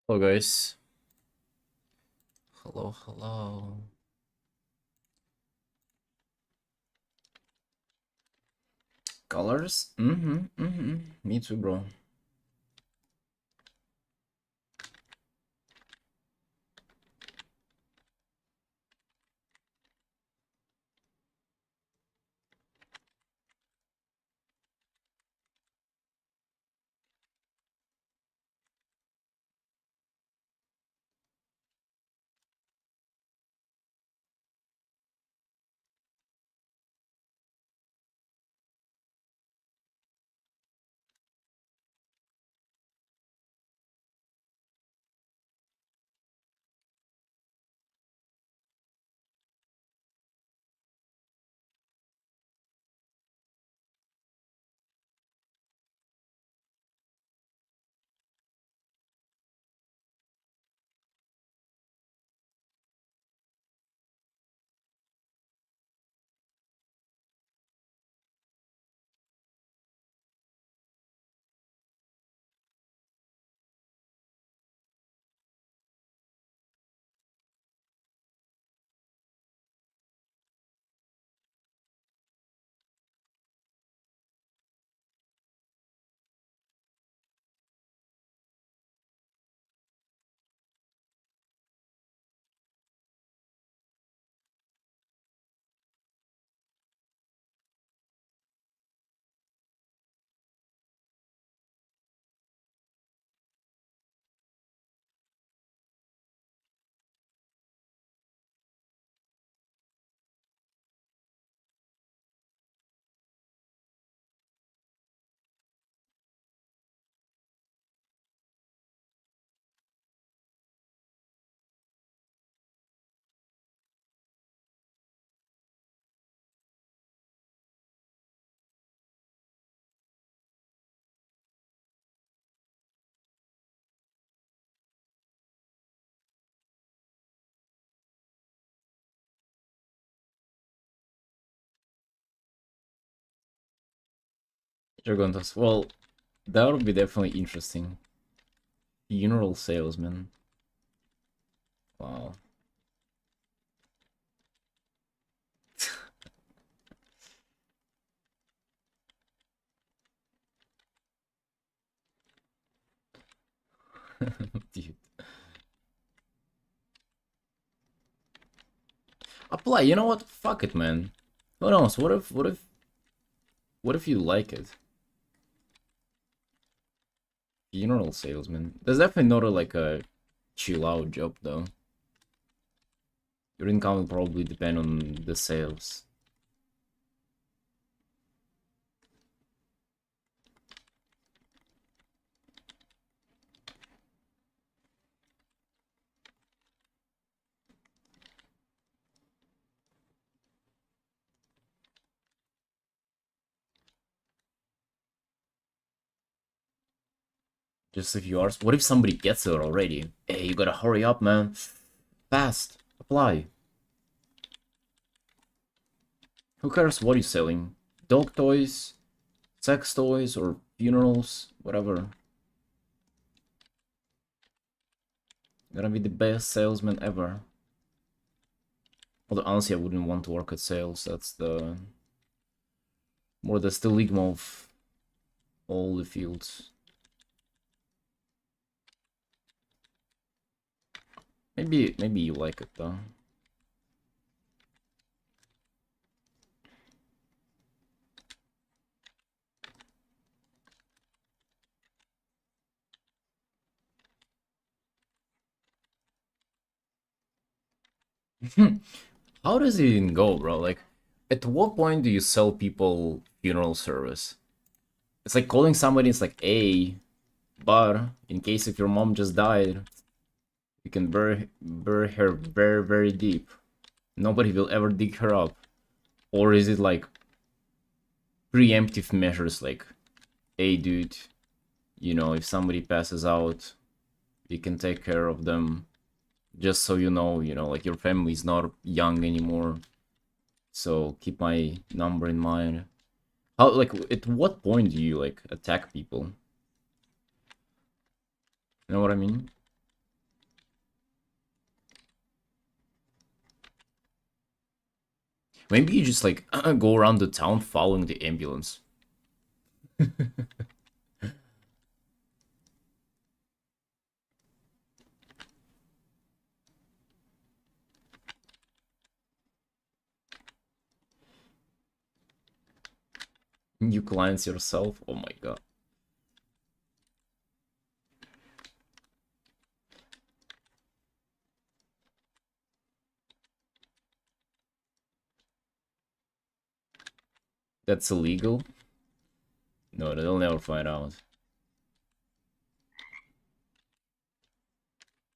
Hello guys. Hello, hello. Colors? Me too, bro. Dragontas. Well, that would be definitely interesting. Funeral salesman. Wow. Dude. Apply, you know what? Fuck it, man. Who knows? What if you like it? Funeral salesman. That's definitely not like a chill out job though. Your income will probably depend on the sales. Just a few hours. What if somebody gets it already? Hey, you gotta hurry up, man. Fast. Apply. Who cares what you're selling? Dog toys, sex toys, or funerals, whatever. Gonna be the best salesman ever. Although honestly, I wouldn't want to work at sales. That's the more the stigma of all the fields. Maybe you like it though. How does it even go, bro? Like, at what point do you sell people funeral service? It's like calling somebody. It's like, hey, but in case if your mom just died, you can bury her very very deep. Nobody will ever dig her up. Or is it like preemptive measures like, hey dude, you know, if somebody passes out, you can take care of them. Just so you know, like your family's not young anymore. So keep my number in mind. How, like, at what point do you like attack people? You know what I mean? Maybe you just like go around the town following the ambulance. You clients yourself? Oh my god. That's illegal? No, they'll never find out.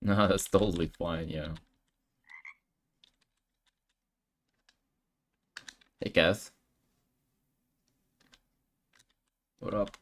No, that's totally fine, yeah. Hey, Kath. What up?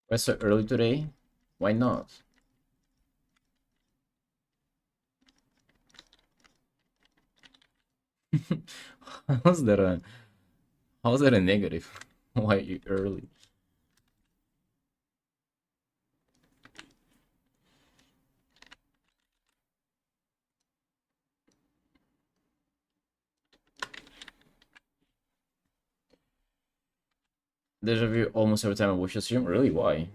Why so early today? Why not? How's that a how's that a negative? Why you early? Deja vu almost every time I watch a stream? Really? Why?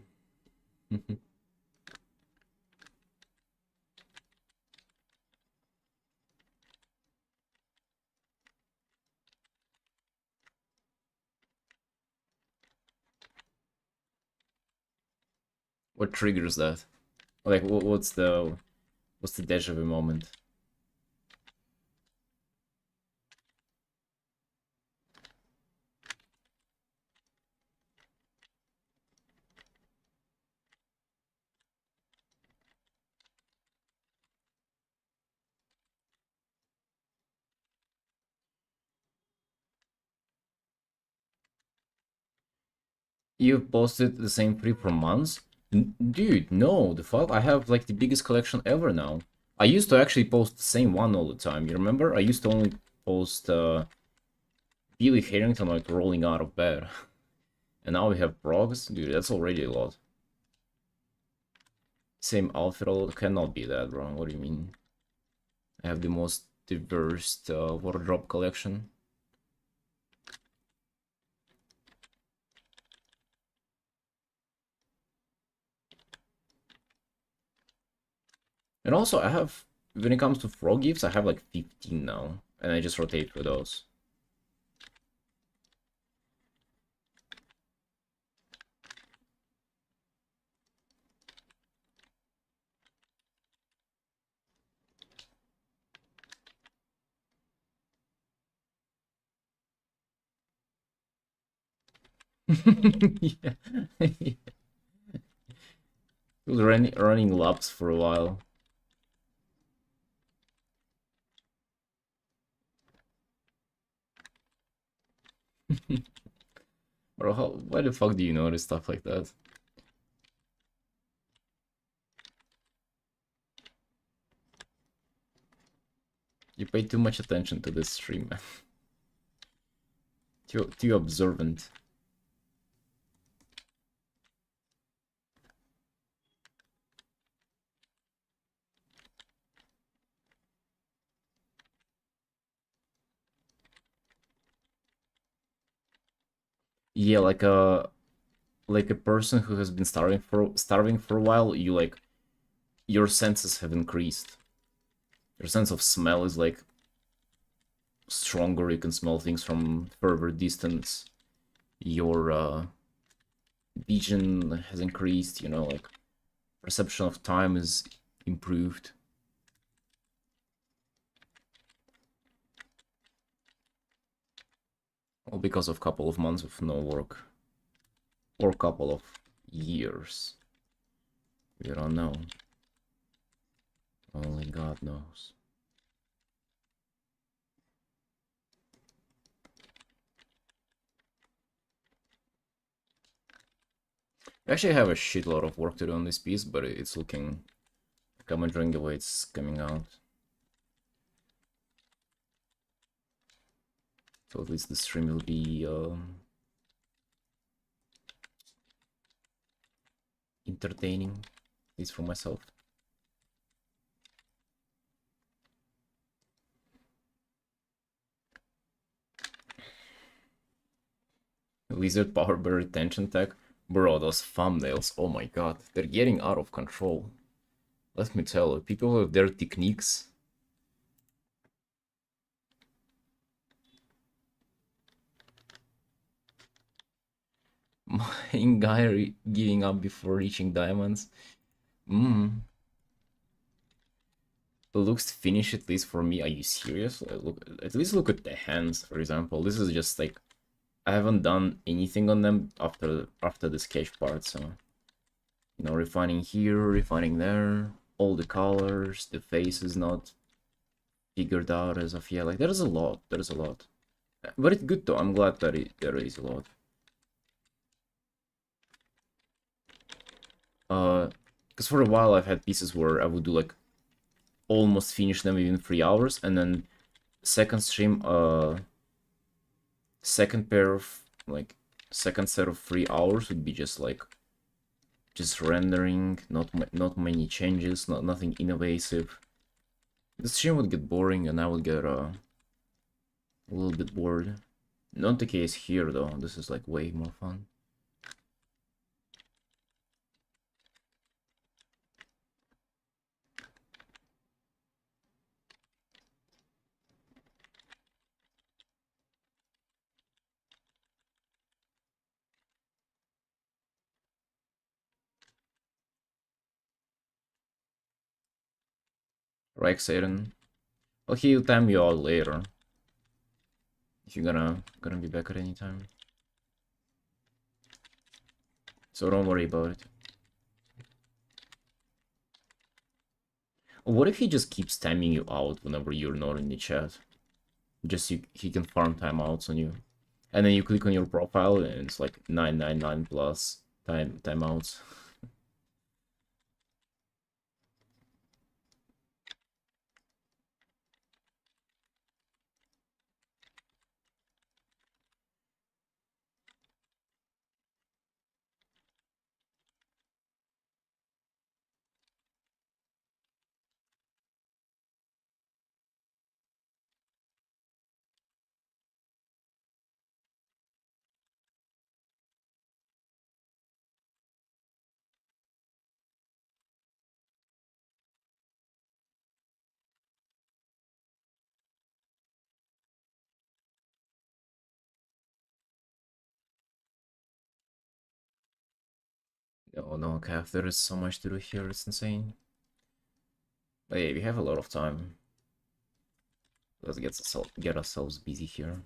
What triggers that? Like, what's the deja vu moment? You've posted the same three per month? Dude, no, the fuck? I have like the biggest collection ever now. I used to actually post the same one all the time. You remember? I used to only post Billy Harrington like rolling out of bed. And now we have Brogs? Dude, that's already a lot. Same outfit all cannot be that, bro. What do you mean? I have the most diverse wardrobe collection. And also, I have, when it comes to frog gifts, I have like 15 now. And I just rotate through those. Yeah. It was running laps for a while. Bro, why the fuck do you notice stuff like that? You pay too much attention to this stream, man. Too observant. Yeah, like a person who has been starving for a while, you like your senses have increased. Your sense of smell is like stronger. You can smell things from further distance. Your vision has increased. You know, like perception of time is improved. All because of a couple of months of no work, or a couple of years. We don't know. Only God knows. I actually have a shitload of work to do on this piece, but it's looking like I'm enjoying the way it's coming out. So at least the stream will be entertaining, at least for myself. Lizard power bar retention tech. Bro, those thumbnails, oh my god, they're getting out of control. Let me tell you, people with their techniques. My guy giving up before reaching diamonds. Mmm. It looks finished, at least for me. Are you serious? Look, at least look at the hands, for example. This is just like I haven't done anything on them after the sketch part, so you know, refining here, refining there, all the colors, the face is not figured out as of yet. Like there's a lot, but it's good though. I'm glad that there is a lot. Because for a while I've had pieces where I would do like almost finish them within 3 hours, and then second stream, second pair of like second set of 3 hours would be just like just rendering, not many changes, nothing innovative. The stream would get boring, and I would get a little bit bored. Not the case here though. This is like way more fun. Right, Satan? Well, he'll time you out later. If you're gonna be back at any time. So don't worry about it. What if he just keeps timing you out whenever you're not in the chat? Just he can farm timeouts on you. And then you click on your profile and it's like 999 plus timeouts. Oh no, Calf, there is so much to do here, it's insane. But yeah, we have a lot of time. Let's get ourselves busy here.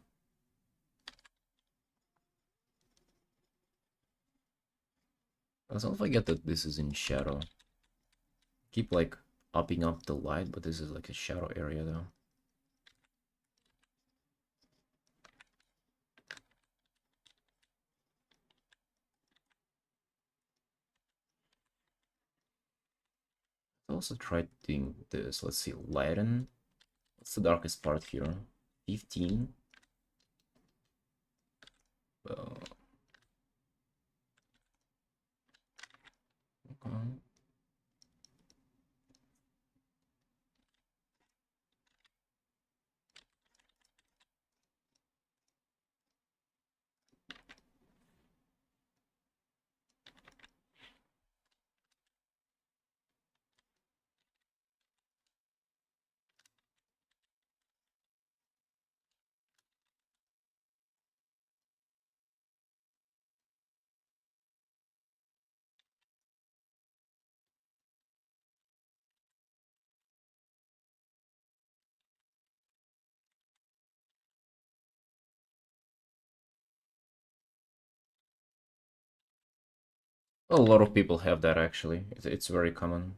Let's not forget that this is in shadow. Keep like upping up the light, but this is like a shadow area though. Also try doing this. Let's see, lighten. What's the darkest part here? 15. Okay. A lot of people have that actually. It's very common.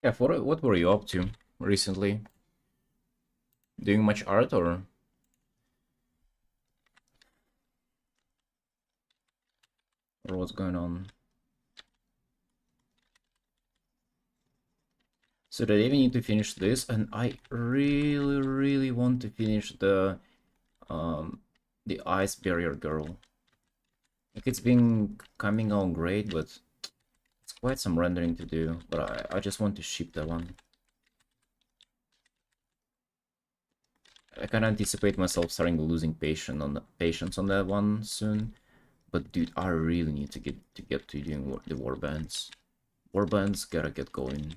Yeah, what were you up to recently? Doing much art or what's going on? So that I even need to finish this, and I really, really want to finish um the Ice Barrier Girl. Like it's been coming on great, but it's quite some rendering to do. But I just want to ship that one. I can anticipate myself starting losing patience on that one soon. But dude, I really need to get to doing the warbands. Warbands gotta get going.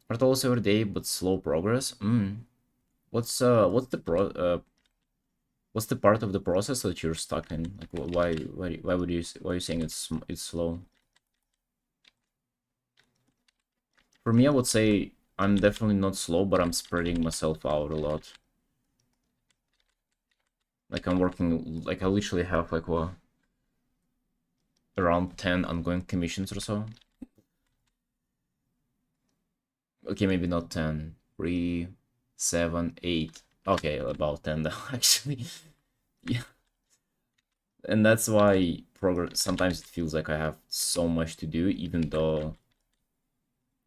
Art also every day, but slow progress. What's the part of the process that you're stuck in? Like, why are you saying it's slow? For me, I would say I'm definitely not slow, but I'm spreading myself out a lot. Like I'm working, like I literally have like what, around 10 ongoing commissions or so. Okay, maybe not 10. 3, 7, 8. Okay, about 10 though, actually. Yeah. And that's why progress sometimes it feels like I have so much to do, even though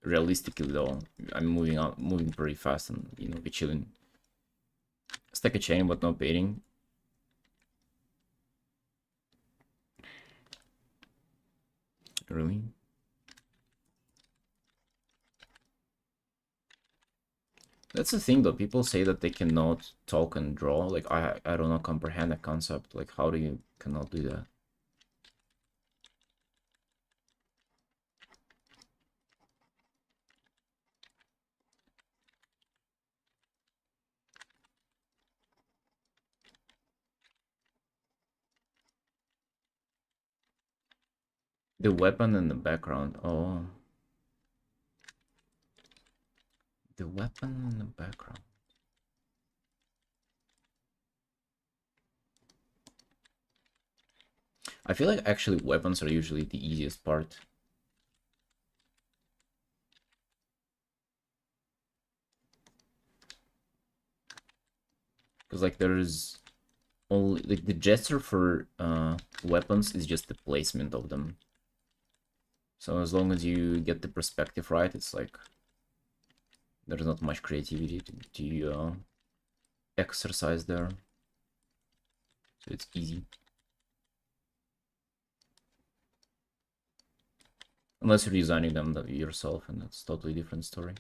realistically though, I'm moving pretty fast and be chilling. Stack a chain but not baiting. Really? That's the thing though, people say that they cannot talk and draw. Like I don't know comprehend that concept. Like how do you cannot do that? The weapon in the background. Oh, the weapon in the background. I feel like actually weapons are usually the easiest part. Because like there's only like the gesture for weapons is just the placement of them. So as long as you get the perspective right, it's like there's not much creativity to exercise there. So it's easy. Unless you're designing them yourself, and that's totally different story.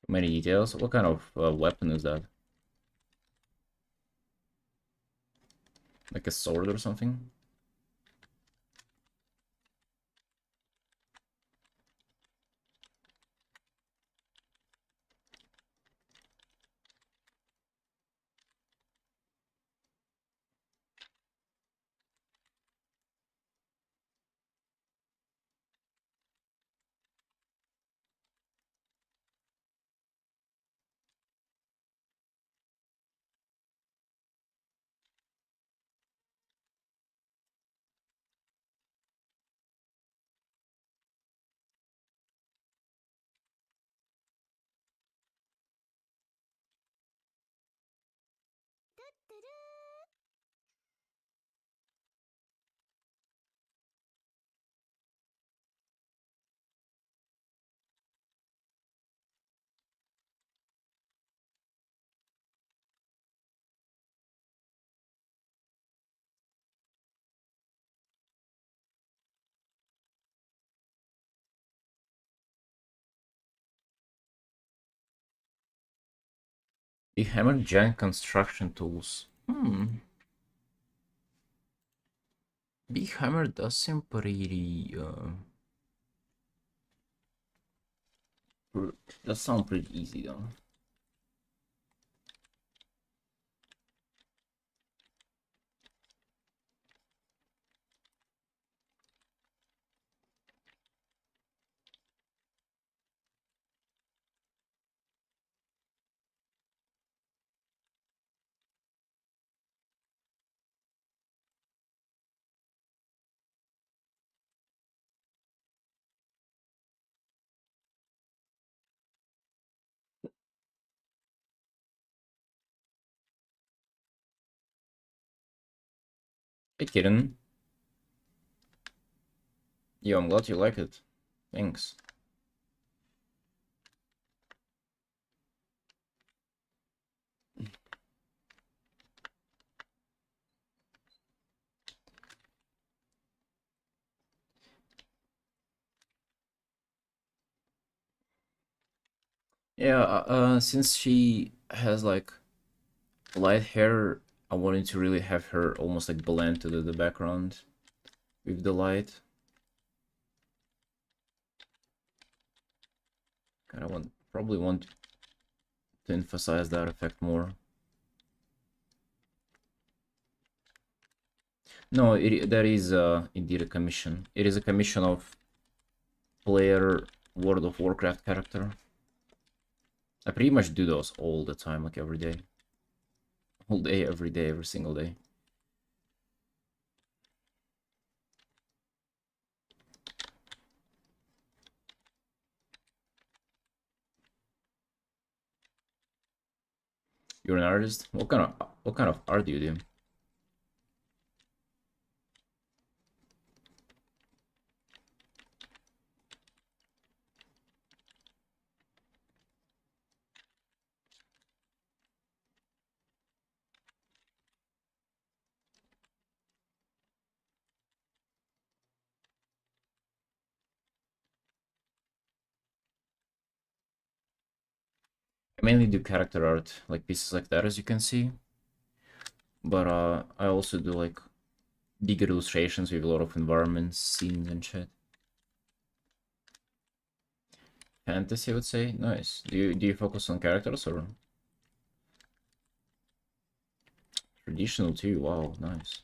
Many details. What kind of weapon is that? Like a sword or something? The hammer giant construction tools. Big hammer does seem pretty does sound pretty easy though. Hey, kitten. Yo, I'm glad you like it. Thanks. Yeah, since she has like light hair, I wanted to really have her almost like blend to the background with the light. Kind of probably want to emphasize that effect more. No, that is indeed a commission. It is a commission of player World of Warcraft character. I pretty much do those all the time, like every day. All day, every day, every single day. You're an artist? What kind of art do you do? I mainly do character art, like pieces like that, as you can see. But I also do like big illustrations with a lot of environments, scenes, and shit. Fantasy, I would say. Nice. Do you focus on characters or traditional too? Wow, nice.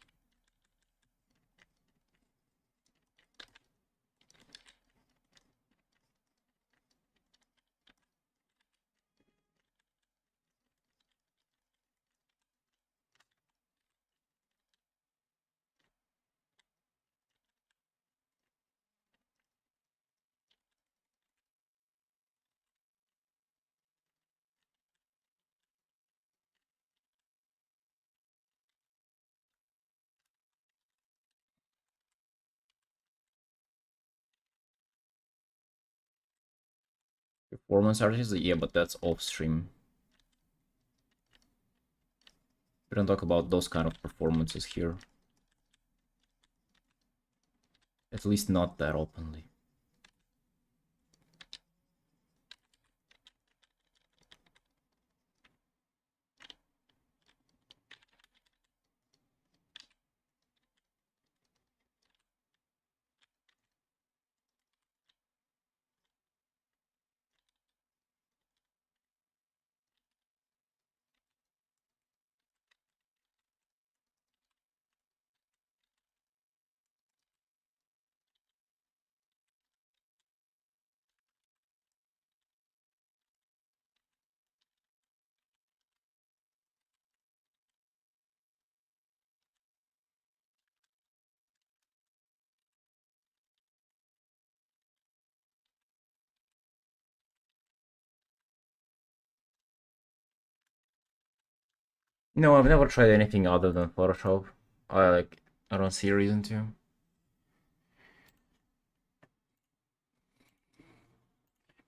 Performance artist, yeah, but that's off stream. We don't talk about those kind of performances here. At least not that openly. No, I've never tried anything other than Photoshop. I don't see a reason to.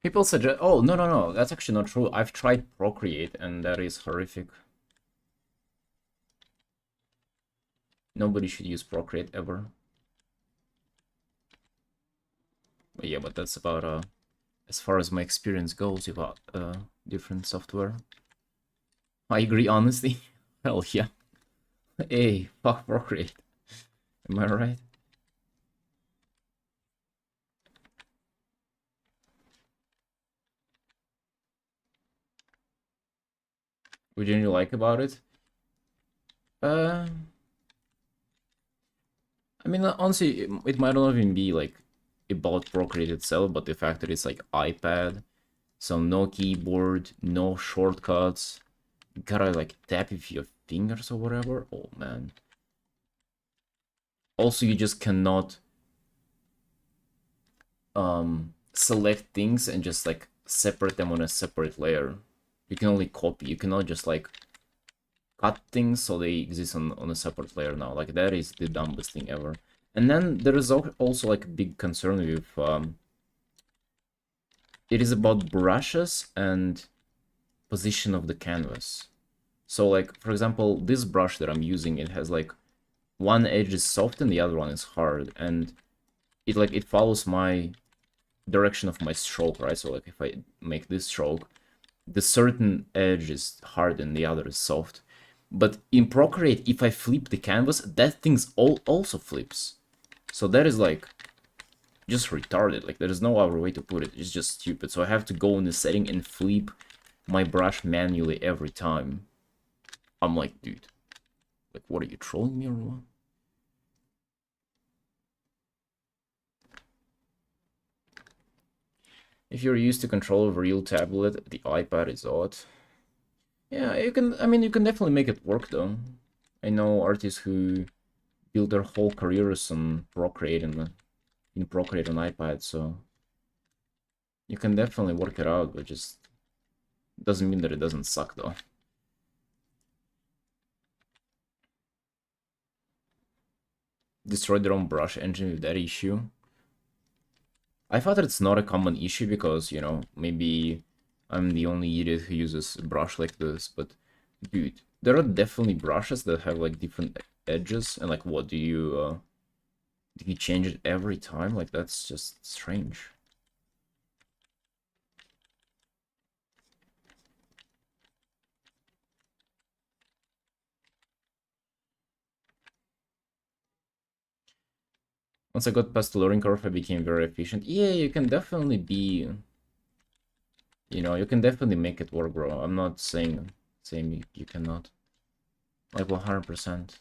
People suggest, oh, no, no, no, that's actually not true. I've tried Procreate and that is horrific. Nobody should use Procreate ever. But yeah, but that's about as far as my experience goes about different software. I agree, honestly. Hell yeah. Hey, fuck Procreate. Am I right? What didn't you like about it? Uh, I mean, honestly, it might not even be like about Procreate itself, but the fact that it's like iPad, so no keyboard, no shortcuts, you gotta like tap with your fingers or whatever. Oh man. Also, you just cannot select things and just like separate them on a separate layer. You can only copy. You cannot just like cut things so they exist on a separate layer now. Like, that is the dumbest thing ever. And then there is also like a big concern with it is about brushes and position of the canvas. So like, for example, this brush that I'm using, it has like one edge is soft and the other one is hard, and it follows my direction of my stroke, right? So like if I make this stroke, the certain edge is hard and the other is soft. But in Procreate, if I flip the canvas, that thing's also flips. So that is like just retarded. Like, there is no other way to put it. It's just stupid. So I have to go in the setting and flip my brush manually every time. I'm like, dude, like, what are you, trolling me or what? If you're used to control of a real tablet, the iPad is odd. Yeah, you can, I mean, you can definitely make it work though. I know artists who build their whole careers on Procreate and in Procreate on iPad, so you can definitely work it out, but just doesn't mean that it doesn't suck though. Destroy their own brush engine with that issue. I thought that it's not a common issue because, you know, maybe I'm the only idiot who uses a brush like this, but dude, there are definitely brushes that have like different edges, and like, what do you change it every time? Like, that's just strange. Once I got past the learning curve, I became very efficient. Yeah, you can definitely be, you know, you can definitely make it work, bro. I'm not saying you cannot. Like, 100%.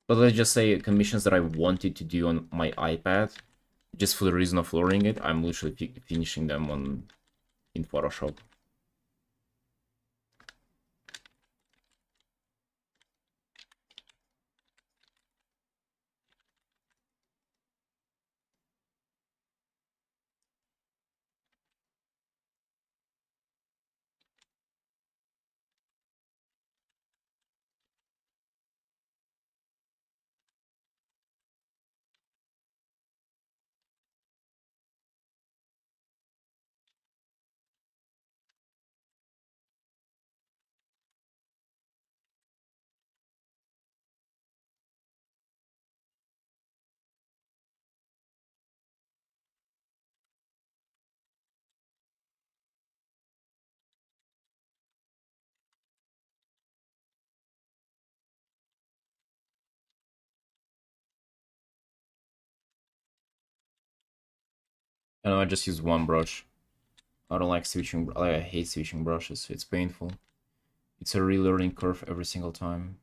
But let's just say commissions that I wanted to do on my iPad, just for the reason of learning it, I'm literally finishing them in Photoshop. I know, I just use one brush. I don't like switching, like, I hate switching brushes. It's painful. It's a relearning curve every single time.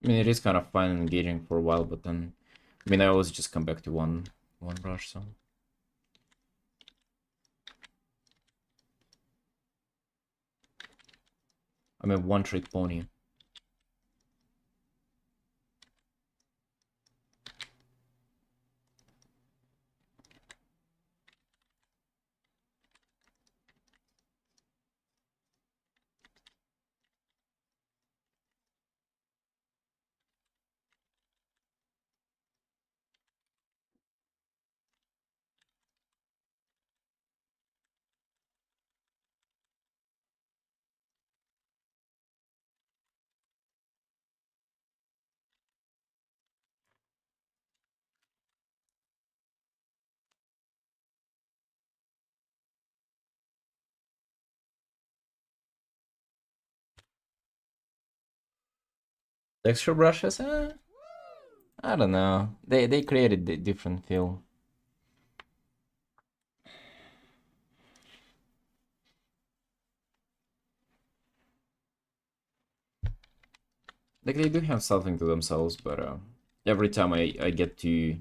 I mean, it is kind of fun and engaging for a while, but then, I mean, I always just come back to one brush, so. I'm a one-trick pony. Texture brushes? I don't know. They created a different feel. Like, they do have something to themselves, but every time I get to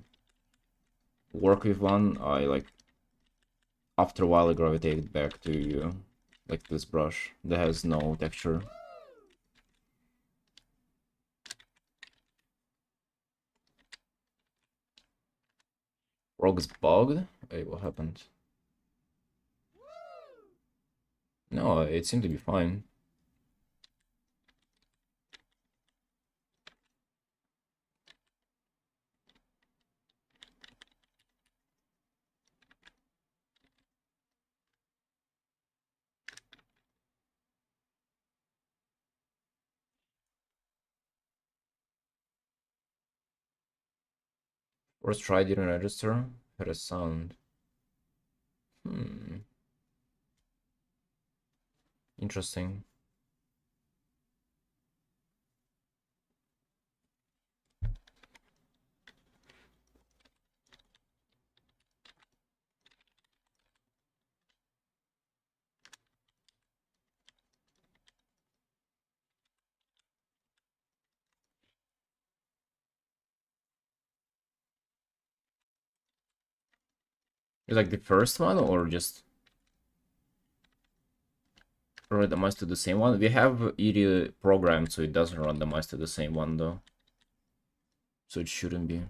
work with one, I like, after a while I gravitate back to Like this brush that has no texture. Rogue's bugged? Wait, what happened? No, it seemed to be fine. First try didn't register. Had a sound. Hmm. Interesting. Is like the first one or just randomized to the same one? We have ED programmed so it doesn't randomize to the same one though. So it shouldn't be.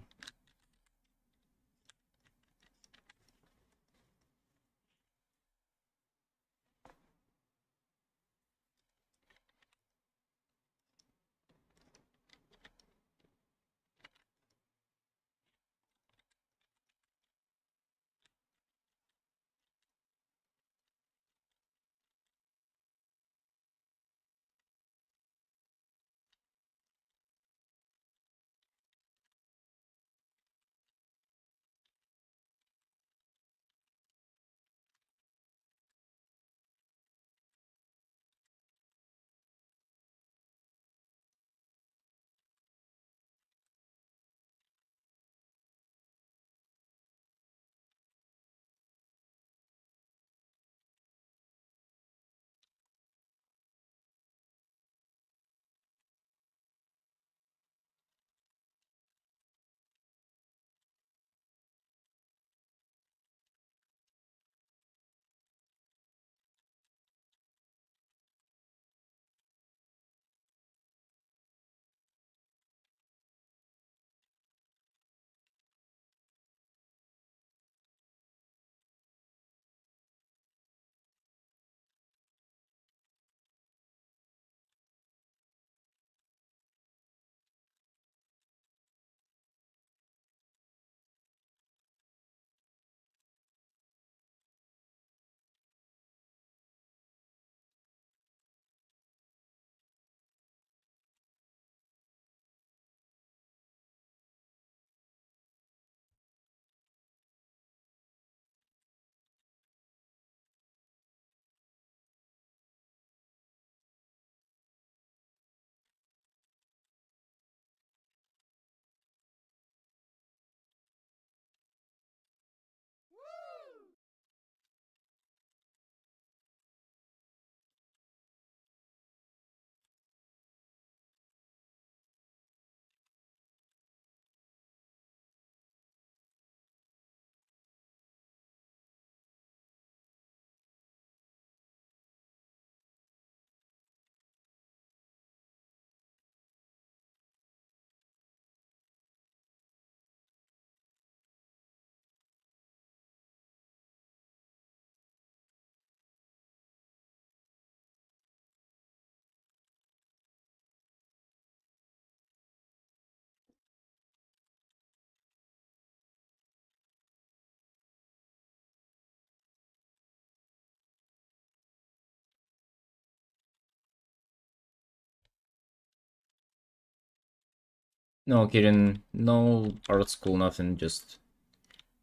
No, Kirin, no art school, nothing, just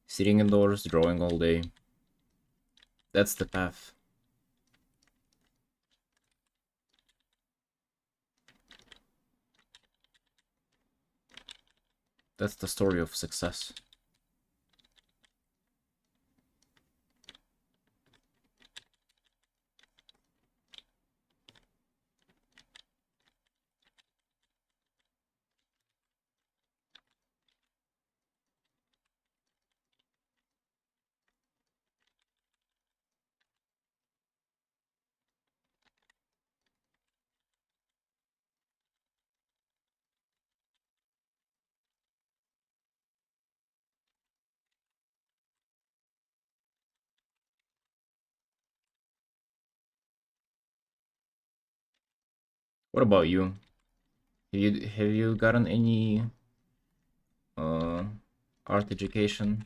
sitting indoors, drawing all day. That's the path. That's the story of success. What about you? Have you gotten any uh art education?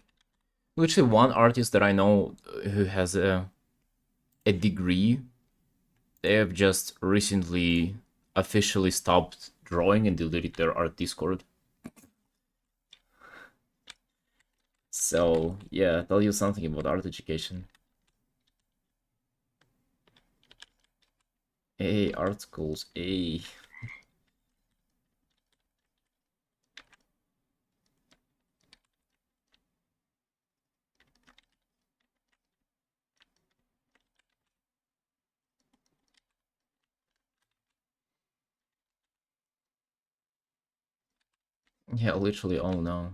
Literally, one artist that I know who has a degree, they have just recently officially stopped drawing and deleted their art Discord. So yeah, tell you something about art education. Hey, art schools. Hey. Yeah, literally. Oh no.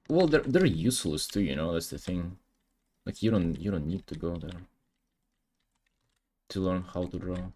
Well, they're useless too. That's the thing. Like you don't need to go there to learn how to draw.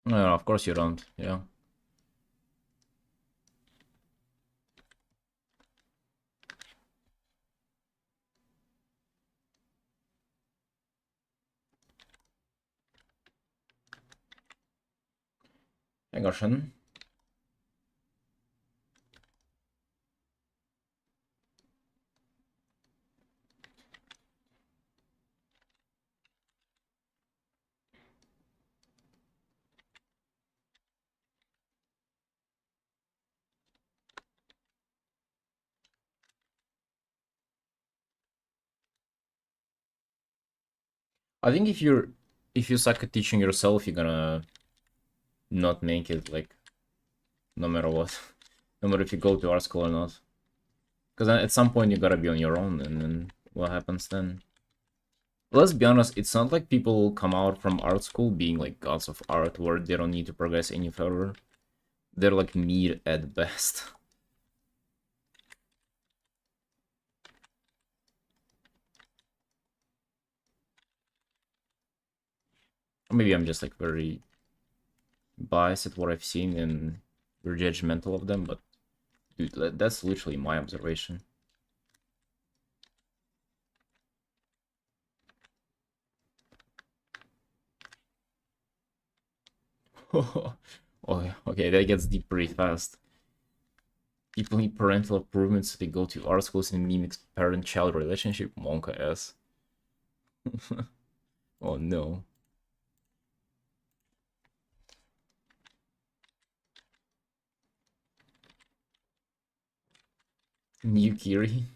No, of course you don't. Yeah. Hang on. I think if you suck at teaching yourself, you're gonna not make it. Like no matter what, no matter if you go to art school or not. Because at some point you gotta be on your own, and then what happens then? Let's be honest, it's not like people come out from art school being like gods of art where they don't need to progress any further. They're like mid at best. Or maybe I'm just like very biased at what I've seen and very judgmental of them, but dude, that's literally my observation. Oh, okay, that gets deep pretty fast. People need parental improvements, so they go to art schools and mimic parent-child relationship. Monka ass. Oh no. New Kiri.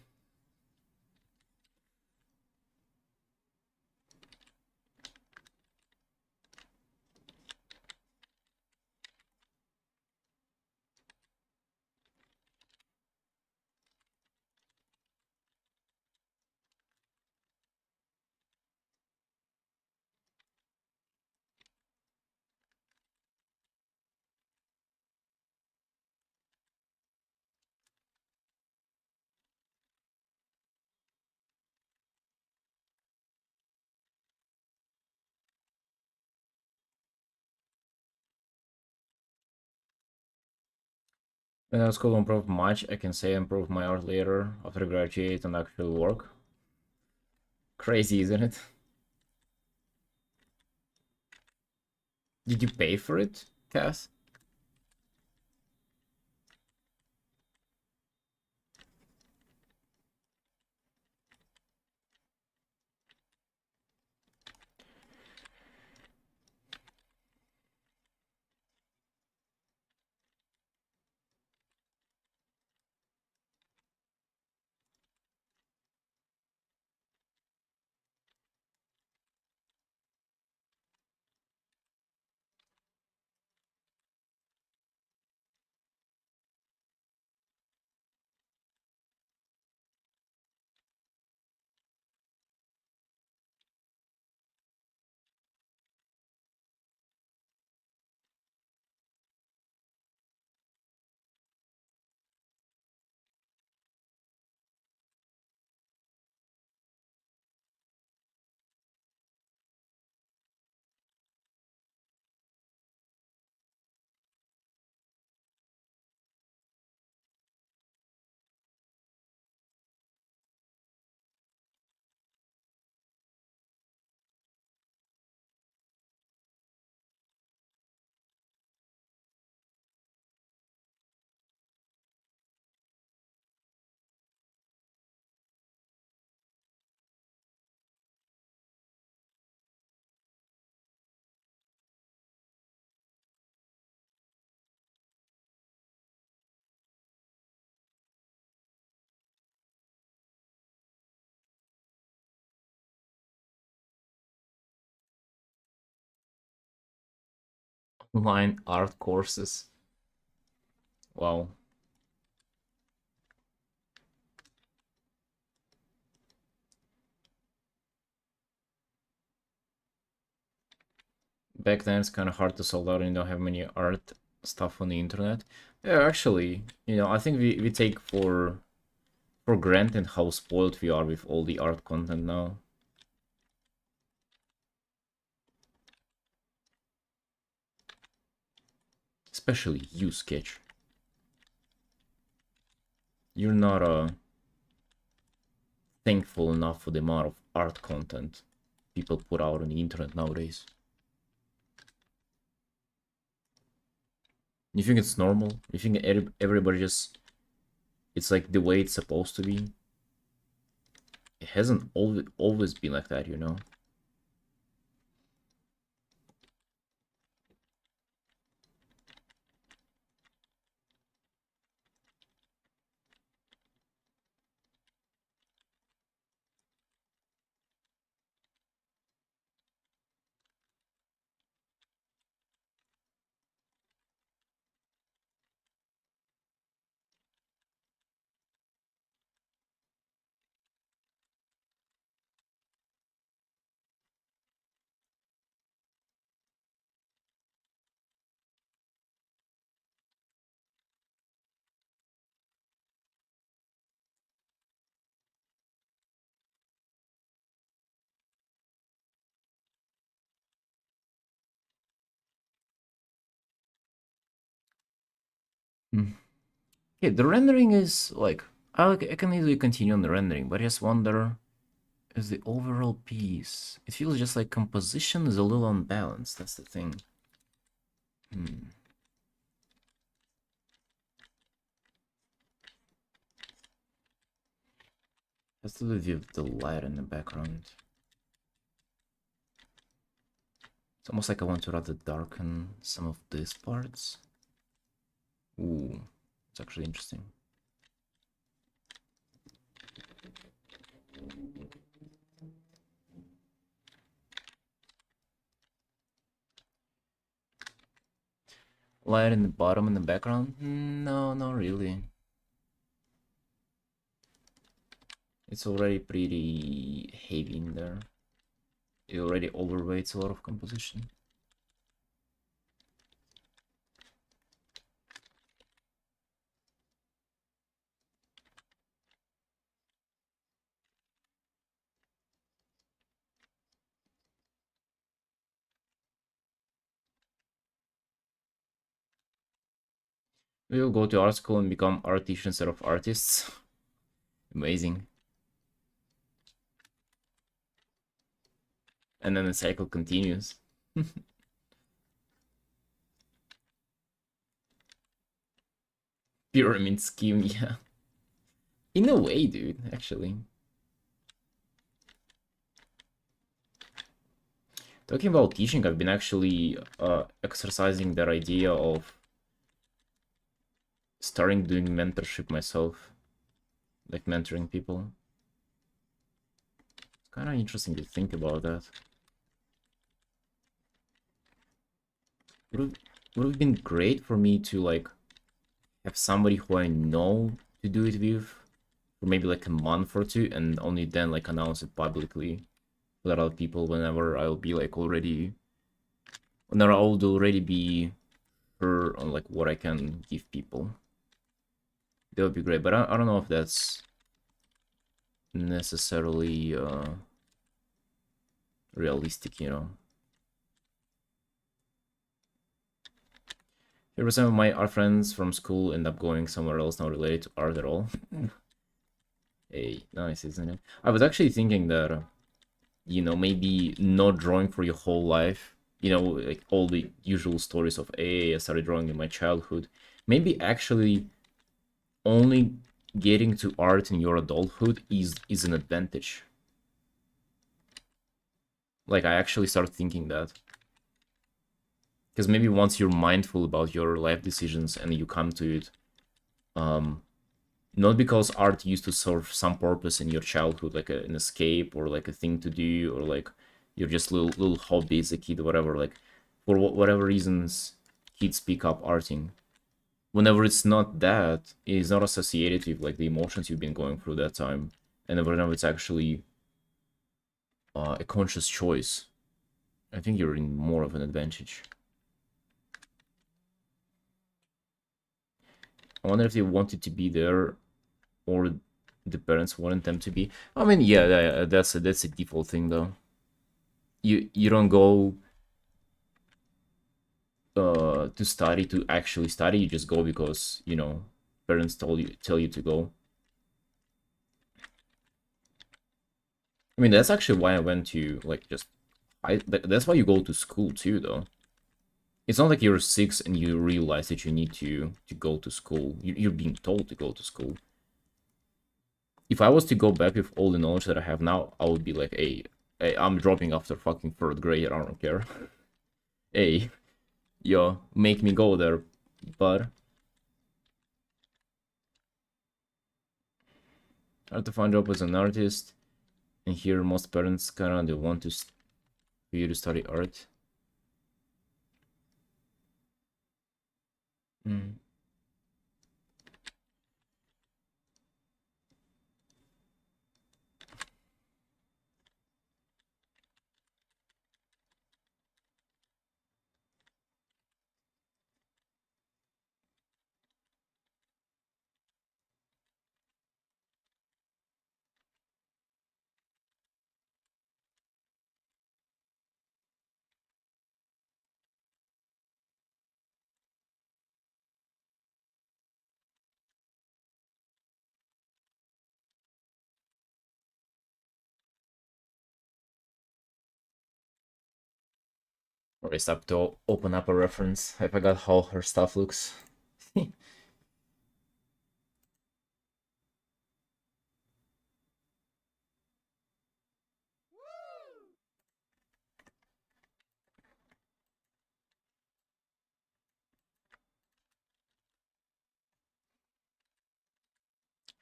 When I was school improve much, I can say I improved my art later after graduate and actual work. Crazy, isn't it? Did you pay for it, Cass? Online art courses. Wow. Back then it's kind of hard to sold out and you don't have many art stuff on the internet. Yeah, actually, I think we take for granted how spoiled we are with all the art content now. Especially you, Sketch. You're not thankful enough for the amount of art content people put out on the internet nowadays. You think it's normal? You think everybody just... It's like the way it's supposed to be? It hasn't always been like that, you know? Hmm. Yeah, the rendering is like... I can easily continue on the rendering, but I just wonder... Is the overall piece... It feels just like composition is a little unbalanced, that's the thing. Hmm. Has to do with the light in the background. It's almost like I want to rather darken some of these parts. Ooh, it's actually interesting. Light in the bottom in the background? No, not really. It's already pretty heavy in there. It already overweights a lot of composition. We'll go to art school and become artists instead of artists. Amazing. And then the cycle continues. Pyramid scheme, yeah. In a way, dude, actually. Talking about teaching, I've been actually exercising that idea of starting doing mentorship myself. Like mentoring people. It's kind of interesting to think about that. Would have been great for me to like have somebody who I know to do it with for maybe like a month or two, and only then like announce it publicly with other people whenever I'll be like already... Whenever I would already be sure on like what I can give people. That would be great, but I don't know if that's necessarily realistic, you know. 50% of my art friends from school end up going somewhere else not related to art at all. Hey, nice, isn't it? I was actually thinking that, maybe not drawing for your whole life, like all the usual stories of, hey, I started drawing in my childhood. Maybe actually only getting to art in your adulthood is an advantage. Like, I actually started thinking that. Because maybe once you're mindful about your life decisions and you come to it, not because art used to serve some purpose in your childhood, like an escape or like a thing to do, or like you're just little hobby as a kid or whatever, like for whatever reasons kids pick up arting. Whenever it's not that, it's not associated with like the emotions you've been going through that time, and whenever it's actually a conscious choice, I think you're in more of an advantage. I wonder if they wanted to be there, or the parents wanted them to be. I mean, yeah, that's a default thing though. You don't go to study to actually study. You just go because parents tell you to go. I mean, that's actually why I went to like just that's why you go to school too, though. It's not like you're 6 and you realize that you need to go to school. You're being told to go to school. If I was to go back with all the knowledge that I have now, I would be like, hey, I'm dropping after fucking 3rd grade. I don't care. Hey, yo, make me go there, but hard to find job as an artist. And here, most parents kind of they want for you to study art. Mm. Or I stop to open up a reference. I forgot how her stuff looks.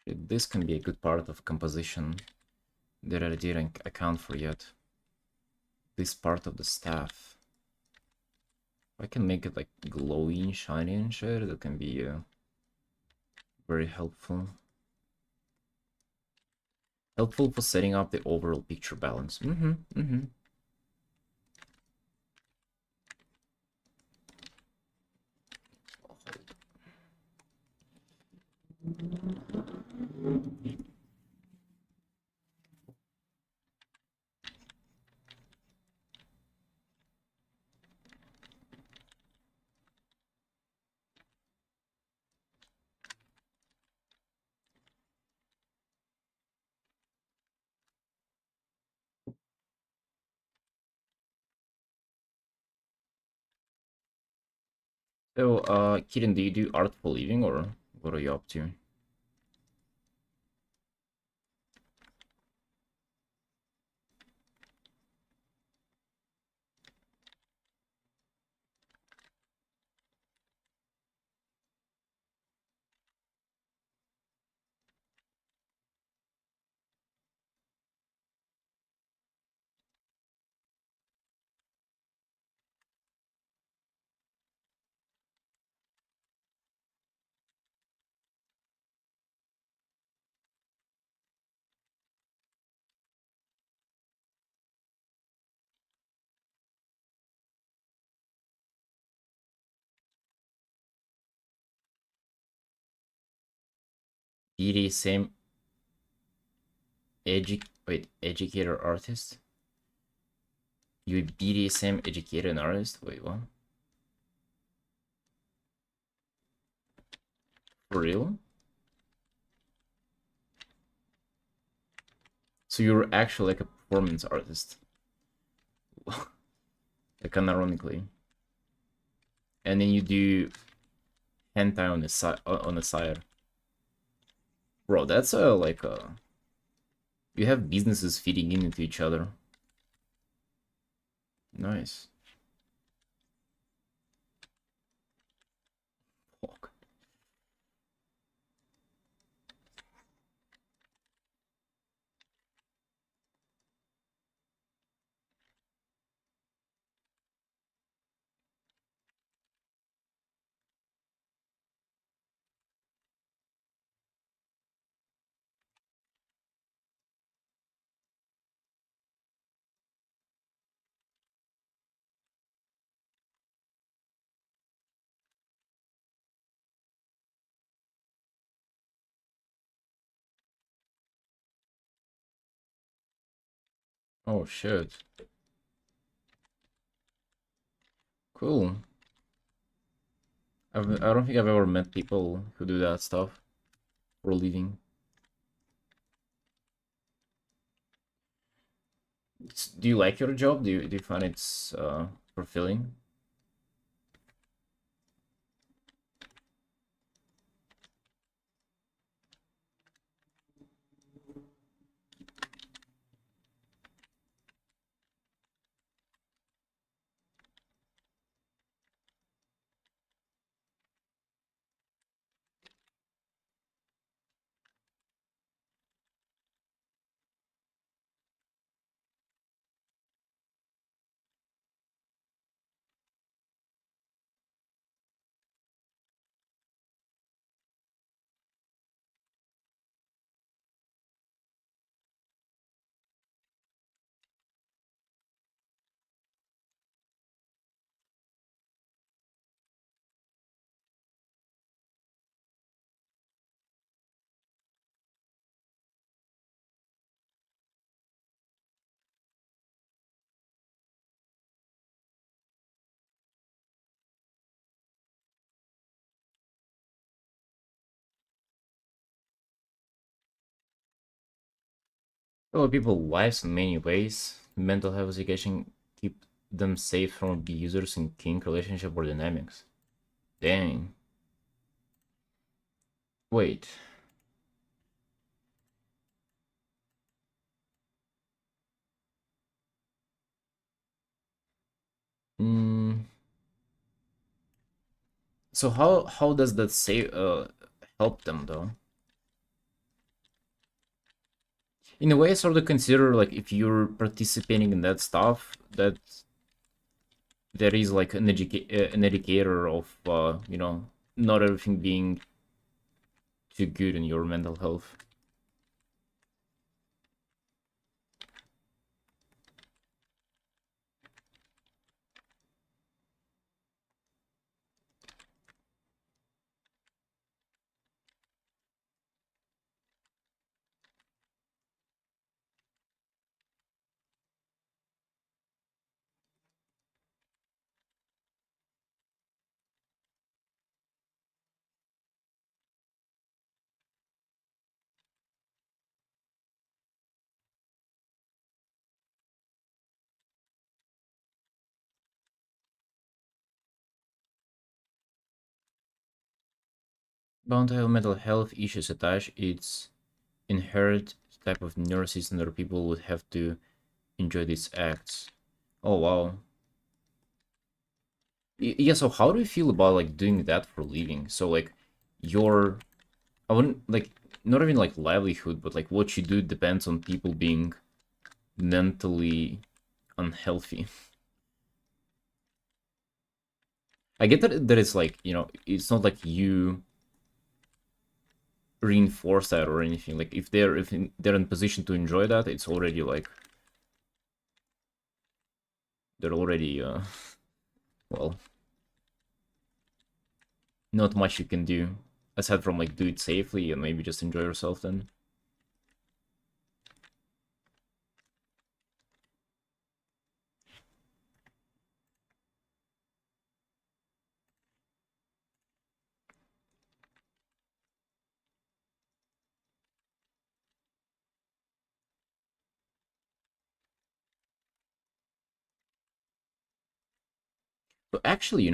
This can be a good part of composition that I didn't account for yet. This part of the staff. I can make it like glowy and shiny and shit. That can be very helpful. Helpful for setting up the overall picture balance. So, Kitten, do you do art for living or what are you up to? BDSM educator artist? You BDSM educator and artist? Wait, what? For real? So you're actually like a performance artist. Like unironically. And then you do hentai on the side. Bro, that's like you have businesses feeding into each other. Nice. Fuck. Oh shit. Cool. I don't think I've ever met people who do that stuff for a living. Do you like your job? Do you find it's fulfilling? Well, people lives in many ways. Mental health education keep them safe from abusers in kink relationship or dynamics. Dang. Wait. Mm, so how does that say help them though? In a way, I sort of consider like if you're participating in that stuff, that there is like an educator of not everything being too good in your mental health. Bound to have mental health issues attached, it's inherent type of neurosystem that people would have to enjoy these acts. Oh wow. Yeah, so how do you feel about like doing that for a living? So like your I wouldn't like not even like livelihood, but like what you do depends on people being mentally unhealthy. I get that it's like, it's not like you reinforce that or anything. Like if they're in position to enjoy that, it's already like they're already well, not much you can do aside from like do it safely and maybe just enjoy yourself then. But actually,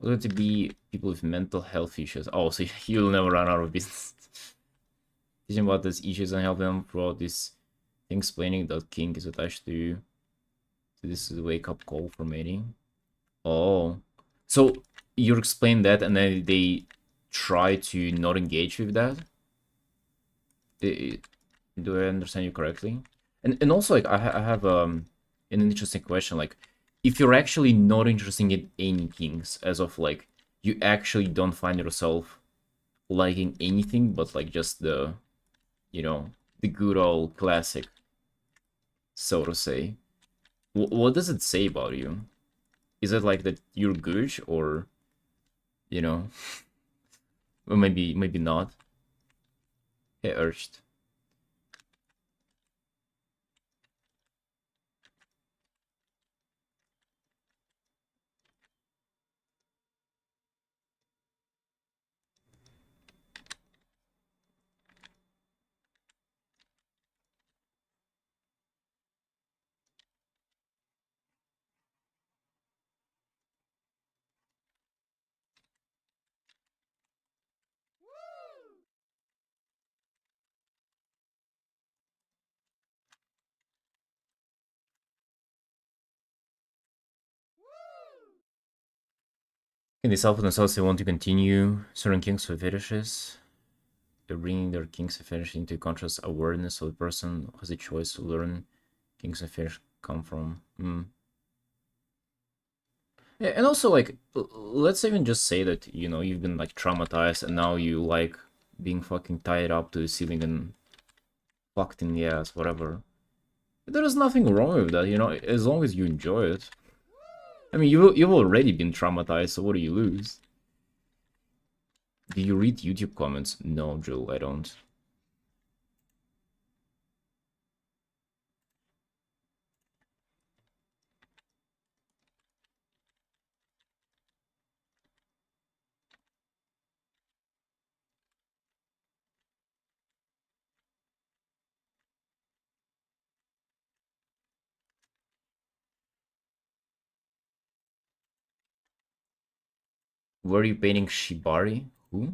going to be people with mental health issues. Oh, so you'll never run out of business. Teaching about these issues and help them throughout this thing, explaining that kink is attached to this wake up call for many. Oh, so you explain that, and then they try to not engage with that. I- Do I understand you correctly? And also, like, I have an interesting question. Like, if you're actually not interested in any kinks, as of like, you actually don't find yourself liking anything, but like just you know, the good old classic, so to say. What does it say about you? Is it like that you're good, or you know, or maybe not? Hey, urged. Can they self themselves they want to continue certain kinks or fetishes? They're bringing their kinks and fetish into conscious awareness, so the person has a choice to learn kinks and fetish come from. Yeah, and also like let's even just say that you've been like traumatized and now you like being fucking tied up to the ceiling and fucked in the ass, whatever. There is nothing wrong with that, as long as you enjoy it. I mean, you've already been traumatized, so what do you lose? Do you read YouTube comments? No, Joe, I don't. Were you painting Shibari? Who?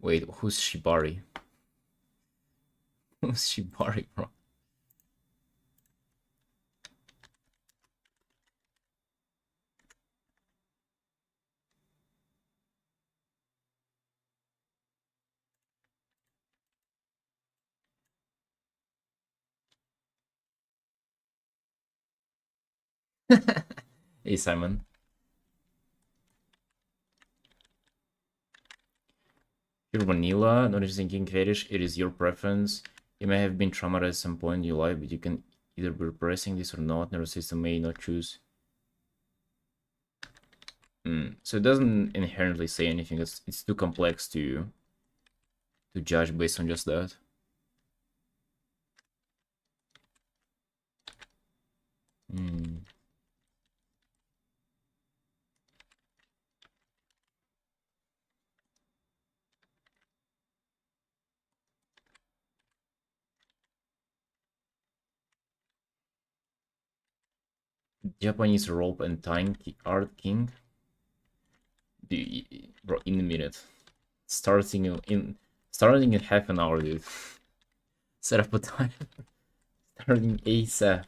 Wait, who's Shibari? Who's Shibari, bro? Hey, Simon. You're vanilla, not just thinking fetish, it is your preference. You may have been traumatized at some point in your life, but you can either be repressing this or not. Nervous system may not choose. So it doesn't inherently say anything. It's too complex to judge based on just that. Japanese rope and tying art king. Bro, in a minute. Starting in half an hour, dude. Set up a time. Starting ASAP.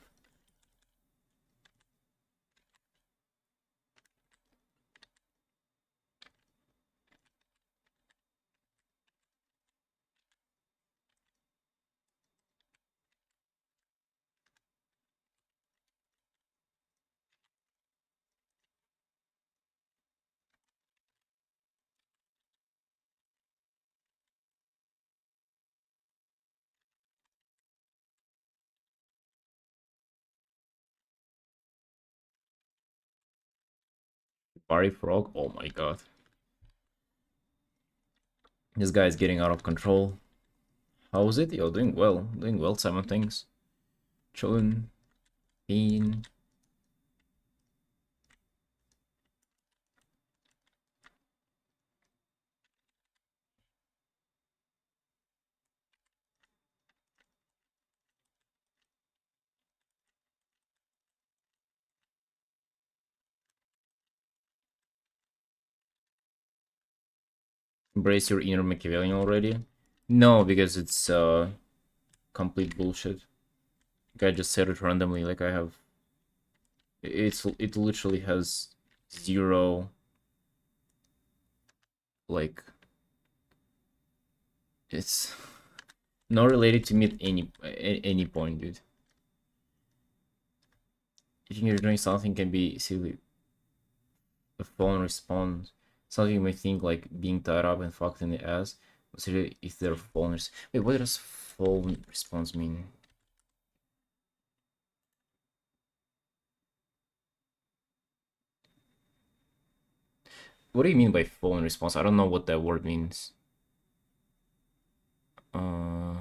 Barry Frog. Oh my god. This guy is getting out of control. How was it? Yo, doing well. Doing well, Simon, things. Chillin'. Bean. Embrace your inner Machiavellian already? No, because it's complete bullshit. Like, I just said it randomly, like I have... It literally has zero... Like... It's... Not related to me at any point, dude. If you're doing something can be silly. A phone response. Something you may think like being tied up and fucked in the ass. Consider if their phone is... Wait, what does phone response mean? What do you mean by phone response? I don't know what that word means. Uh...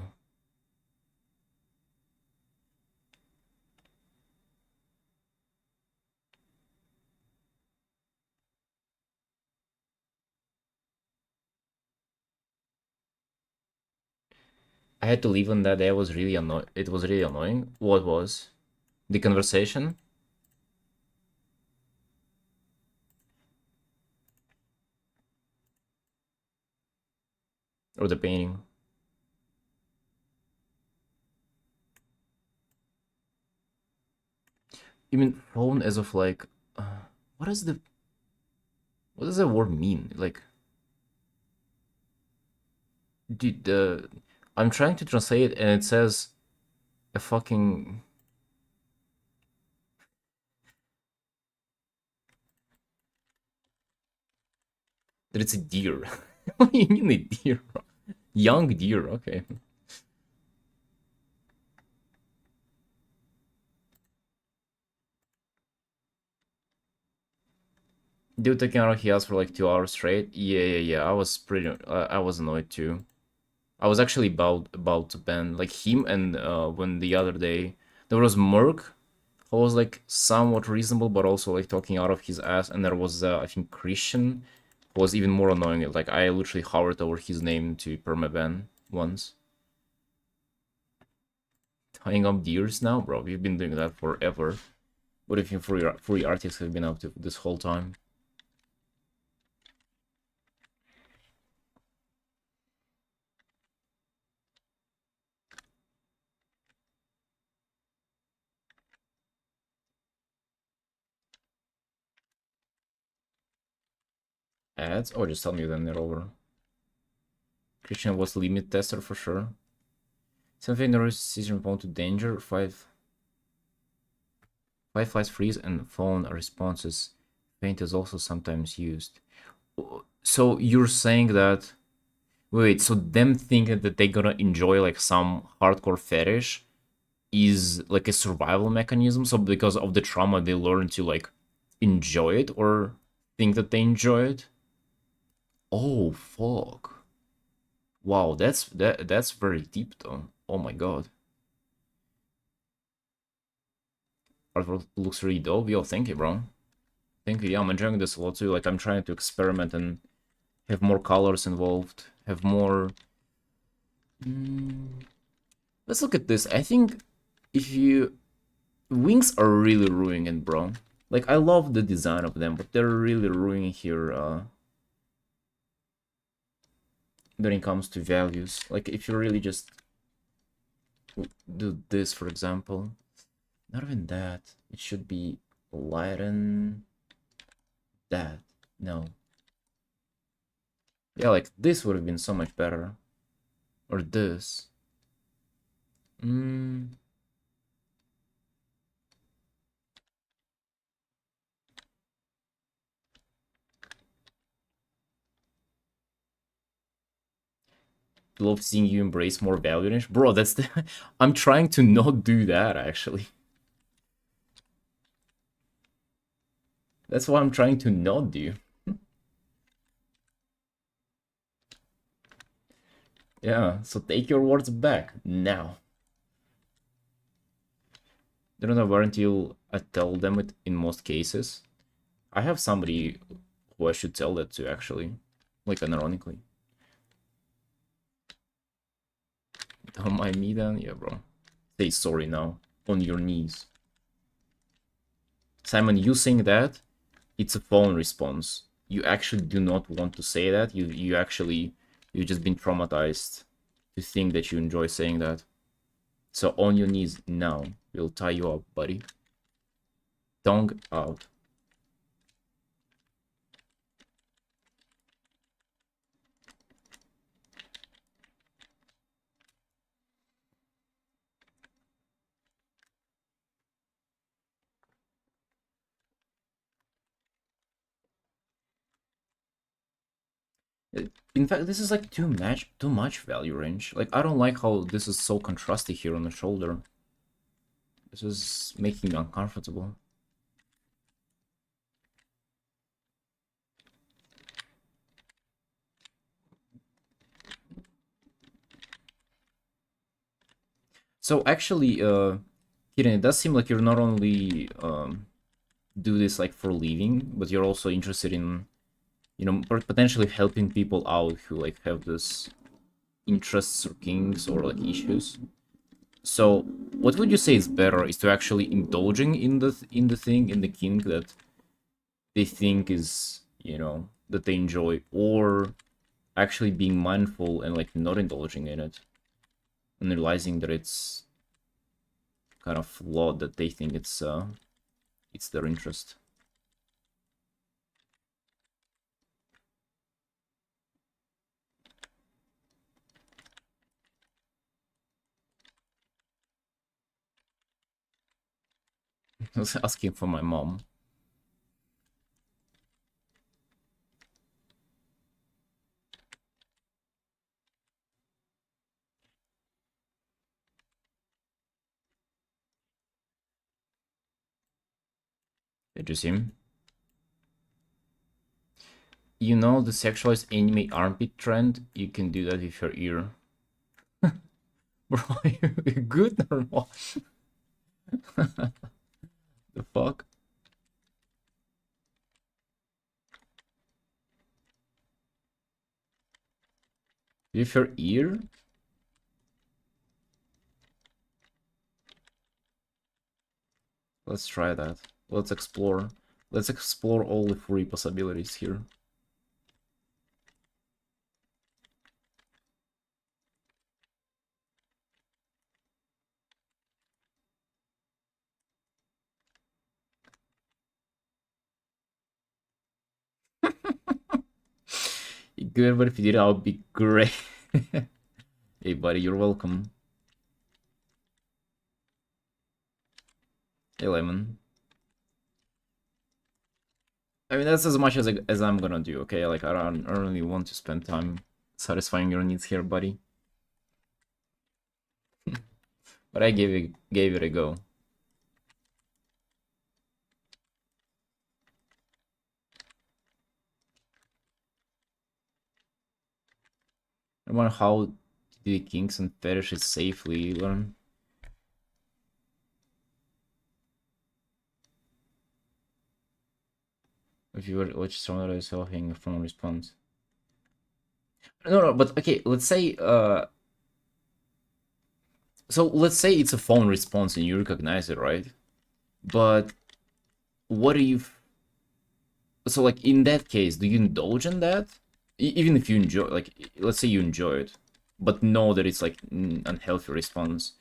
I had to leave on that day. I was really annoyed. It was really annoying. What was? The conversation? Or the painting? You mean phone as of like... what is the what does that word mean? Like, dude, I'm trying to translate it and it says a fucking that it's a deer. What do you mean a deer, bro? Young deer, okay. Dude taking out he asked for like 2 hours straight. Yeah. I was pretty. I was annoyed too. I was actually about to ban like him and when the other day there was Merc who was like somewhat reasonable but also like talking out of his ass, and there was I think Christian who was even more annoying. Like I literally hovered over his name to permaban once. Tying up deers now, bro. We've been doing that forever. What if you free artists have been up to this whole time? Ads? Oh, just tell me then they're over. Christian was limit tester for sure. Something there is decision prone to danger. Five flies freeze and phone responses. Paint is also sometimes used. So you're saying that wait, so them thinking that they're gonna enjoy like some hardcore fetish is like a survival mechanism. So because of the trauma they learn to like enjoy it or think that they enjoy it. Oh fuck. Wow, that's very deep though. Oh my god. Artwork looks really dope. Yo, thank you, bro. Thank you. Yeah, I'm enjoying this a lot too. Like I'm trying to experiment and have more colors involved. Have more. Mm, let's look at this. I think if you wings are really ruining it, bro. Like I love the design of them, but they're really ruining here. When it comes to values, like if you really just do this, for example, not even that. It should be lighten that. No. Yeah, like this would have been so much better. Or this. Mm. Love seeing you embrace more value range. Bro, that's the I'm trying to not do that actually. That's what I'm trying to not do. Yeah, so take your words back now. They don't have until I tell them it in most cases. I have somebody who I should tell that to actually. Like unironically. Don't mind me then? Yeah, bro. Say sorry now. On your knees. Simon, you saying that, it's a phone response. You actually do not want to say that. You've just been traumatized to think that you enjoy saying that. So on your knees now. We'll tie you up, buddy. Tongue out. In fact, this is like too much value range. Like I don't like how this is so contrasty here on the shoulder. This is making me uncomfortable. So actually, Kiran, it does seem like you're not only do this like for living, but you're also interested in, you know, potentially helping people out who like have this interests or kinks or like issues. So, what would you say is better? Is to actually indulging in the thing, in the kink that they think is, you know, that they enjoy, or actually being mindful and like not indulging in it and realizing that it's kind of flawed, that they think it's their interest. I was asking for my mom. Did you see him? You know the sexualized anime armpit trend? You can do that with your ear. Bro, are you good or what? The fuck? With your ear? Let's try that. Let's explore. Let's explore all the free possibilities here. Good, but if you did, that would be great. Hey, buddy, you're welcome. Hey, Lemon. I mean, that's as much as I'm gonna do, okay? Like, I don't really want to spend time satisfying your needs here, buddy. But I gave it a go. I wonder how to do kinks and fetishes safely, learn. If you were watch stronger yourself having from response. No, but okay, let's say so let's say it's a phone response and you recognize it, right? But what if so like in that case, do you indulge in that? Even if you enjoy like let's say you enjoy it, but know that it's like unhealthy response.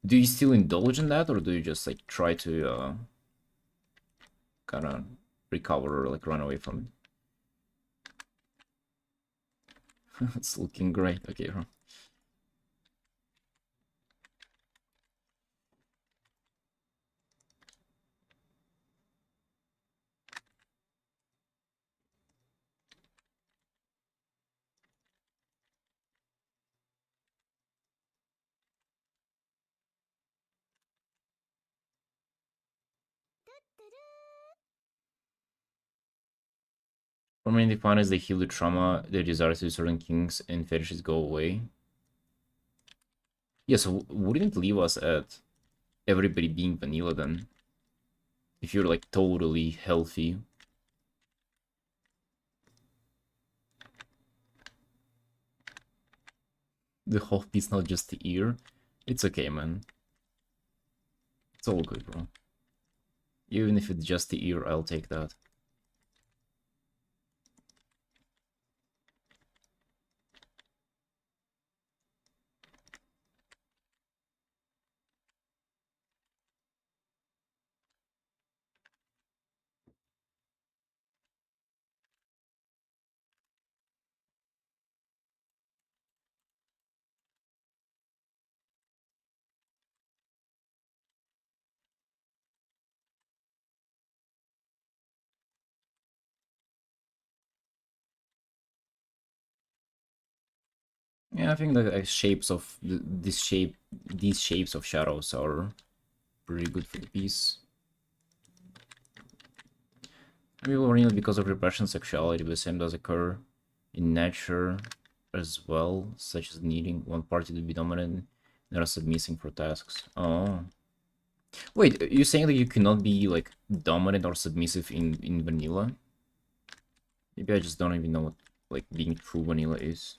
Do you still indulge in that or do you just like try to kind of recover or like run away from it? It's looking great. Okay, bro. For me, defined as they heal the trauma, their desires to certain kinks and fetishes go away. Yeah, so wouldn't it leave us at everybody being vanilla then? If you're like totally healthy. The whole piece, not just the ear. It's okay, man. It's all good, bro. Even if it's just the ear, I'll take that. Yeah, I think the shapes of these shapes of shadows are pretty good for the piece. Maybe originally because of repression sexuality, but the same does occur in nature as well, such as needing one party to be dominant and are submitting for tasks. Oh. Wait, you're saying that you cannot be like dominant or submissive in vanilla? Maybe I just don't even know what like being true vanilla is.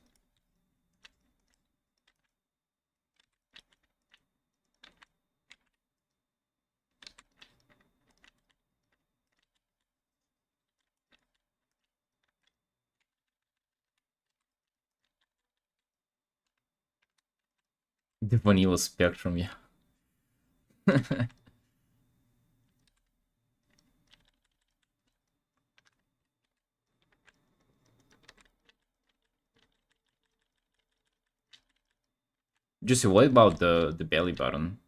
The vanilla spectrum, yeah. Just what about the belly button?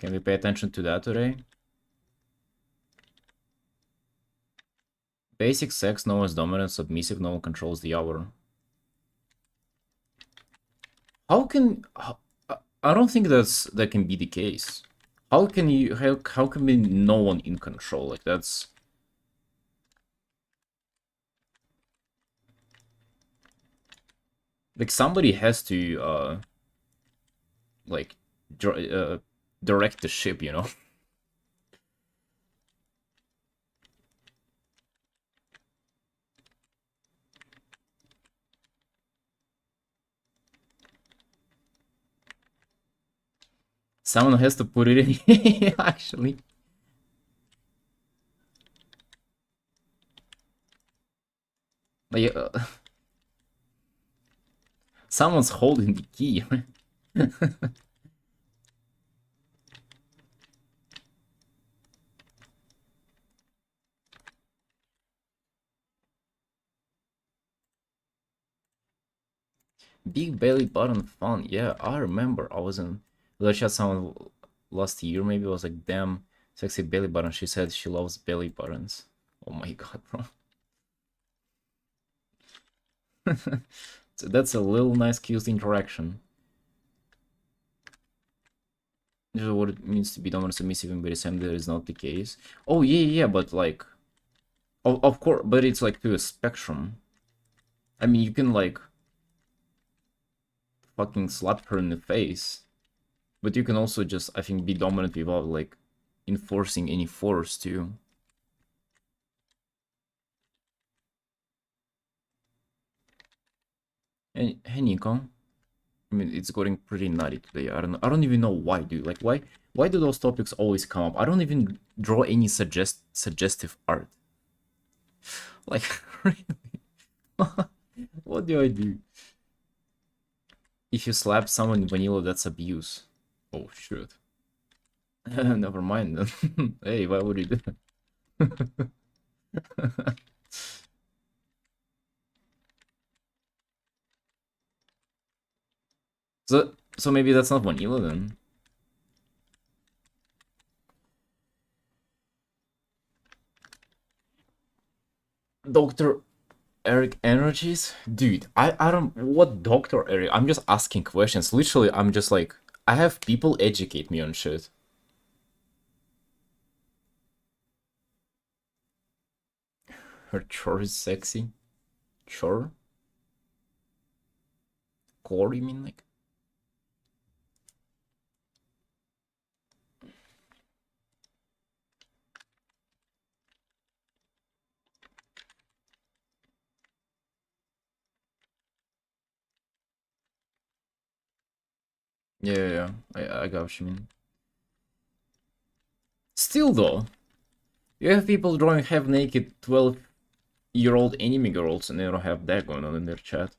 Can we pay attention to that today? Basic sex, no one's dominant, submissive, no one controls the hour. How can... I don't think that can be the case. How can you... How can be no one in control? Like, that's... Like, somebody has to, like, direct the ship, you know? Someone has to put it in, actually. Like, someone's holding the key. Big belly button fun. Yeah, I remember. I was in the chat someone last year, maybe. Was like, damn, sexy belly button. She said she loves belly buttons. Oh my god, bro. So that's a little nice, cute interaction. This is what it means to be dominant, submissive, and BDSM. That is not the case. Oh yeah, yeah, but like, of course, but it's like to a spectrum. I mean, you can like fucking slap her in the face, but you can also just, I think, be dominant without like enforcing any force too. And hey, Nico. I mean, it's getting pretty nutty today. I don't even know why, dude. Like, why do those topics always come up? I don't even draw any suggestive art. Like, really? What do I do? If you slap someone in vanilla, that's abuse. Oh shit. Never mind then. Hey, why would you do that? So maybe that's not vanilla then. Dr. Eric Energies? Dude, I don't... What Dr. Eric? I'm just asking questions. Literally, I'm just like... I have people educate me on shit. Her chore is sexy. Chore? Core, you mean, like? Yeah. I got what you mean. Still, though, you have people drawing half-naked 12-year-old anime girls and they don't have that going on in their chat.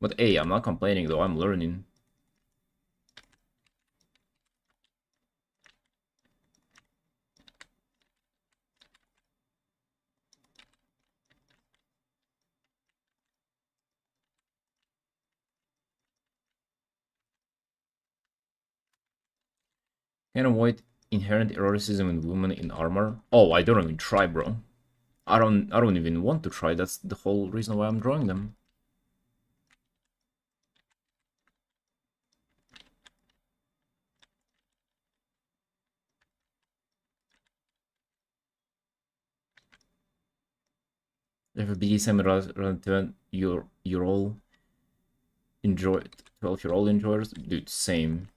But hey, I'm not complaining, though. I'm learning. Can avoid inherent eroticism in women in armor. Oh, I don't even try, bro. I don't even want to try. That's the whole reason why I'm drawing them. If a BDSM rather you're all enjoy 12-year-old enjoyers, dude, same.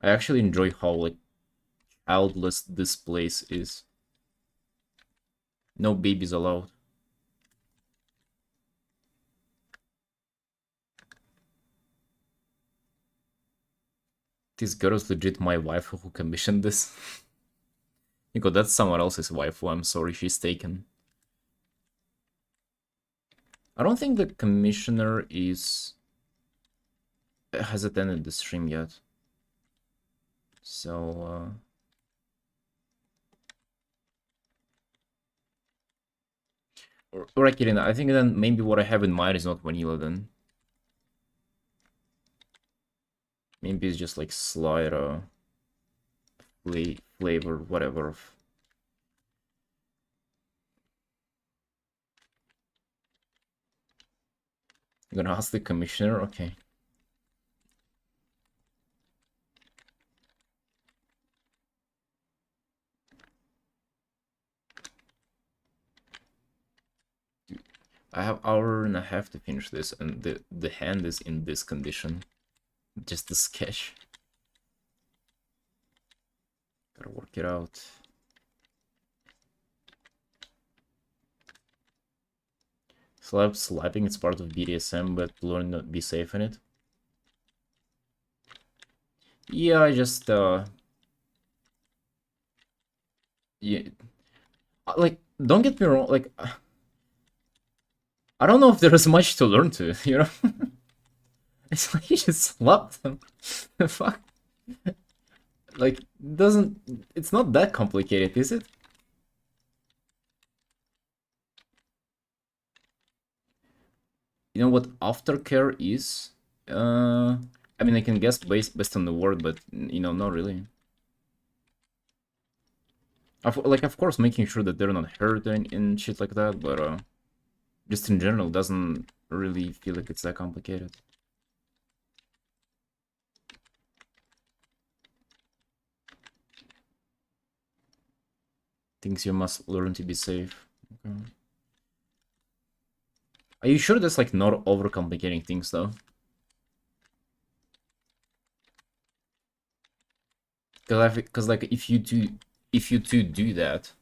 I actually enjoy how like childless this place is. No babies allowed. This girl is legit my wife who commissioned this. Nico, that's someone else's wife. I'm sorry, she's taken. I don't think the commissioner has attended the stream yet. So, Alright, Kirina, I think then maybe what I have in mind is not vanilla then. Maybe it's just like slight flavor, whatever. You're gonna ask the commissioner? Okay. I have hour and a half to finish this, and the hand is in this condition. Just the sketch. Gotta work it out. Slapping it's part of BDSM, but learn not be safe in it. Yeah, I just yeah, like don't get me wrong, like I don't know if there's much to learn to, you know? It's like you just slap them. The fuck? Like, it's not that complicated, is it? You know what aftercare is? I mean, I can guess based on the word, but, you know, not really. Like, of course, making sure that they're not hurt and shit like that, but, just in general, doesn't really feel like it's that complicated. Things you must learn to be safe. Okay. Are you sure that's like not overcomplicating things though? Because like if you two do that,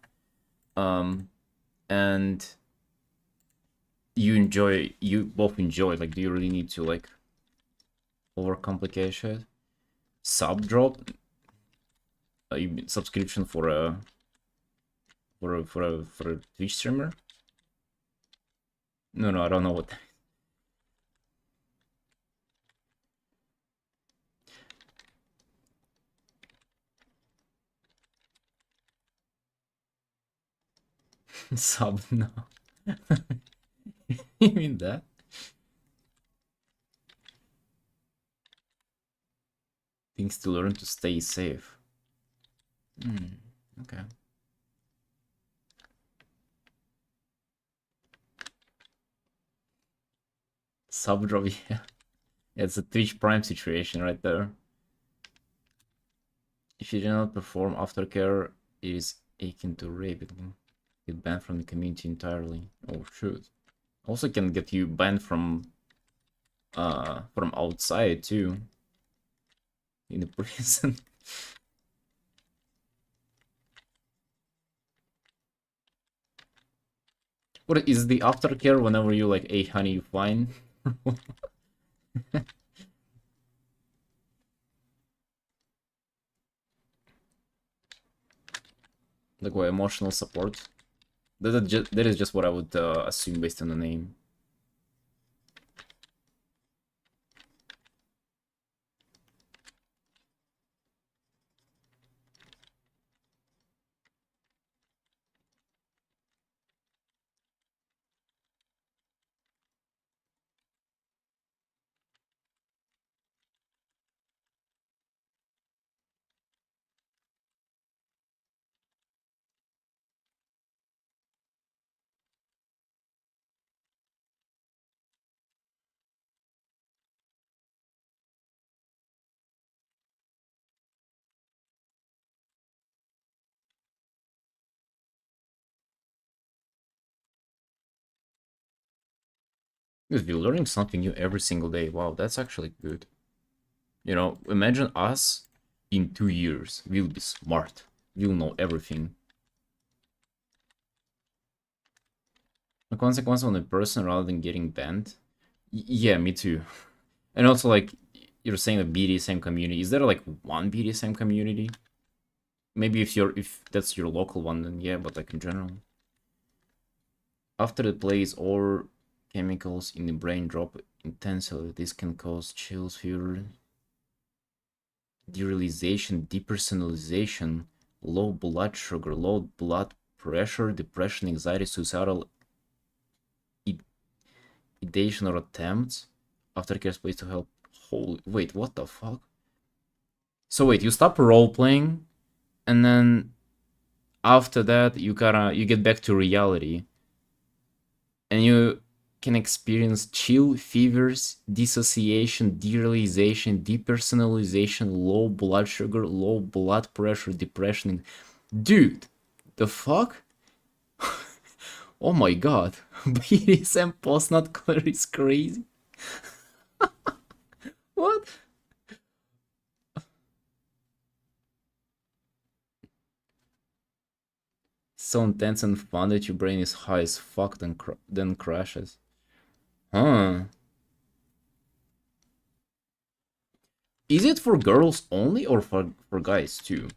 and you both enjoy, like, do you really need to like overcomplicate shit? Sub drop, subscription for a Twitch streamer? No, I don't know what. Sub, no. You mean that? Things to learn to stay safe. Okay. Sub drop, yeah. It's a Twitch Prime situation right there. If you do not perform aftercare, it is akin to rape. It will get banned from the community entirely. Oh shoot. Also can get you banned from outside too. In the prison. What is the aftercare whenever you like, hey honey, you fine? Like what, emotional support? That is just what I would assume based on the name. Because you're learning something new every single day. Wow, that's actually good. You know, imagine us in 2 years. We'll be smart. We'll know everything. The consequence on a person rather than getting banned? Yeah, me too. And also, like, you're saying the BDSM community. Is there like one BDSM community? Maybe if that's your local one, then yeah, but like in general. After the plays or chemicals in the brain drop intensely, this can cause chills, fever, derealization, depersonalization, low blood sugar, low blood pressure, depression, anxiety, suicidal ideation or attempts. Aftercare is placed to help. Holy, wait, what the fuck? So wait, you stop role playing, and then after that you get back to reality, and you can experience chill, fevers, dissociation, derealization, depersonalization, low blood sugar, low blood pressure, depression. Dude, the fuck? Oh my god. BDSM post not clear is crazy. What? So intense and fun that your brain is high as fuck, then crashes. Huh. Is it for girls only or for guys too?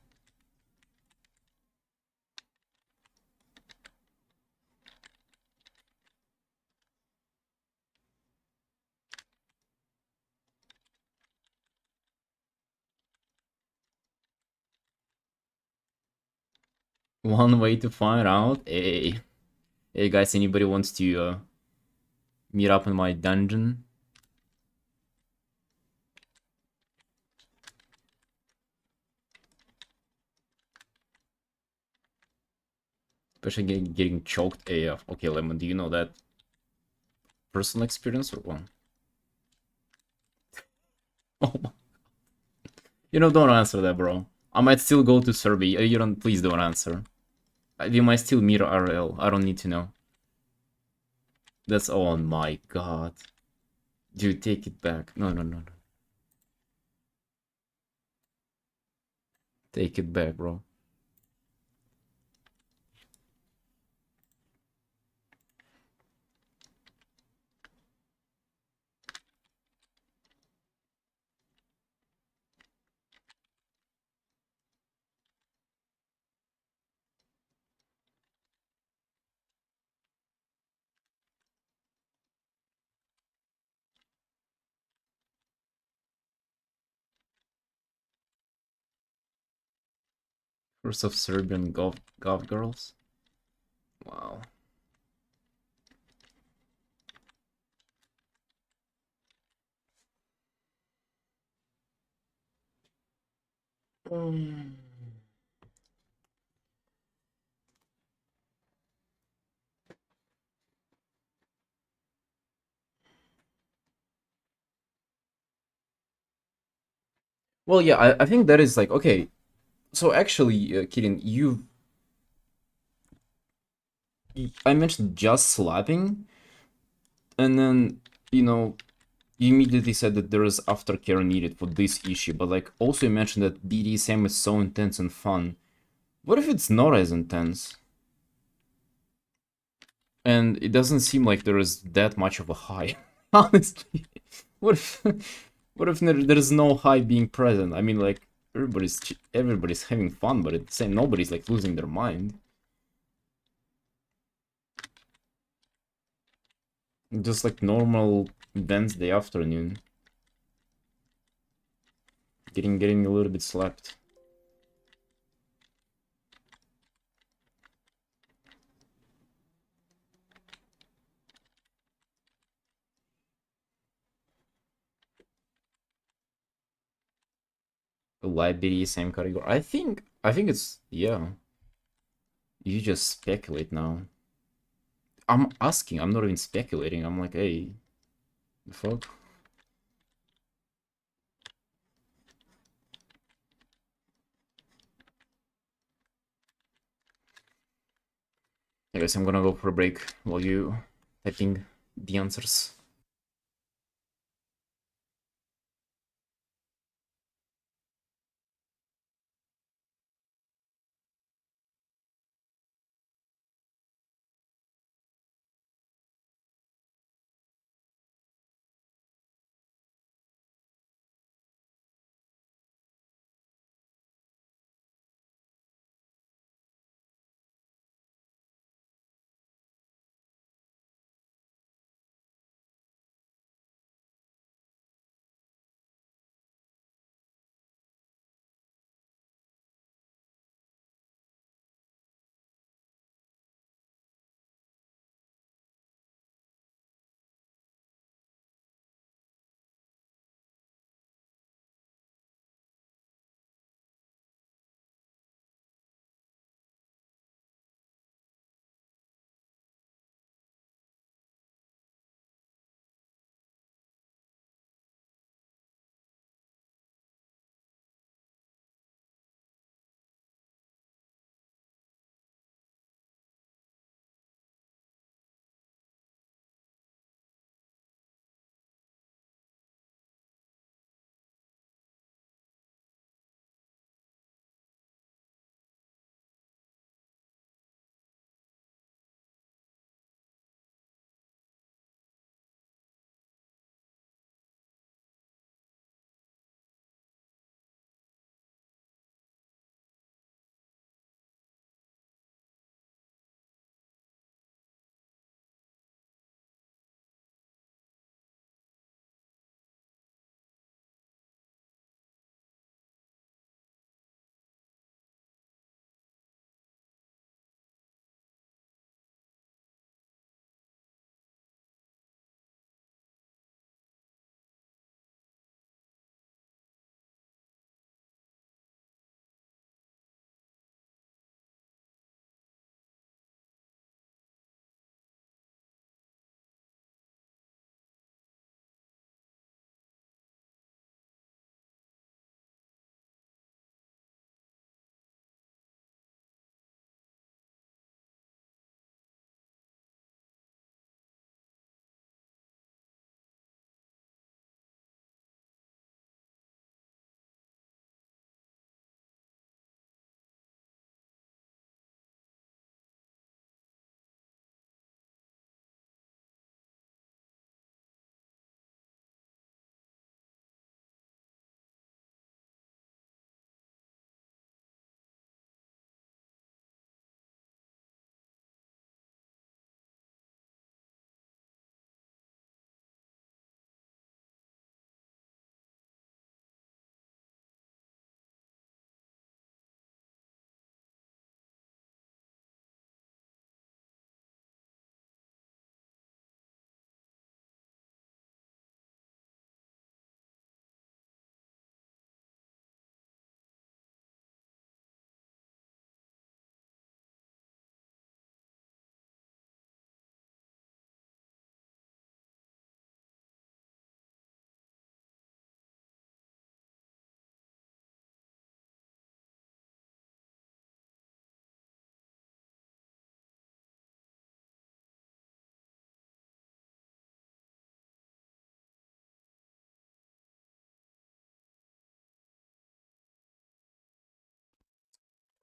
One way to find out. Hey guys, anybody wants to meet up in my dungeon? Especially getting choked AF. Okay, Lemon, do you know that personal experience or what? Oh my. You know, don't answer that, bro. I might still go to Serbia. You don't. Please don't answer. We might still meet RL. I don't need to know. That's. Oh my god. Dude, take it back. No, no, no, no. Take it back, bro. First of Serbian golf girls. Wow. Um. Well, yeah, I think that is like okay. So actually, Kirin, I mentioned just slapping, and then you know you immediately said that there is aftercare needed for this issue, but like also you mentioned that BDSM is so intense and fun. What if it's not as intense? And it doesn't seem like there is that much of a high. Honestly, what if what if there's no high being present? I mean, like everybody's having fun, but it's saying nobody's like losing their mind. Just like normal Wednesday afternoon, getting a little bit slapped. The library, same category. I think it's yeah. You just speculate now. I'm asking. I'm not even speculating. I'm like, hey, the fuck. I guess I'm gonna go for a break while you typing the answers.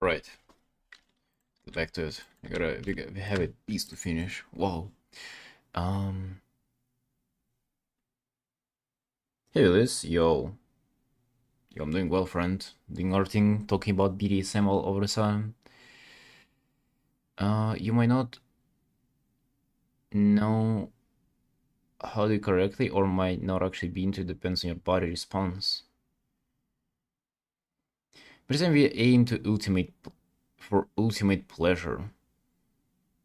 Right. Get back to it. We have a piece to finish. Wow. Um. Hey Liz, yo, I'm doing well, friend. Doing our thing, talking about BDSM all over the time. You might not know how to correctly, or might not actually be into, depends on your body response. But then we aim to ultimate pleasure.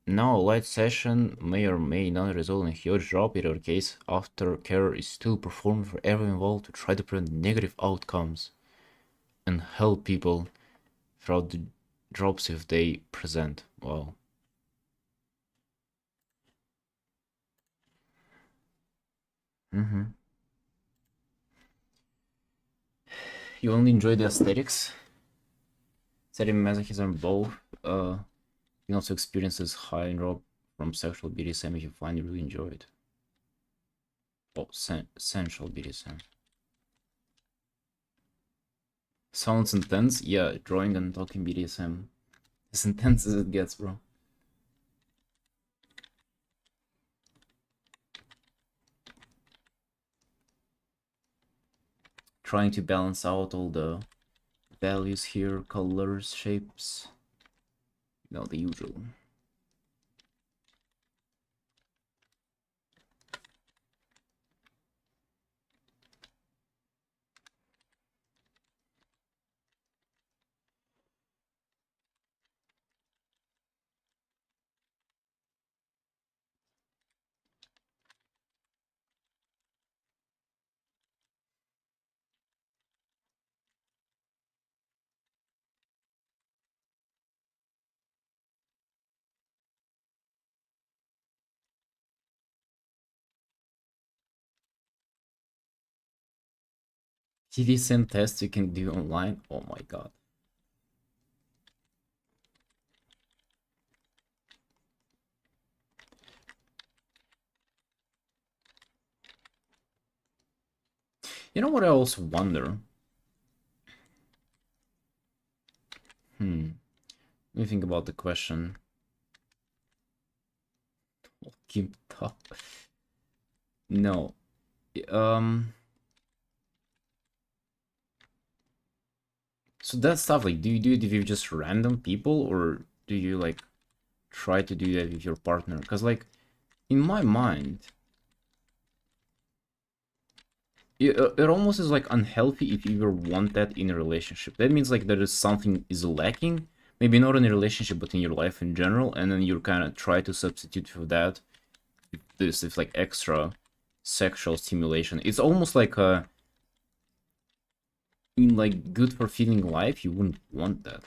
Now, a light session may or may not result in a huge drop. In our case, aftercare is still performed for everyone involved to try to prevent negative outcomes and help people throughout the drops if they present. Wow. Mm-hmm. You only enjoy the aesthetics, setting masochism both. You can also experience this high and drop from sexual BDSM if you find you really enjoy it. Oh, sensual BDSM. Sounds intense? Yeah, drawing and talking BDSM. As intense as it gets, bro. Trying to balance out all the values here, colors, shapes. You know, the usual. TDSM tests you can do online. Oh my god. You know what I also wonder? Let me think about the question. Keep top. No. Um. So that stuff, like, do you do it with just random people, or do you like try to do that with your partner? Because, like, in my mind, it almost is like unhealthy if you ever want that in a relationship. That means like there is something is lacking, maybe not in a relationship, but in your life in general, and then you kind of try to substitute for that this is like extra sexual stimulation. It's almost like in like good for feeling life, you wouldn't want that.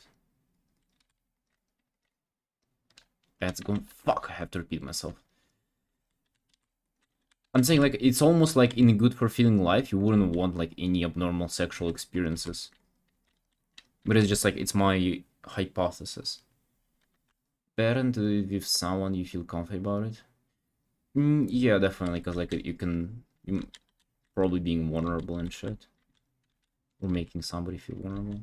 That's going fuck. I have to repeat myself. I'm saying like it's almost like in good for feeling life, you wouldn't want like any abnormal sexual experiences. But it's just like it's my hypothesis. Better to live with someone you feel comfortable about it. Yeah, definitely, because like you probably being vulnerable and shit, or making somebody feel vulnerable.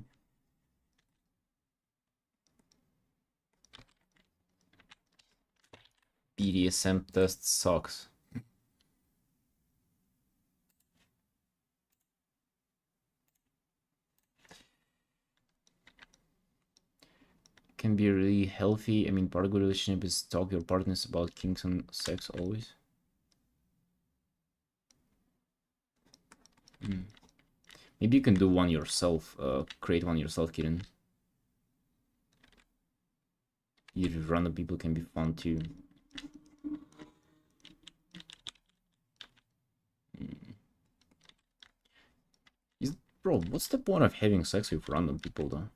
BDSM test sucks. Can be really healthy. I mean, part of a good relationship is talk to your partners about kinks and sex always. Maybe you can do one yourself. Create one yourself, Kirin. Even random people can be fun too. Is, bro, what's the point of having sex with random people though?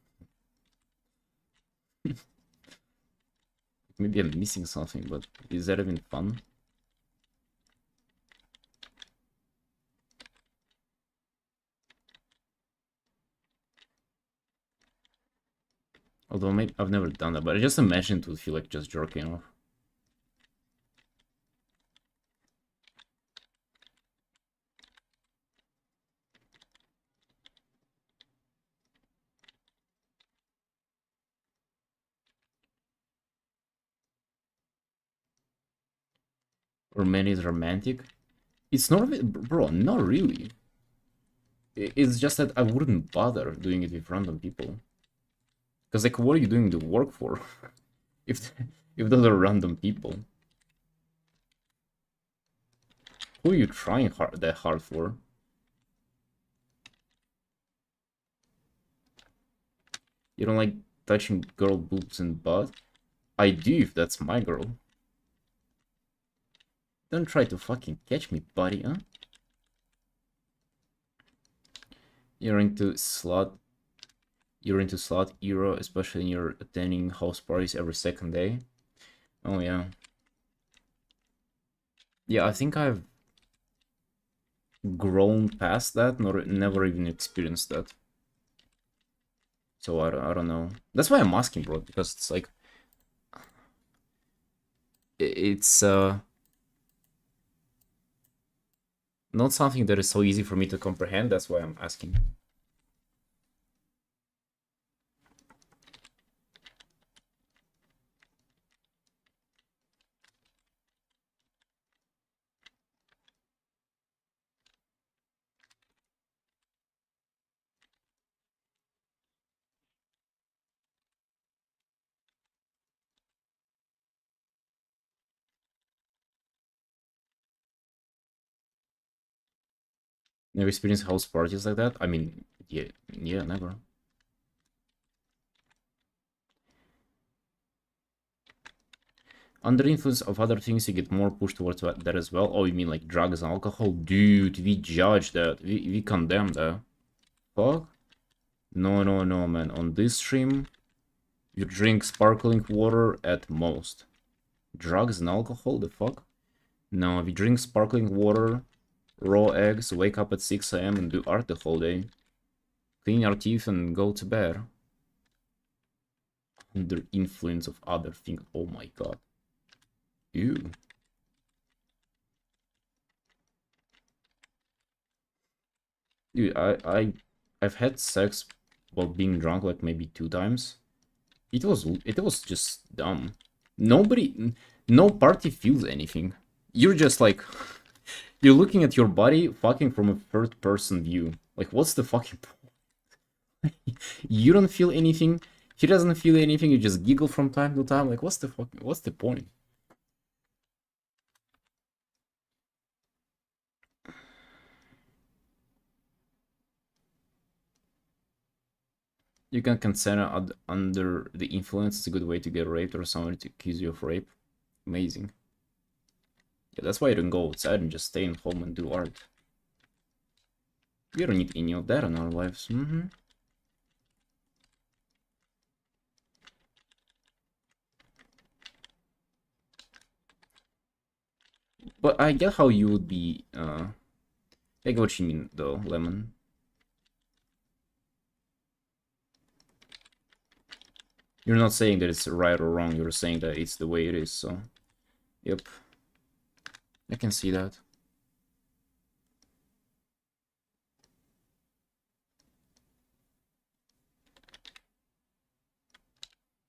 Maybe I'm missing something, but is that even fun? Although maybe I've never done that, but I just imagine it would feel like just jerking off. Or many is romantic. It's not, bro, not really. It's just that I wouldn't bother doing it with random people. Because, like, what are you doing the work for? if if those are random people. Who are you trying that hard for? You don't like touching girl boobs and butt? I do if that's my girl. Don't try to fucking catch me, buddy, huh? You're into slot. You're into slot era, especially when you're attending house parties every second day. Oh yeah. Yeah, I think I've grown past that, nor never even experienced that. So I don't know. That's why I'm asking, bro, because it's like it's not something that is so easy for me to comprehend. That's why I'm asking. Never experienced house parties like that? I mean, yeah, never. Under influence of other things, you get more pushed towards that as well. Oh, you mean like drugs and alcohol? Dude, we judge that. We condemn that. Fuck? No, no, no, man. On this stream, you drink sparkling water at most. Drugs and alcohol? The fuck? No, we drink sparkling water, raw eggs, wake up at 6 a.m. and do art the whole day. Clean your teeth and go to bed. Under influence of other things. Oh my god. Ew. Dude, I've had sex while being drunk like maybe 2 times. It was just dumb. No party feels anything. You're just like you're looking at your body fucking from a third person view. Like what's the fucking point? You don't feel anything. He doesn't feel anything. You just giggle from time to time. Like what's the point? You can consent under the influence. It's a good way to get raped or someone to accuse you of rape. Amazing. Yeah, that's why you don't go outside and just stay in home and do art. We don't need any of that in our lives. But I get how you would be, I get what you mean, though, Lemon. You're not saying that it's right or wrong, you're saying that it's the way it is, so... Yep. I can see that.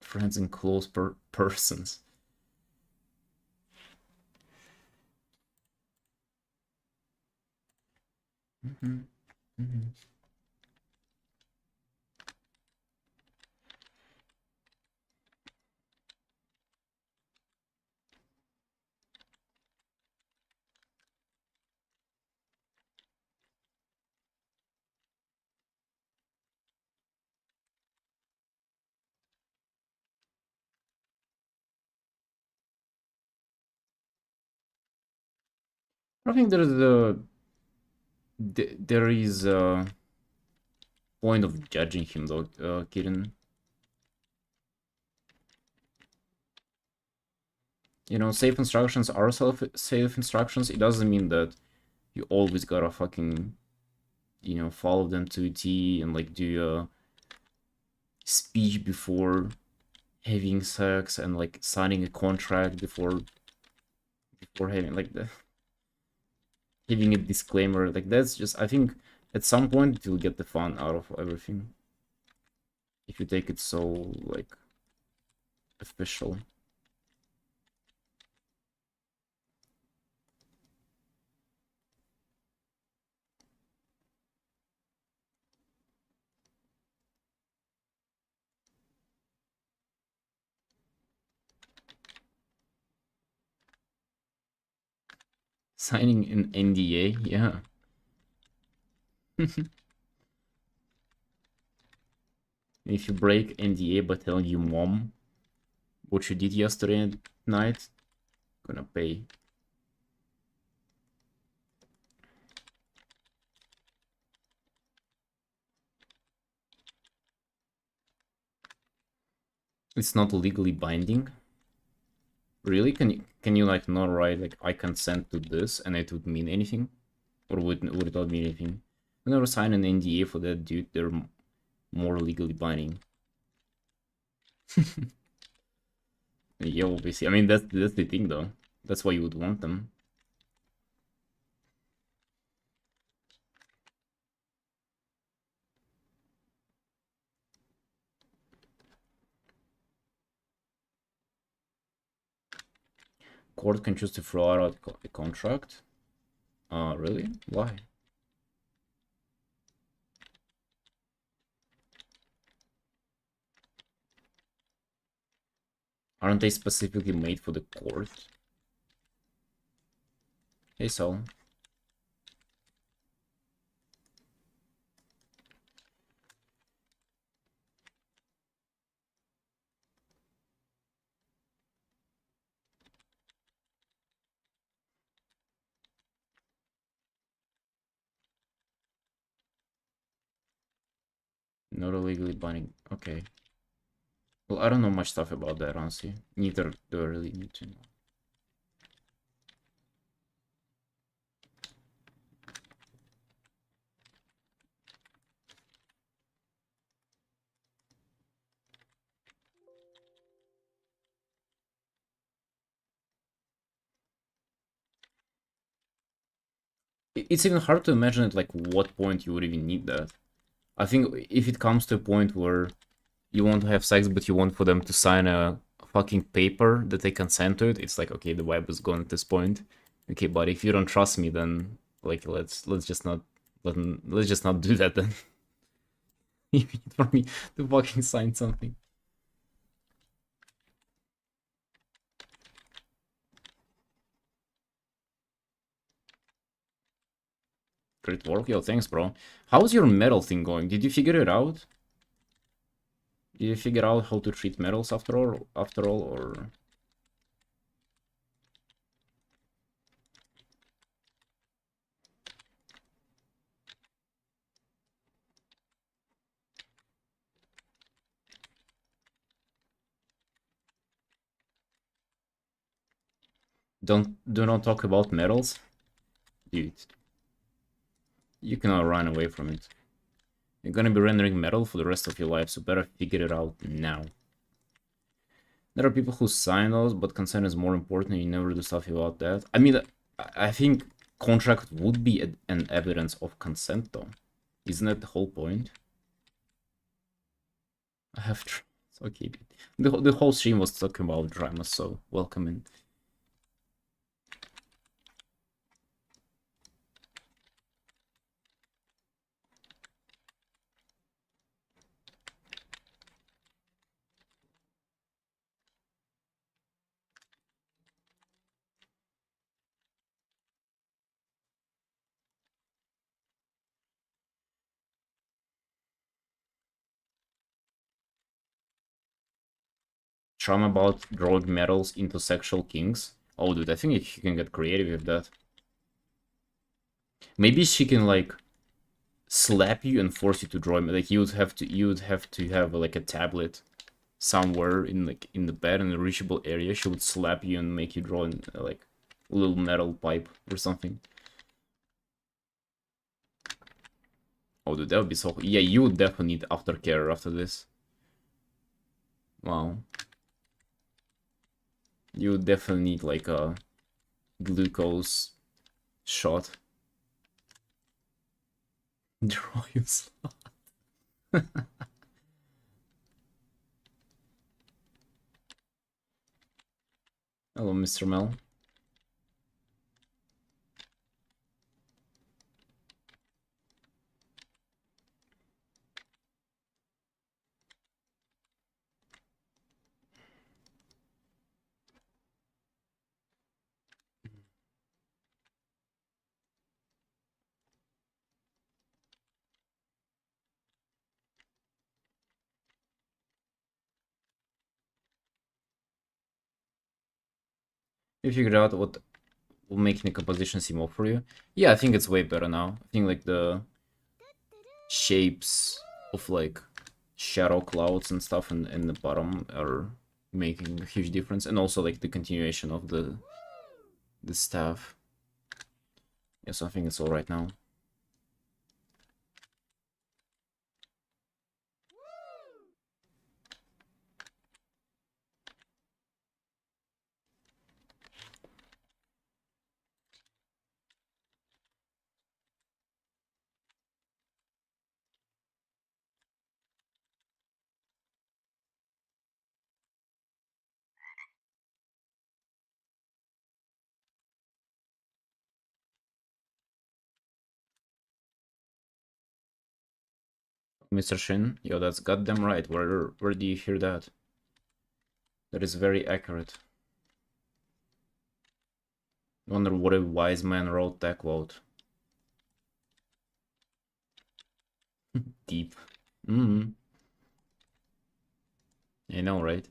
Friends and close persons. I think there is a point of judging him, though, Kirin. You know, safe instructions are safe instructions. It doesn't mean that you always gotta fucking, you know, follow them to a T and like do a speech before having sex and like signing a contract before having like the having a disclaimer. Like that's just, I think at some point you'll get the fun out of everything if you take it so like official. Signing an NDA, yeah. If you break NDA by telling your mom what you did yesterday at night, gonna pay. It's not legally binding. Really? Can you like not write like I consent to this and it would mean anything? Or would it not mean anything? I never sign an NDA for that, dude. They're more legally binding. Yeah, obviously. I mean that's the thing though. That's why you would want them. Court can choose to throw out a contract. Really? Why? Aren't they specifically made for the court? Hey, Sol. Not a legally binding. Okay. Well, I don't know much stuff about that, honestly. Neither do I really need to know. It's even hard to imagine at like what point you would even need that. I think if it comes to a point where you want to have sex but you want for them to sign a fucking paper that they consent to it, it's like okay, the vibe is gone at this point. Okay, but if you don't trust me, then like let's just not let's just not do that then. You need for me to fucking sign something. Great work, yo, thanks, bro. How's your metal thing going? Did you figure it out? Did you figure out how to treat metals after all, or do not talk about metals? Dude, you cannot run away from it. You're gonna be rendering metal for the rest of your life, so better figure it out now. There are people who sign those, but consent is more important and you never do stuff about that. I mean, I think contract would be an evidence of consent, though. Isn't that the whole point? I have okay. The whole stream was talking about drama, so welcome in. Trauma about drawing metals into sexual kinks. Oh, dude, I think she can get creative with that. Maybe she can like slap you and force you to draw. Like you would have to have like a tablet somewhere in the bed in a reachable area. She would slap you and make you draw in like a little metal pipe or something. Oh, dude, that would be so. Yeah, you would definitely need aftercare after this. Wow, you would definitely need like a glucose shot. Draw yourself. Hello, Mr. Mel. You figured out what will make the composition seem off for you. Yeah, I think it's way better now. I think like the shapes of like shadow clouds and stuff in the bottom are making a huge difference, and also like the continuation of the staff. Yeah, so I think it's all right now. Mr. Shin, yo, that's goddamn right. Where do you hear that? That is very accurate. Wonder what a wise man wrote that quote. Deep. Mm-hmm. I know, right?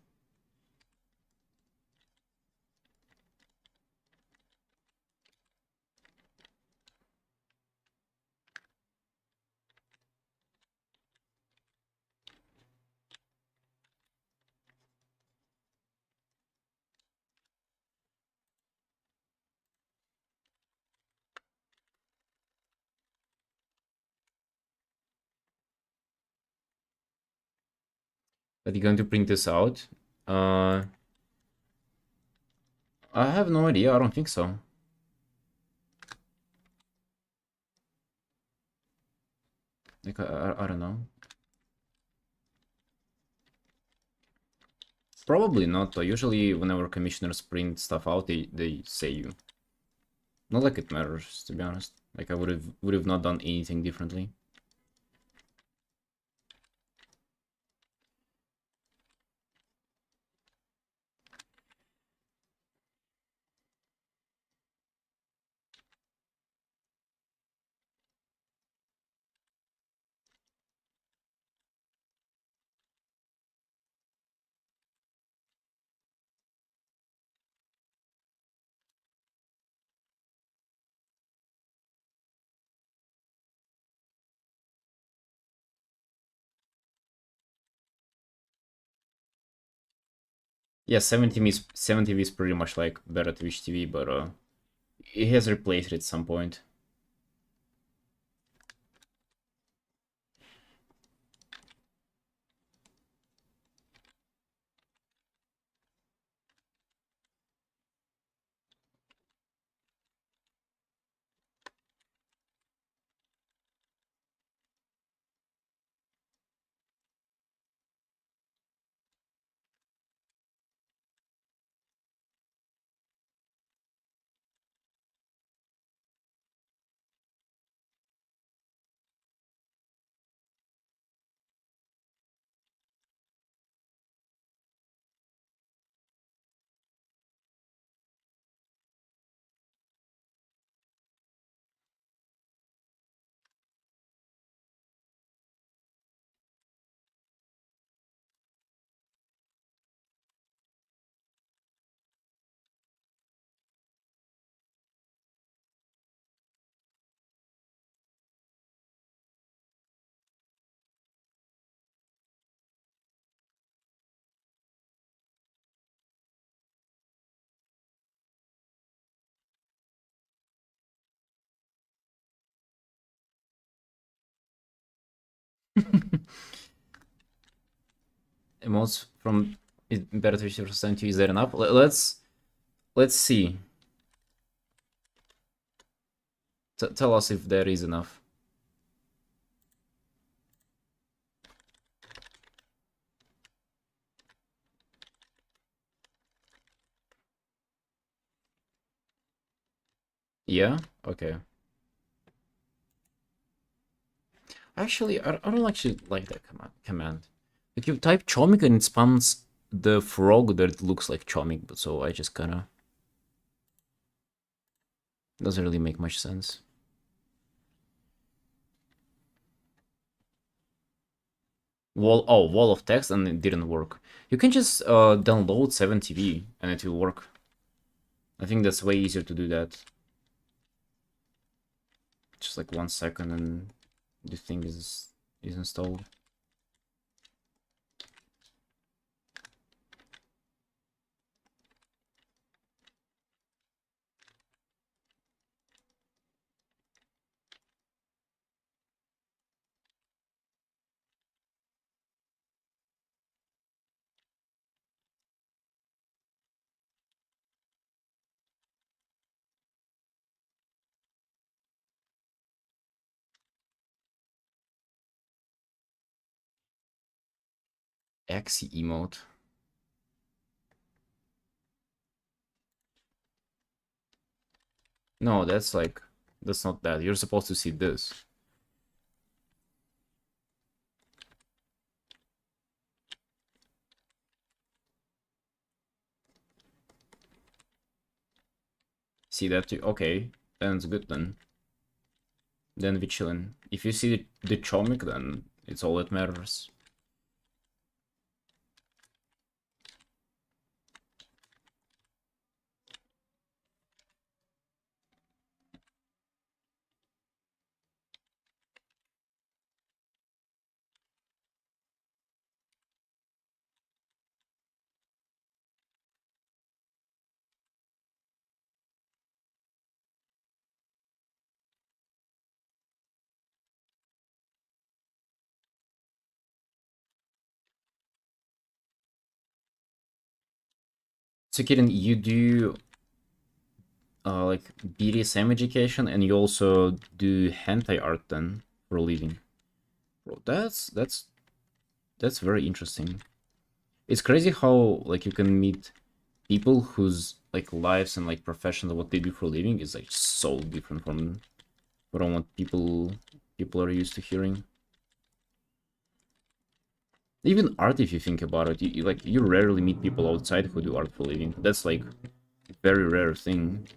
Are you going to print this out? Uh, I have no idea. I don't think so. Like, I don't know. Probably not, though. Usually, whenever commissioners print stuff out, they say you. Not like it matters, to be honest. Like, I would have not done anything differently. Yeah, 70 is pretty much like better Twitch TV, but it has replaced it at some point. Emotes from better Twitch for 70 is that enough? Let's see. Tell us if there is enough. Yeah? Okay. Actually, I don't actually like that command. Like, you type Chomik and it spawns the frog that looks like Chomik, but so I just kinda... Doesn't really make much sense. Wall of text, and it didn't work. You can just download 7TV and it will work. I think that's way easier to do that. Just like 1 second and the thing is installed. Axie emote. No, that's like, that's not that. You're supposed to see this. See that too? Okay, then it's good then. Then we chillin'. If you see the Chomik, then it's all that matters. So Kitten, you do like BDSM education and you also do hentai art then for a living. Bro, that's very interesting. It's crazy how like you can meet people whose like lives and like professions what they do for a living is like so different from what people are used to hearing. Even art, if you think about it, you rarely meet people outside who do art for a living. That's like a very rare thing.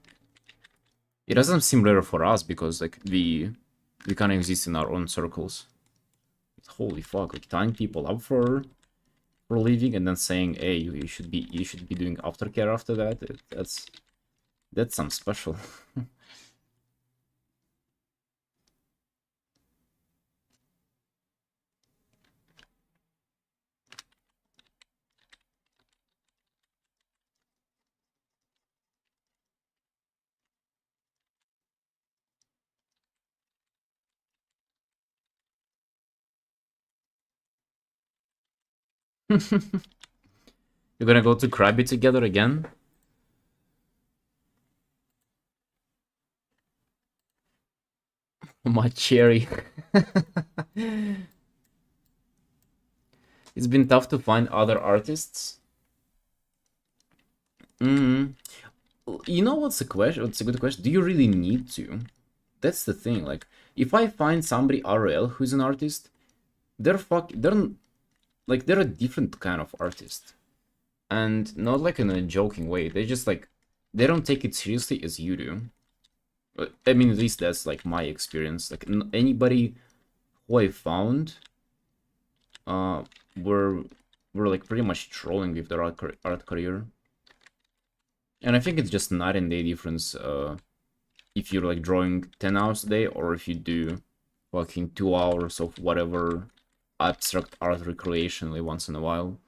It doesn't seem rare for us because like we kind of exist in our own circles. Holy fuck! Like tying people up for a living and then saying, "Hey, you should be doing aftercare after that." That's some special. You're gonna go to Krabi together again? My cherry. It's been tough to find other artists. Mm. You know what's a question? What's a good question? Do you really need to? That's the thing. Like, if I find somebody RL who's an artist, they're a different kind of artist, and not like in a joking way. They just like they don't take it seriously as you do. I mean, at least that's like my experience. Like anybody who I found, uh, were like pretty much trolling with their art career, and I think it's just night and day difference. If you're like drawing 10 hours a day, or if you do fucking 2 hours of whatever abstract art recreationally once in a while.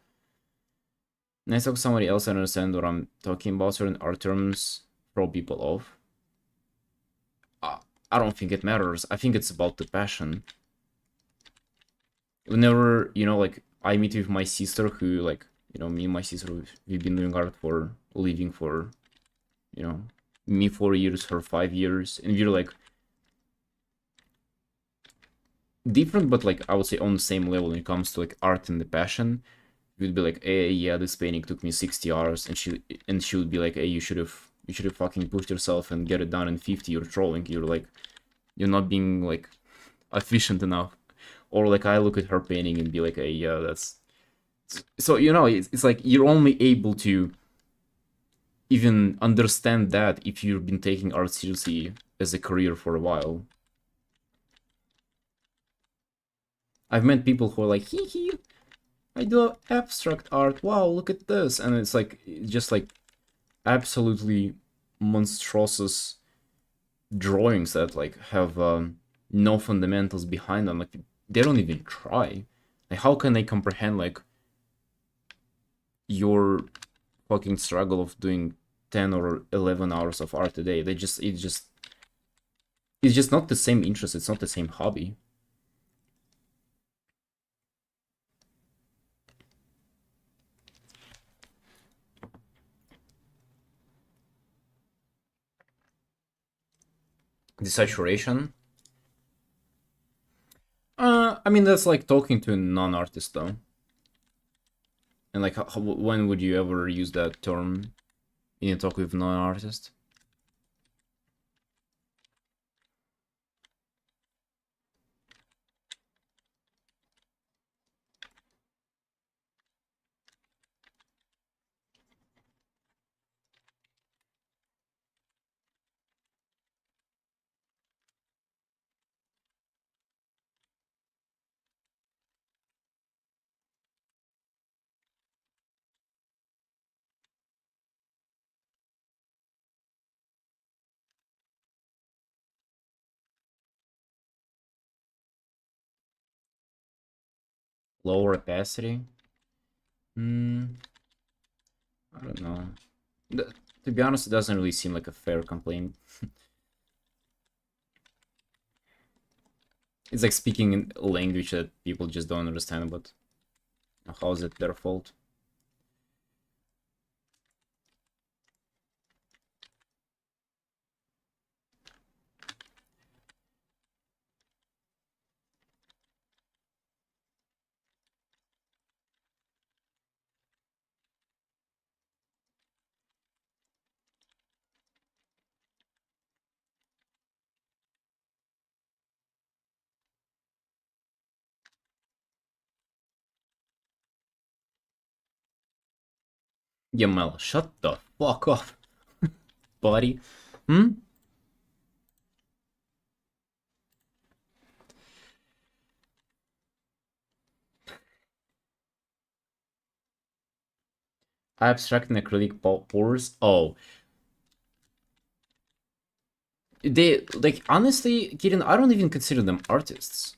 And I talk to somebody else, I understand what I'm talking about. Certain art terms throw people off. I don't think it matters. I think it's about the passion. Whenever, like, I meet with my sister who, like, me and my sister, we've been doing art for a living for, me 4 years, her 5 years, and we're, like, different, but, like, I would say on the same level when it comes to, like, art and the passion. We'd be like, hey, yeah, this painting took me 60 hours, and she would be like, hey, you should have fucking pushed yourself and get it done in 50. You're trolling. You're not being like efficient enough. Or like I look at her painting and be like, hey, yeah, that's so it's like you're only able to even understand that if you've been taking art seriously as a career for a while. I've met people who are like, hee hee, I do abstract art. Wow, look at this, and it's like just like absolutely monstrous drawings that like have no fundamentals behind them. Like they don't even try. Like how can they comprehend like your fucking struggle of doing 10 or 11 hours of art a day? It's just not the same interest. It's not the same hobby. The saturation. I mean that's like talking to a non-artist though. And like, when would you ever use that term in a talk with non-artist? Lower opacity? Hmm, I don't know. To be honest, it doesn't really seem like a fair complaint. It's like speaking in a language that people just don't understand, but how is it their fault? Yamel, shut the fuck up, buddy. Hmm? Abstract and acrylic pours? Oh. They, like, honestly, Kirin, I don't even consider them artists.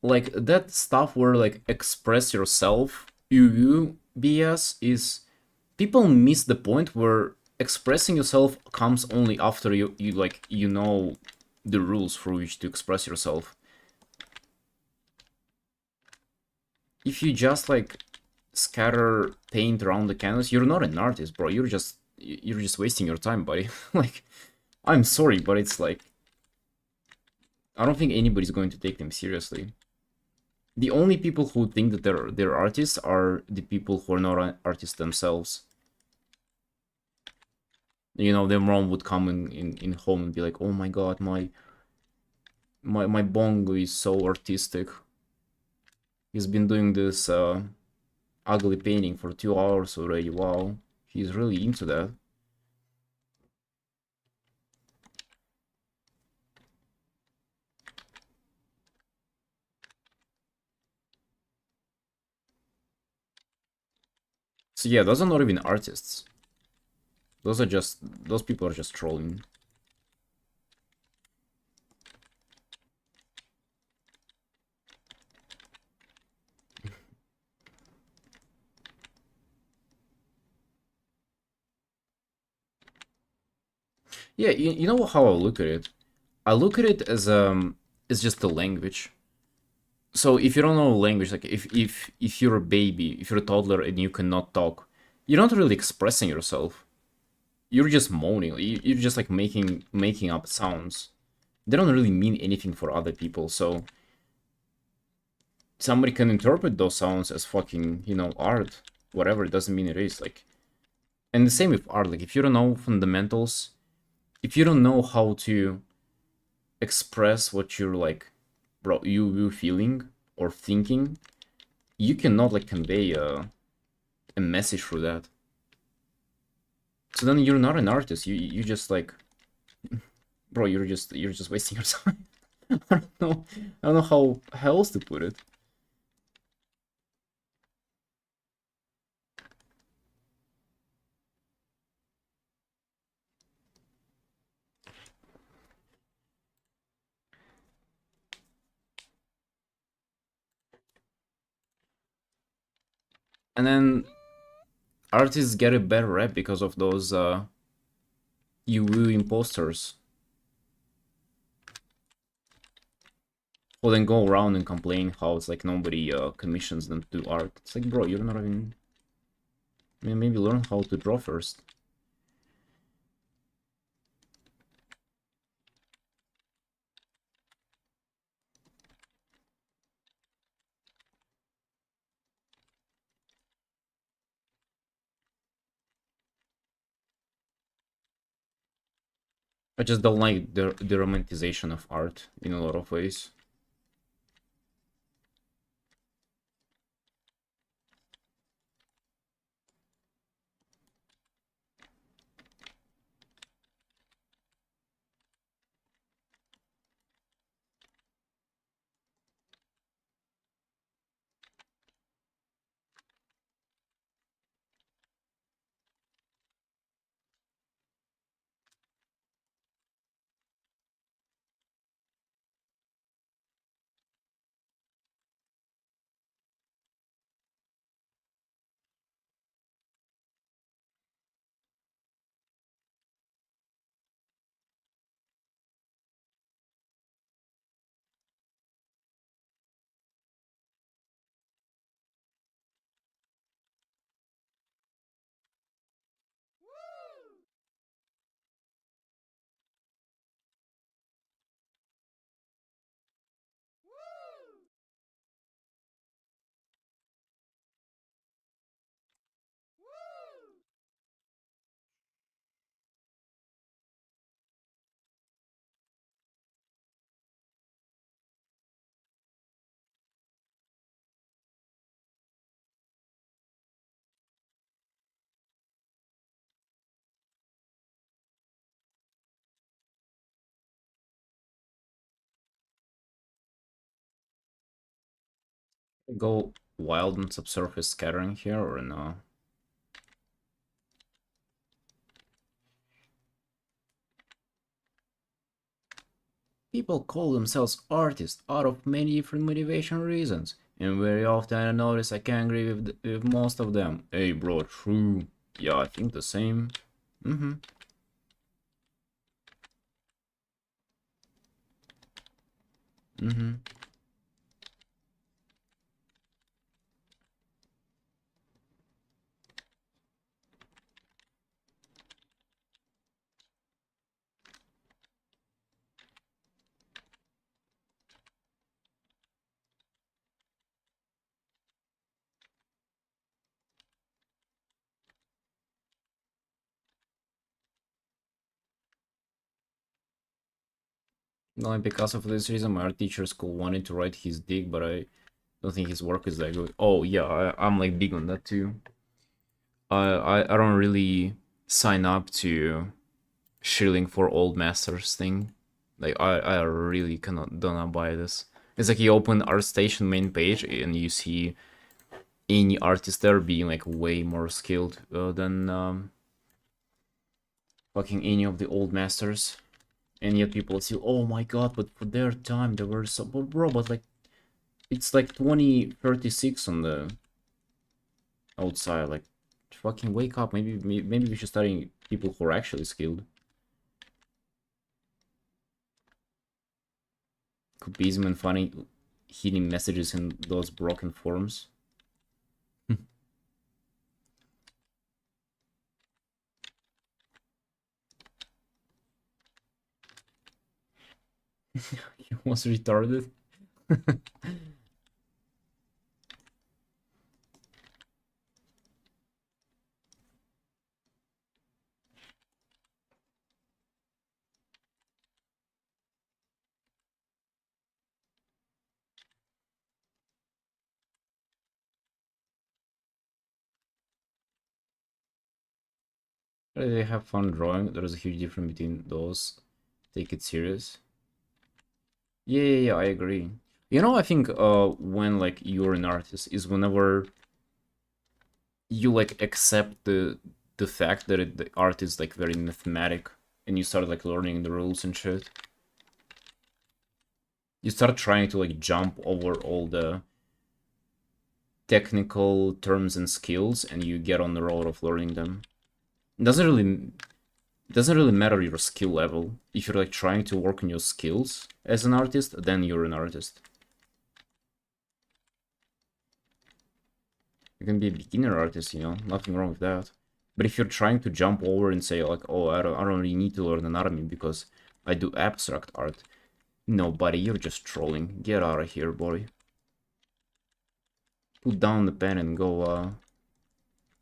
Like, that stuff where, like, express yourself, BS is... People miss the point where expressing yourself comes only after you know the rules for which to express yourself. If you just, like, scatter paint around the canvas, you're not an artist, bro. You're just wasting your time, buddy. Like, I'm sorry, but it's like, I don't think anybody's going to take them seriously. The only people who think that they're artists are the people who are not artists themselves. You know, their mom would come in home and be like, "Oh my god, my bongo is so artistic. He's been doing this ugly painting for 2 hours already. Wow, he's really into that." So yeah, those are not even artists. Those people are just trolling. Yeah, you know how I look at it? I look at it as just a language. So if you don't know language, like if you're a baby, if you're a toddler and you cannot talk, you're not really expressing yourself. You're just moaning. You're just like making up sounds. They don't really mean anything for other people. So somebody can interpret those sounds as fucking, art, whatever. It doesn't mean it is. Like, and the same with art. Like, if you don't know fundamentals, if you don't know how to express what you're like, bro, you feeling or thinking, you cannot like convey a message through that. So then you're not an artist. You just like, bro, you're just wasting your time. I don't know how else to put it. And then artists get a bad rep because of those UU imposters who then go around and complain how it's like nobody commissions them to do art. It's like, bro, you're not even... I mean, maybe learn how to draw first. I just don't like the romanticization of art in a lot of ways. Go wild and subsurface scattering here or no? People call themselves artists out of many different motivation reasons, and very often I notice I can't agree with most of them. Hey bro, true. Yeah, I think the same. Mm-hmm. Mm-hmm. Only because of this reason, my art teacher school wanted to write his dig, but I don't think his work is that good. Oh yeah, I'm like big on that too. I don't really sign up to shilling for old masters thing. Like I really cannot do not buy this. It's like you open ArtStation main page and you see any artist there being like way more skilled than fucking any of the old masters. And yet people say, oh my god, but for their time they were so... But bro, but like, it's like 2036 on the outside. Like, fucking wake up. Maybe we should study people who are actually skilled. Could be even funny hidden messages in those broken forms. He was retarded. They have fun drawing. There's a huge difference between those. Take it serious. Yeah, I agree. You know, I think when like you're an artist is whenever you like accept the fact that the art is like very mathematic and you start like learning the rules and shit. You start trying to like jump over all the technical terms and skills, and you get on the road of learning them. It doesn't really matter your skill level. If you're like trying to work on your skills as an artist, then you're an artist. You can be a beginner artist, you know, nothing wrong with that. But if you're trying to jump over and say like, oh, I don't really need to learn anatomy because I do abstract art. No, buddy, you're just trolling. Get out of here, boy. Put down the pen and go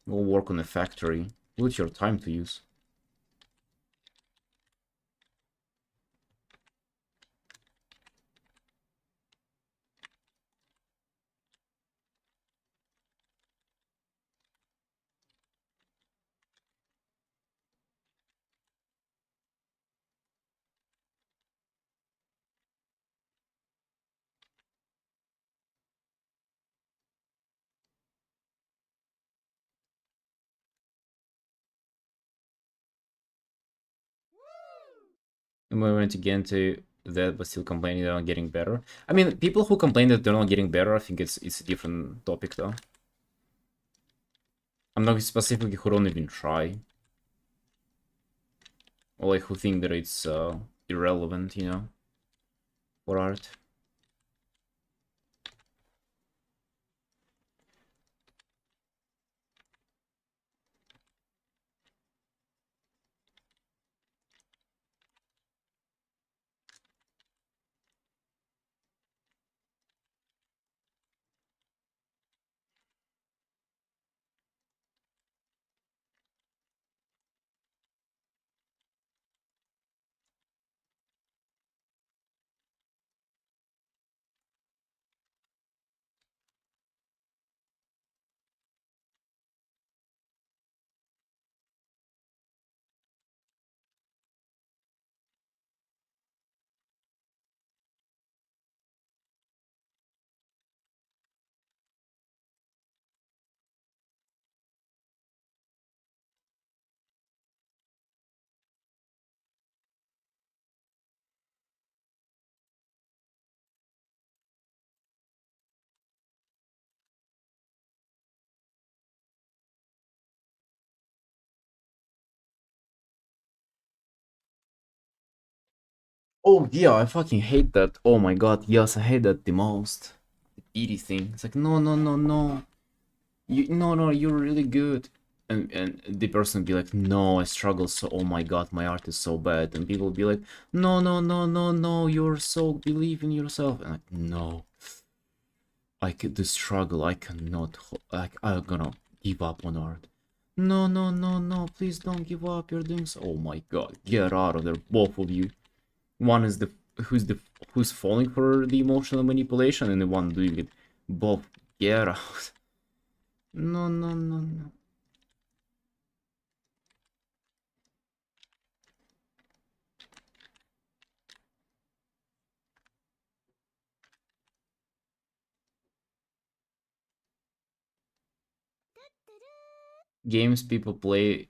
work on a factory. Put your time to use. And we went again to that, but still complaining they're not getting better. I mean, people who complain that they're not getting better, I think it's a different topic though. I'm not specifically who don't even try. Or like who think that it's irrelevant, you know, for art. Oh yeah, I fucking hate that. Oh my god, yes, I hate that the most. The pity thing. It's like no, no, no, no. No, you're really good. And the person be like, no, I struggle so. Oh my god, my art is so bad. And people be like, no, no, no, no, no. You're so believe in yourself. And like, no, I could the struggle. I cannot. Like, I'm gonna give up on art. No, no, no, no. Please don't give up. You're doing so. Oh my god, get out of there, both of you. One is who's falling for the emotional manipulation, and the one doing it. Both get out. No, no, no, no. Games people play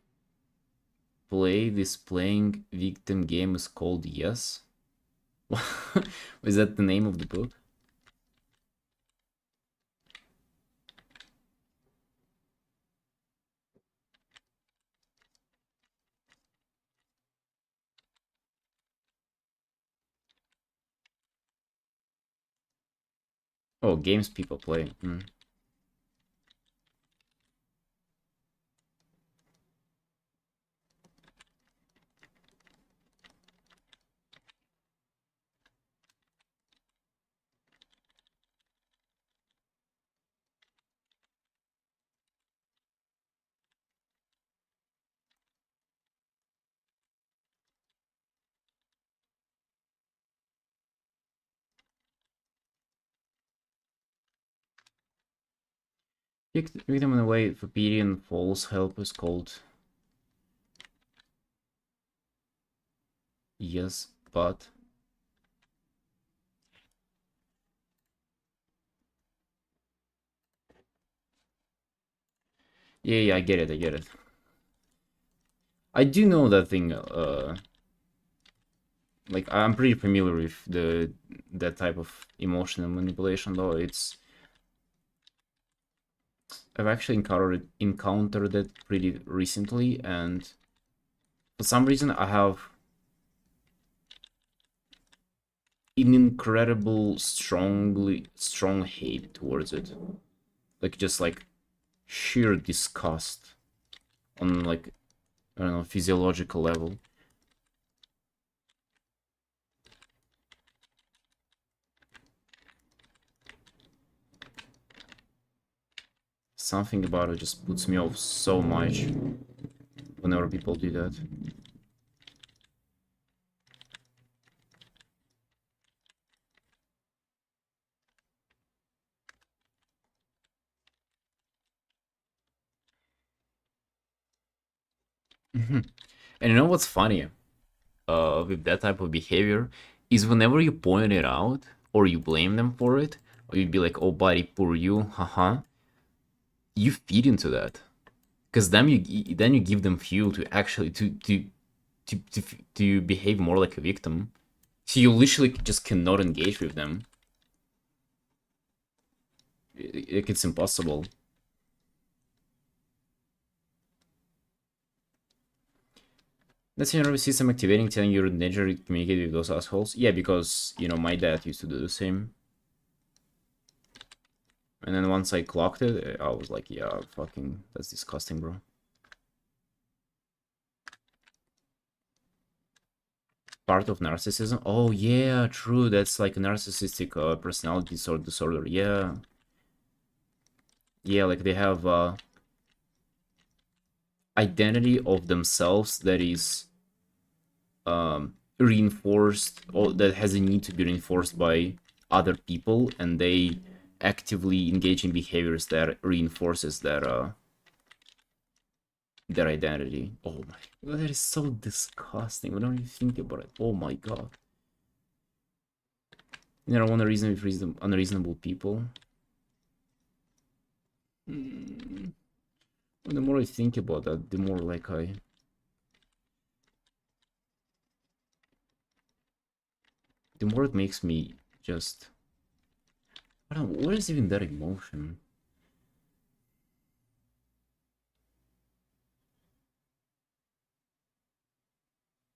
displaying victim game is called Yes. Is that the name of the book? Oh, games people play. Hmm. Victim in a way, Viperian false help is called Yes, but yeah, I get it, I get it. I do know that thing. Like I'm pretty familiar with that type of emotional manipulation, though. It's I've actually encountered it pretty recently, and for some reason I have an incredible strong hate towards it. Like just like sheer disgust on like, I don't know, physiological level. Something about it just puts me off so much whenever people do that. And you know what's funny with that type of behavior is whenever you point it out or you blame them for it, or you'd be like, "Oh, buddy, poor you, haha," you feed into that, because then you give them fuel to actually to behave more like a victim. So you literally just cannot engage with them. It's impossible. That's your nervous system activating, telling your nature to communicate with those assholes. Yeah, because, you know, my dad used to do the same. And then once I clocked it, I was like, yeah, fucking, that's disgusting, bro. Part of narcissism? Oh, yeah, true. That's like a narcissistic personality disorder. Yeah. Yeah, like they have identity of themselves that is reinforced, or that has a need to be reinforced by other people, and they actively engage in behaviors that reinforces their identity. Oh my god, that is so disgusting. Whenever you think about it, oh my god. You know, one reason with unreasonable people. Mm. The more I think about that, the more like the more it makes me just, I don't know, what is even that emotion?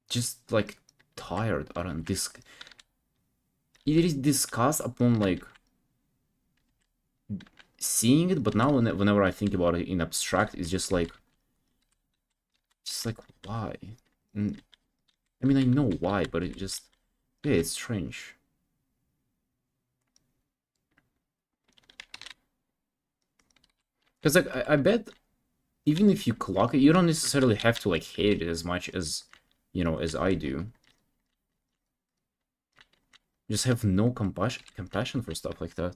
Just like tired. I don't it is disgust upon like seeing it, but now whenever I think about it in abstract, it's just like why? Mm, I mean, I know why, but it just, yeah, it's strange. Because like I bet even if you clock it, you don't necessarily have to like hate it as much as, you know, as I do. Just have no compassion for stuff like that.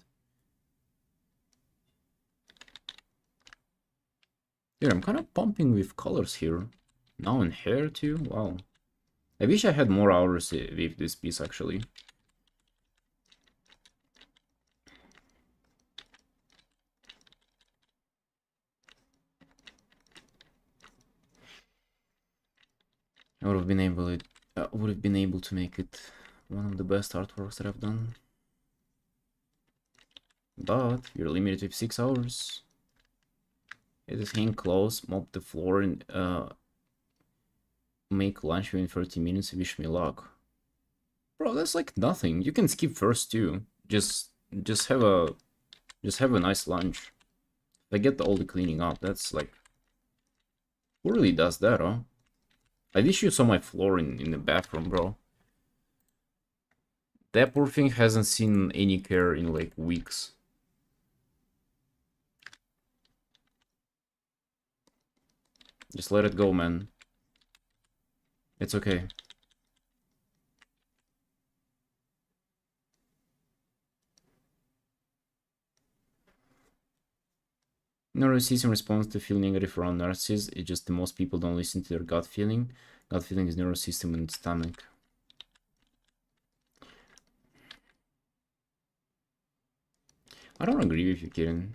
Dude, I'm kind of pumping with colors here. Now in hair too? Wow. I wish I had more hours with this piece actually. I would have been able to make it one of the best artworks that I've done. But you're limited with 6 hours. It is hang close, mop the floor, and make lunch within 30 minutes. Wish me luck. Bro, that's like nothing. You can skip first too. Just have a nice lunch. I get all the cleaning up. That's like, who really does that, huh? I wish you saw my floor in the bathroom, bro. That poor thing hasn't seen any care in like weeks. Just let it go, man. It's okay. Nervous system responds to feel negative around narcissists. It's just that most people don't listen to their gut feeling. Gut feeling is nervous system and stomach. I don't agree with you, Kiran.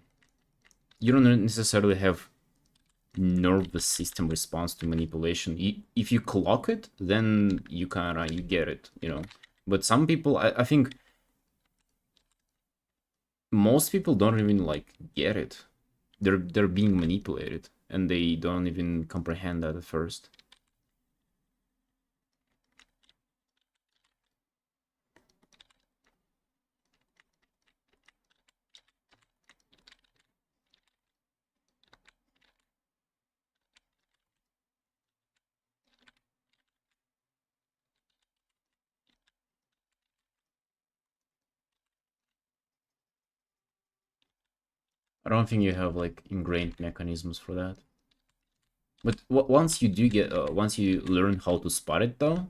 You don't necessarily have nervous system response to manipulation. If you clock it, then you get it, you know. But some people, I think most people don't even like get it. they're being manipulated, and they don't even comprehend that at first. I don't think you have like ingrained mechanisms for that. But once you do get, once you learn how to spot it though,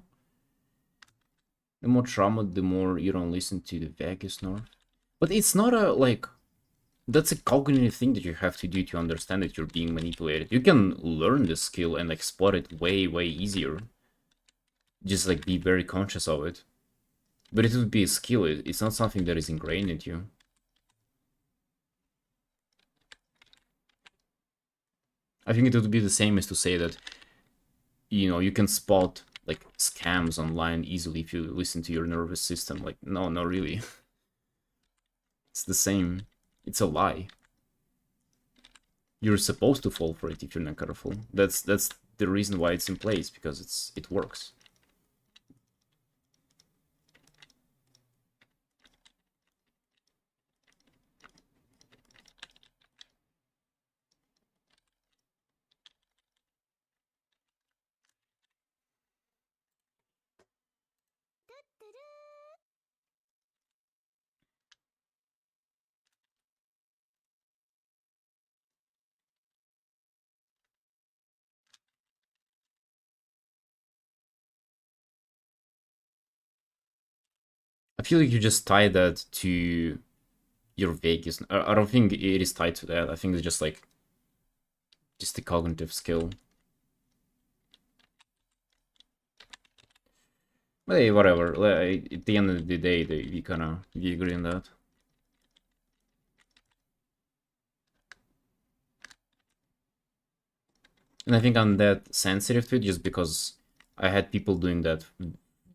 the more trauma, the more you don't listen to the vagus nerve. But it's not a like, that's a cognitive thing that you have to do to understand that you're being manipulated. You can learn the skill and like spot it way easier. Just like be very conscious of it. But it would be a skill. It's not something that is ingrained into you. I think it would be the same as to say that, you know, you can spot like scams online easily if you listen to your nervous system. Like, no, not really. It's the same. It's a lie. You're supposed to fall for it if you're not careful. That's the reason why it's in place, because it works. I feel like you just tie that to your vagus. I don't think it is tied to that. I think it's just like just a cognitive skill. But hey, whatever. Like, at the end of the day, we agree on that. And I think I'm that sensitive to it just because I had people doing that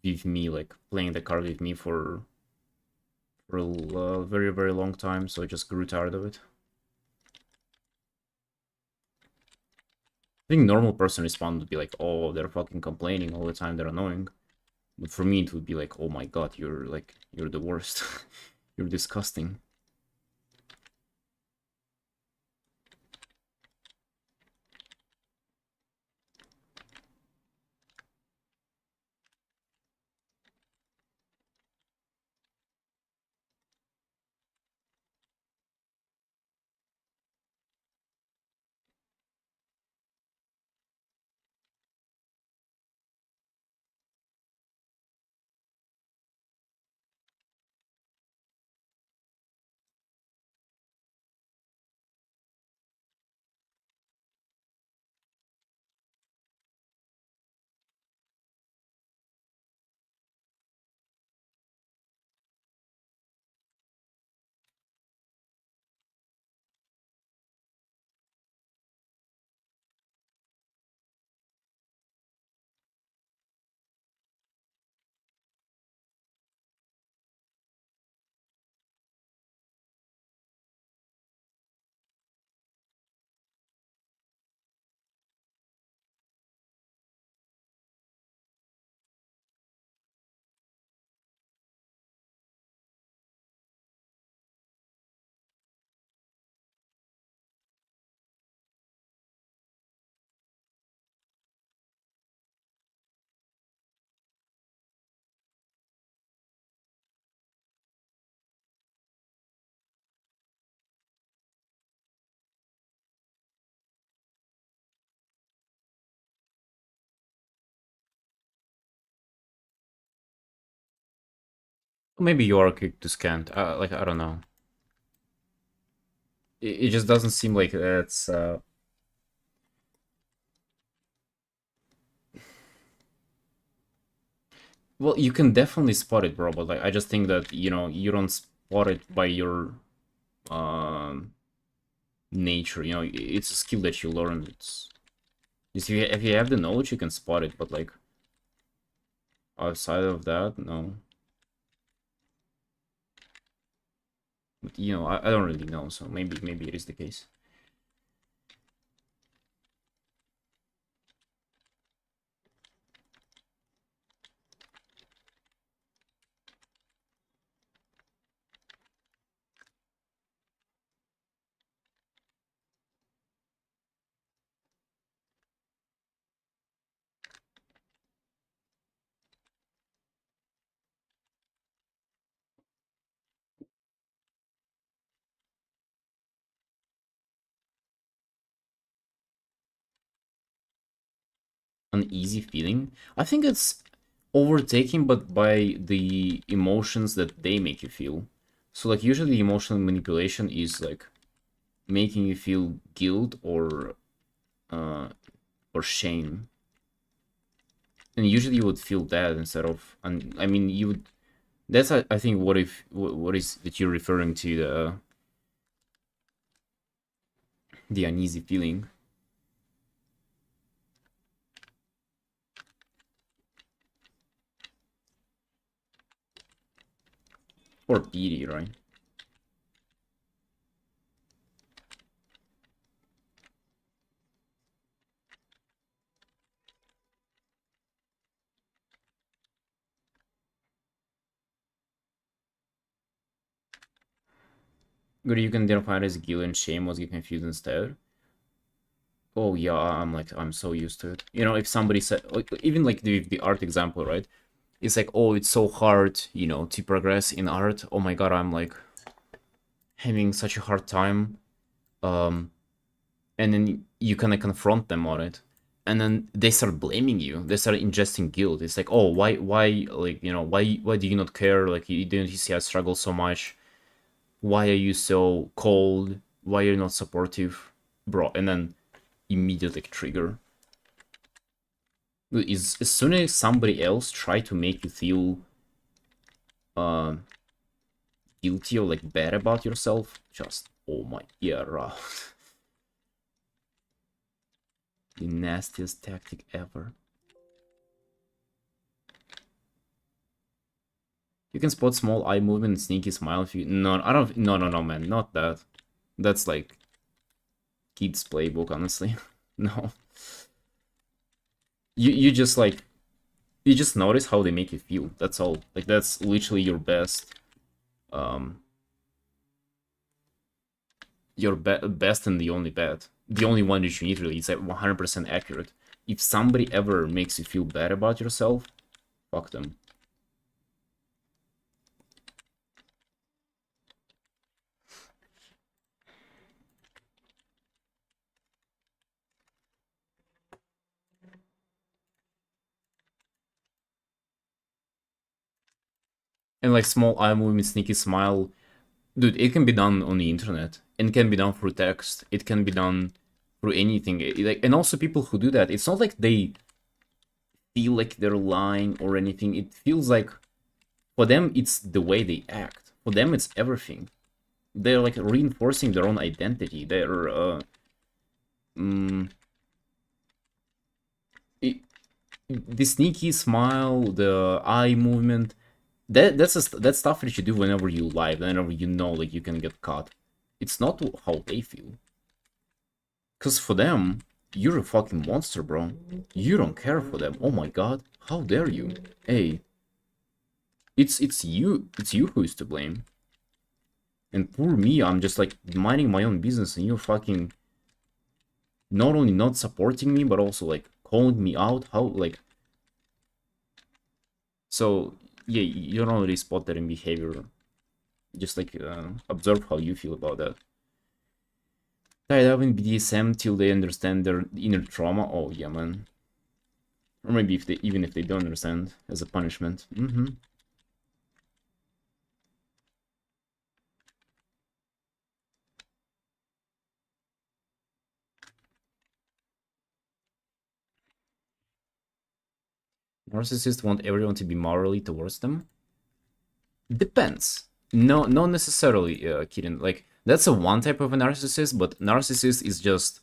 with me, like playing the card with me for a very long time, so I just grew tired of it. I think normal person response would be like, oh, they're fucking complaining all the time, they're annoying. But for me, it would be like, oh my god, you're the worst. You're disgusting. Maybe you are quick to scan. Like, I don't know. It just doesn't seem like that's well, you can definitely spot it, bro, but like I just think that, you know, you don't spot it by your um nature, you know, it's a skill that you learn. It's if you have the knowledge, you can spot it, but like outside of that, no. But you know, I don't really know, so maybe it is the case. uneasy feeling, I think it's overtaken but by the emotions that they make you feel. So like usually emotional manipulation is like making you feel guilt uh or shame. And usually you would feel that instead of, and I mean you would, that's I think what is that you're referring to, the uneasy feeling. Or pity, right? But you can identify it as guilt and shame was get confused instead. Oh yeah, I'm so used to it. You know, if somebody said, like, even like the art example, right? It's like, oh, it's so hard, you know, to progress in art. Oh my god, I'm like having such a hard time. Um, and then you kind of confront them on it, and then they start blaming you. They start ingesting guilt. It's like, oh, why, like, you know, why do you not care? Like, you didn't you see I struggle so much? Why are you so cold? Why are you not supportive, bro? And then immediately trigger. Is as soon as somebody else try to make you feel uh, guilty or like bad about yourself, just oh my yeah, the nastiest tactic ever. You can spot small eye movement and sneaky smile if you. No, I don't. No, man, not that. That's like kids playbook, honestly. No, you just like you just notice how they make you feel. That's all. Like that's literally um your best and the only bet. The only one that you need really is like 100% accurate. If somebody ever makes you feel bad about yourself, fuck them. And like small eye movement, sneaky smile, dude, it can be done on the internet. It can be done through text. It can be done through anything. Like, and also people who do that, it's not like they feel like they're lying or anything. It feels like for them it's the way they act. For them it's everything. They're like reinforcing their own identity. They're mm, it, the sneaky smile, the eye movement. That's stuff that you do whenever you lie, whenever you know like you can get caught. It's not how they feel. Cause for them, you're a fucking monster, bro. You don't care for them. Oh my god, how dare you? Hey, it's you who is to blame. And poor me, I'm just like minding my own business, and you're fucking not only not supporting me, but also like calling me out. How like so? Yeah, you don't really spot that in behavior. Just like observe how you feel about that. Tied up in BDSM till they understand their inner trauma. Oh yeah, man. Or maybe if they even if they don't understand as a punishment. Narcissists want everyone to be morally towards them. Depends. No, not necessarily, Kirin. Like that's a one type of a narcissist, but narcissist is just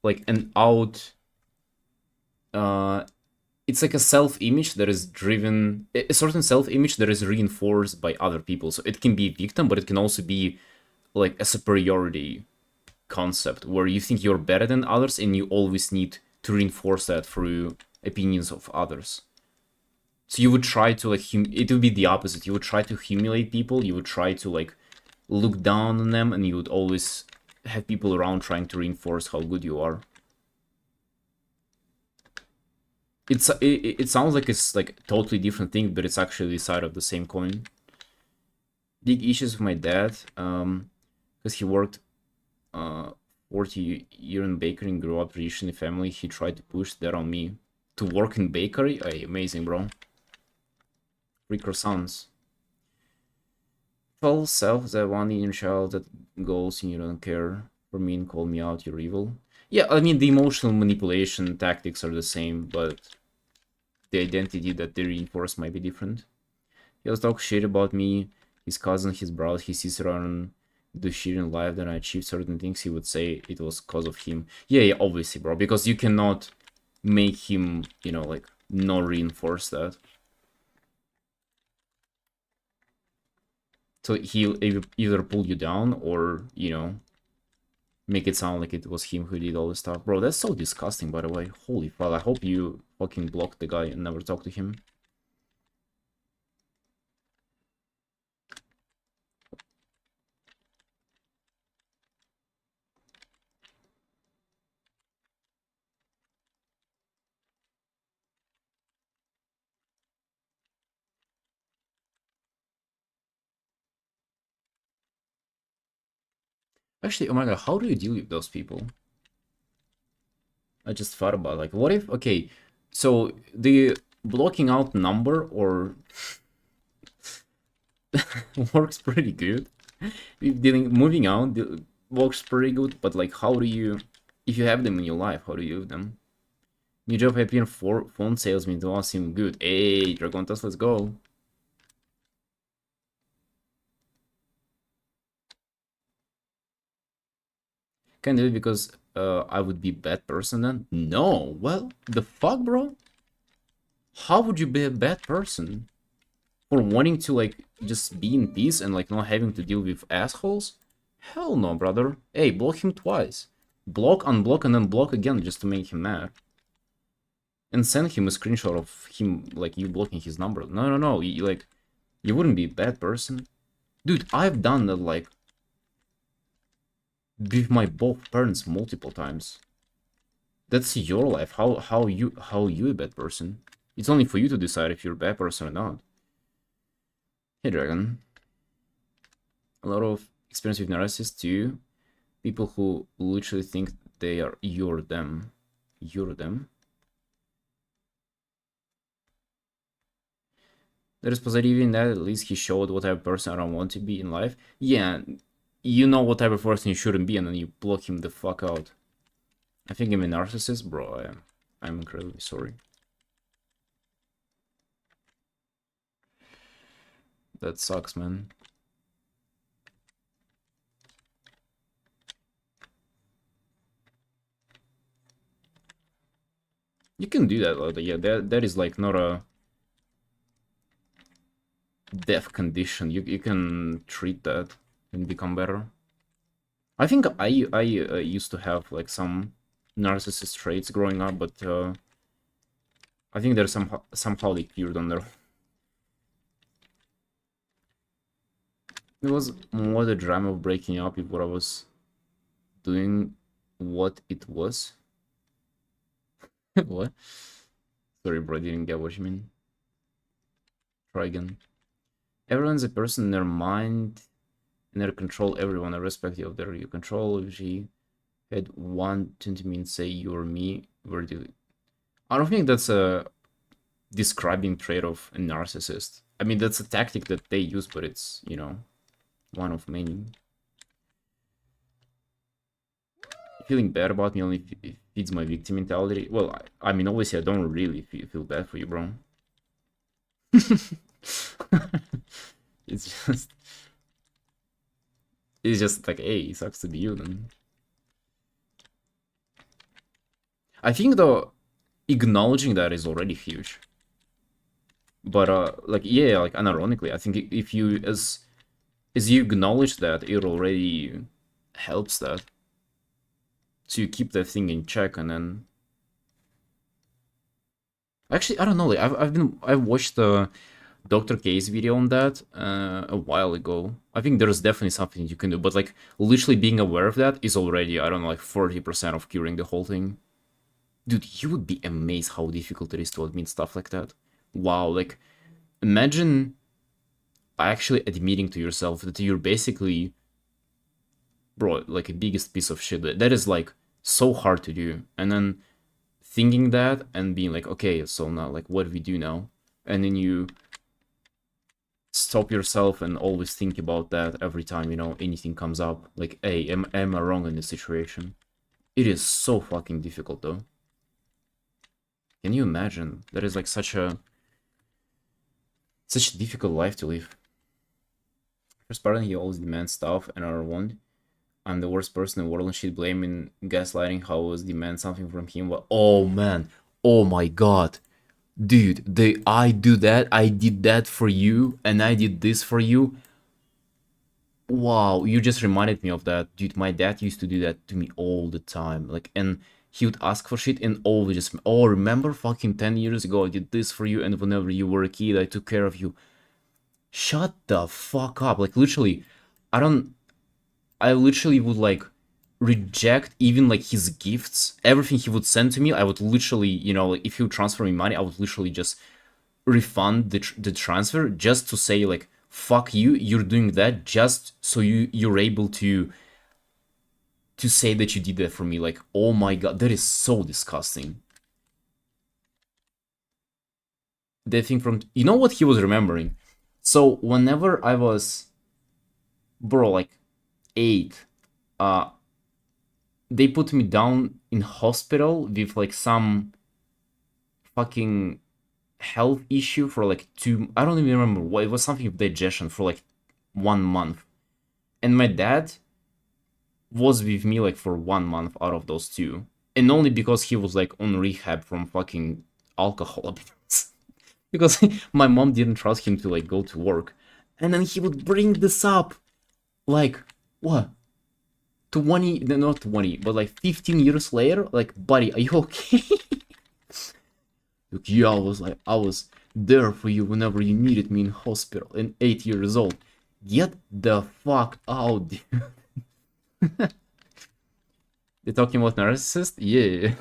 like an out. It's like a self-image that is driven, a certain self-image that is reinforced by other people. So it can be a victim, but it can also be like a superiority concept where you think you're better than others, and you always need to reinforce that through opinions of others. So you would try to like it would be the opposite. You would try to humiliate people. You would try to like look down on them, and you would always have people around trying to reinforce how good you are. It sounds like it's like a totally different thing, but it's actually the side of the same coin. Big issues with my dad, because he worked 40-year in bakery and grew up rich in the family. He tried to push that on me. To work in bakery? Hey, amazing, bro. Free croissants. False self, that one in your child that goes and you don't care for me and call me out, you're evil. Yeah, I mean, the emotional manipulation tactics are the same, but the identity that they reinforce might be different. He was talk shit about me, his cousin, his brother, his sister on the shit in life that I achieved certain things. He would say it was cause of him. Yeah, obviously, bro, because you cannot make him, you know, like, not reinforce that. So he'll either pull you down or, you know, make it sound like it was him who did all this stuff. Bro, that's so disgusting, by the way. Holy fuck, I hope you fucking blocked the guy and never talk to him. Actually, oh my god, how do you deal with those people? I just thought about, like, what if, okay, so the blocking out number or works pretty good. Moving out works pretty good, but like, how do you, if you have them in your life, how do you use them? New job happy for phone salesman, don't seem good. Hey, Dragontas, let's go. Can do it because I would be a bad person then? No, well, the fuck, bro? How would you be a bad person? For wanting to, like, just be in peace and, like, not having to deal with assholes? Hell no, brother. Hey, block him twice. Block, unblock, and then block again just to make him mad. And send him a screenshot of him, like, you blocking his number. No, you, like, you wouldn't be a bad person. Dude, I've done that, like, with my both parents multiple times. That's your life. How you a bad person? It's only for you to decide if you're a bad person or not. Hey, Dragon. A lot of experience with narcissists too. People who literally think they are you're them. You're them. There is positive in that. At least he showed what type of person I don't want to be in life. Yeah, you know what type of person you shouldn't be, and then you block him the fuck out. I think I'm a narcissist, bro. I'm incredibly sorry. That sucks, man. You can do that, like, yeah, that is like not a death condition. You can treat that and become better. I think I used to have like some narcissist traits growing up, but I think there's somehow they cured on their. It was more the drama of breaking up with what I was doing, what it was. What? Sorry, bro, I didn't get what you mean. Try again. Everyone's a person in their mind, and they control everyone, irrespective of their control. If she had one to me and say you or me, where do I don't think that's a describing trait of a narcissist. I mean, that's a tactic that they use, but it's, you know, one of many. Feeling bad about me only feeds my victim mentality. Well, I mean, obviously, I don't really feel bad for you, bro. It's just like, hey, it sucks to be you then. I think though, acknowledging that is already huge. But like, yeah, like, unironically, I think if you as you acknowledge that, it already helps that. So you keep that thing in check, and then actually, I don't know, like, I've watched the Dr. K's video on that a while ago. I think there's definitely something you can do, but like, literally being aware of that is already, I don't know, like 40% of curing the whole thing. Dude, you would be amazed how difficult it is to admit stuff like that. Wow, like, imagine actually admitting to yourself that you're basically bro, like a biggest piece of shit. That is like so hard to do. And then thinking that and being like, okay, so now like what do we do now? And then you stop yourself and always think about that every time, you know, anything comes up. Like, hey, am I wrong in this situation? It is so fucking difficult though. Can you imagine? That is like such a difficult life to live. First part, he always demands stuff, and another one, I'm the worst person in the world and shit, blaming gaslighting how I always demand something from him. But oh man, oh my god. Dude, I do that, I did that for you, and I did this for you. Wow, you just reminded me of that. Dude, my dad used to do that to me all the time. Like, and he would ask for shit and always just, oh, remember fucking 10 years ago I did this for you, and whenever you were a kid, I took care of you. Shut the fuck up. Like, literally, I don't, I literally would like reject even like his gifts, everything he would send to me. I would literally, you know, like, if he would transfer me money, I would literally just refund the transfer just to say like, fuck you, you're doing that just so you're able to say that you did that for me. Like, oh my god, that is so disgusting. That thing from, you know what he was remembering? So whenever I was, bro, like 8, uh they put me down in hospital with like some fucking health issue for like 2, I don't even remember what it was, something of digestion for like 1 month. And my dad was with me like for 1 month out of those 2. And only because he was like on rehab from fucking alcohol abuse. Because my mom didn't trust him to like go to work. And then he would bring this up like, what? 20, no, not 20, but like 15 years later, like, buddy, are you okay? Like, yeah, I was there for you whenever you needed me in hospital and 8 years old. Get the fuck out, dude. They're talking about narcissist? Yeah.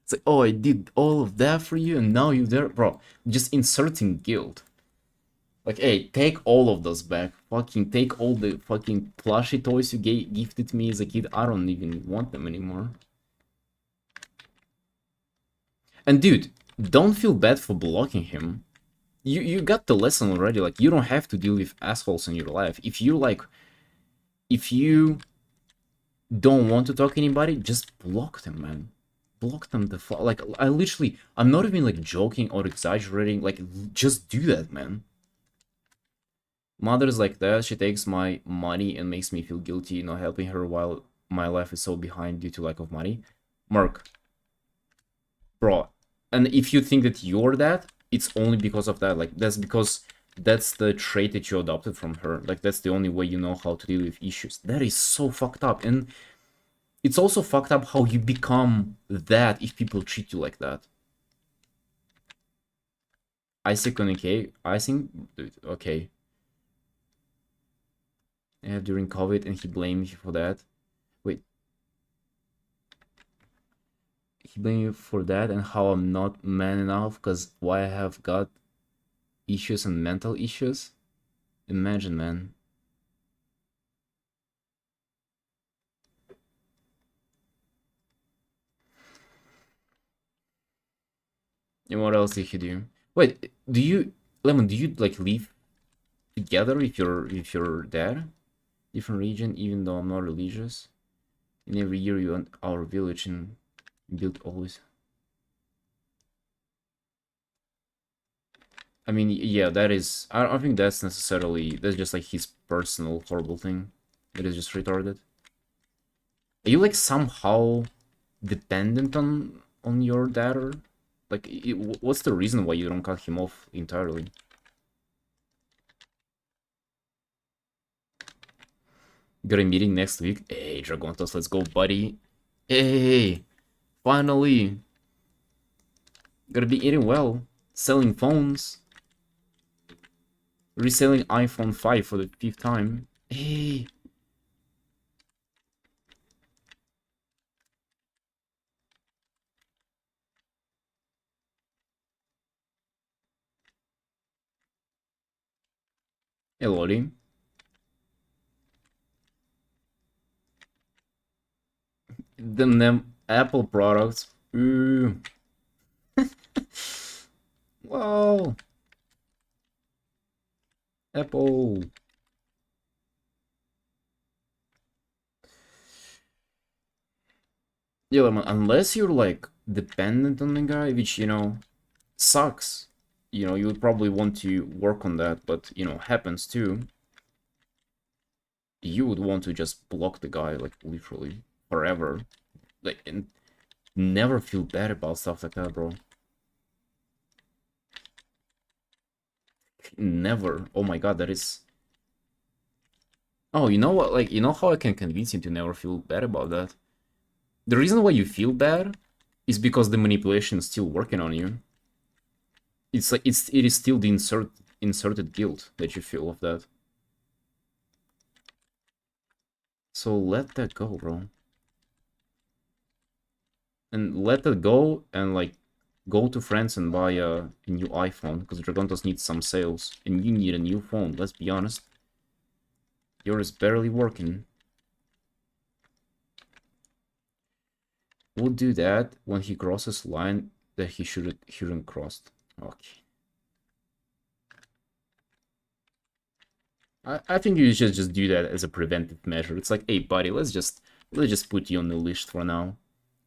It's like, oh, I did all of that for you and now you're there? Bro, just inserting guilt. Like, hey, take all of those back. Fucking take all the fucking plushy toys you gifted me as a kid. I don't even want them anymore. And dude, don't feel bad for blocking him. You got the lesson already. Like, you don't have to deal with assholes in your life. If you don't want to talk to anybody, just block them, man. Block them the fuck. Like, I'm not even like joking or exaggerating. Like, just do that, man. Mother's like that. She takes my money and makes me feel guilty not helping her while my life is so behind due to lack of money. Mark, bro. And if you think that you're that, it's only because of that. Like, that's because that's the trait that you adopted from her. Like, that's the only way you know how to deal with issues. That is so fucked up. And it's also fucked up how you become that if people treat you like that. Isaac on okay. Icing? Okay. Yeah, during COVID and he blamed you for that. Wait. He blamed you for that and how I'm not man enough because why I have got issues and mental issues? Imagine, man. And what else did he do? Wait, do you, Lemon, do you like live together if you're dad? Different region, even though I'm not religious. And every year you want our village and build always. I mean, yeah, that is. I don't think that's necessarily. That's just like his personal horrible thing. It is just retarded. Are you like somehow dependent on your dad, or like what's the reason why you don't cut him off entirely? Got a meeting next week. Hey, Dragontos, let's go, buddy. Hey, finally. Gotta be eating well. Selling phones. Reselling iPhone 5 for the 5th time. Hey. Hey, Lottie. them Apple products. Ooh. Whoa. Apple. Yeah, man, unless you're like dependent on the guy, which, you know, sucks. You know, you would probably want to work on that, but, you know, happens too. You would want to just block the guy, like, literally, forever. Like, and never feel bad about stuff like that, bro. Never. Oh my god, that is... Oh, you know what? Like, you know how I can convince him to never feel bad about that? The reason why you feel bad is because the manipulation is still working on you. It's like it is still the inserted guilt that you feel of that. So let that go, bro. And let that go and like go to friends and buy a new iPhone because Dragontos needs some sales and you need a new phone, let's be honest. Yours is barely working. We'll do that when he crosses line that he shouldn't crossed. Okay. I think you should just do that as a preventive measure. It's like, hey buddy, let's just put you on the list for now.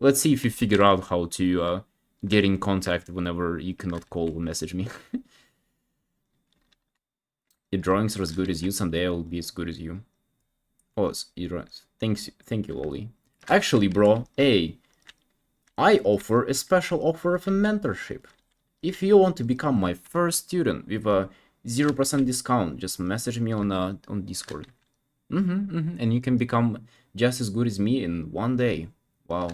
Let's see if you figure out how to get in contact whenever you cannot call or message me. Your drawings are as good as you, someday I will be as good as you. Oh, you're right. Thank you, Lolly. Actually, bro, hey, I offer a special offer of a mentorship. If you want to become my first student with a 0% discount, just message me on Discord. And you can become just as good as me in one day. Wow.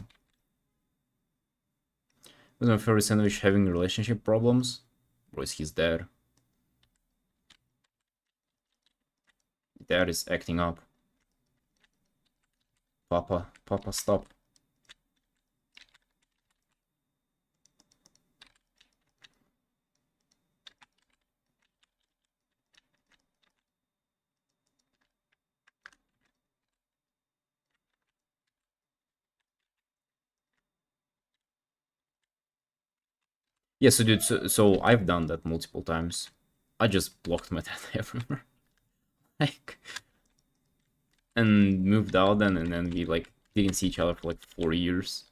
Was my favorite sandwich having relationship problems? Or is his dad? Dad is acting up. Papa, stop. Yeah, so dude, so I've done that multiple times. I just blocked my dad everywhere. Like, and moved out and then we like didn't see each other for like 4 years.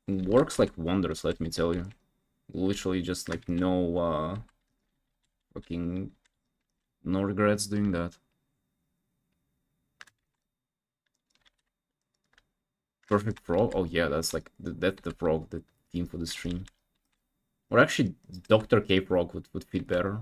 Works like wonders, let me tell you. Literally just like fucking no regrets doing that. Perfect frog? Oh yeah, that's like that's the frog, the theme for the stream. Or actually Dr. K frog would fit better.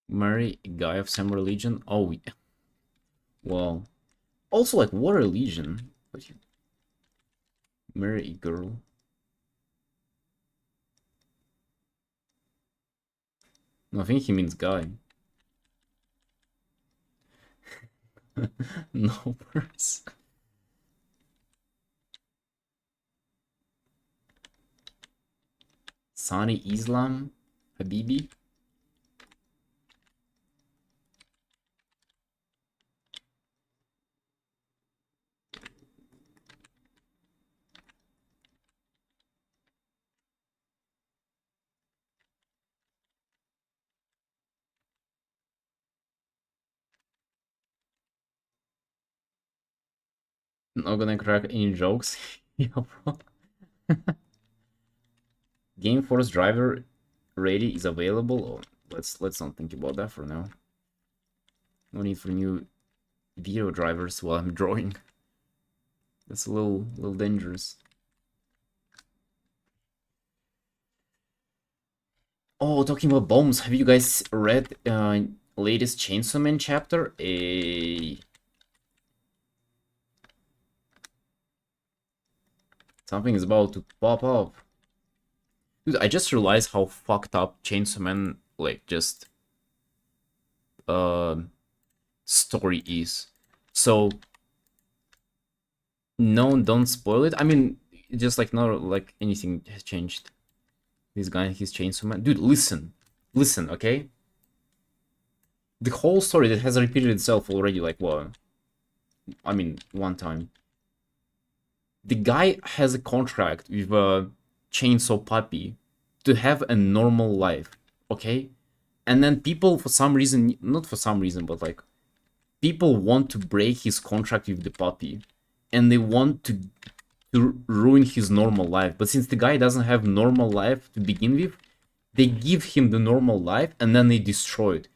Marry a guy of same religion? Oh yeah. Well, also like what religion? But you marry a girl? No, I think he means guy. No worse. Sani Islam Habibi? Not gonna crack any jokes. Yeah, bro. Game Force driver ready is available. Oh, let's not think about that for now. No need for new video drivers while I'm drawing. That's a little dangerous. Oh, talking about bombs, have you guys read latest Chainsaw Man chapter? Something is about to pop up. Dude, I just realized how fucked up Chainsaw Man, like, just uh, story is. So no, don't spoil it. I mean, just like not like anything has changed. This guy, he's changed so much. Dude, listen, okay? The whole story that has repeated itself already, like what? I mean, one time. The guy has a contract with a chainsaw puppy to have a normal life, okay? And then people, for some reason, not for some reason, but like people want to break his contract with the puppy, and they want to ruin his normal life. But since the guy doesn't have normal life to begin with, they give him the normal life and then they destroy it.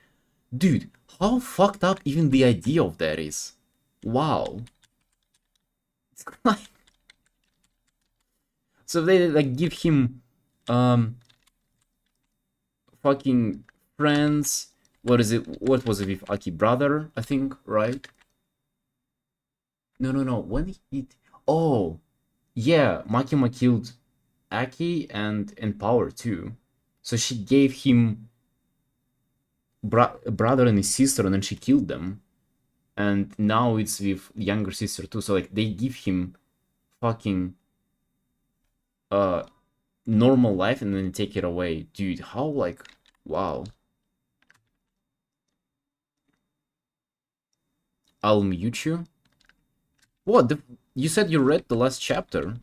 Dude, how fucked up even the idea of that is. Wow. So they like give him fucking friends. What is it? What was it with Aki brother? I think, right? No. When he oh yeah, Makima killed Aki and Power too. So she gave him a brother and his sister, and then she killed them. And now it's with younger sister too. So like they give him fucking uh normal life and then take it away. Dude, how like wow. I'll mute you. What? You said you read the last chapter.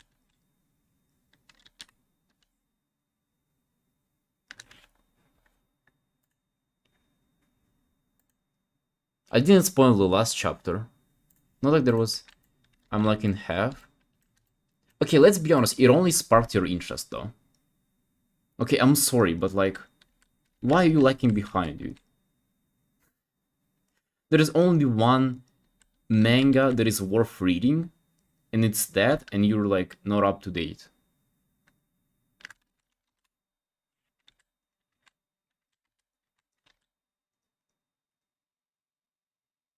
I didn't spoil the last chapter. Not like there was... I'm like in half. Okay, let's be honest. It only sparked your interest, though. Okay, I'm sorry, but like... Why are you lagging behind, dude? There is only one manga that is worth reading, and it's that, and you're like not up to date.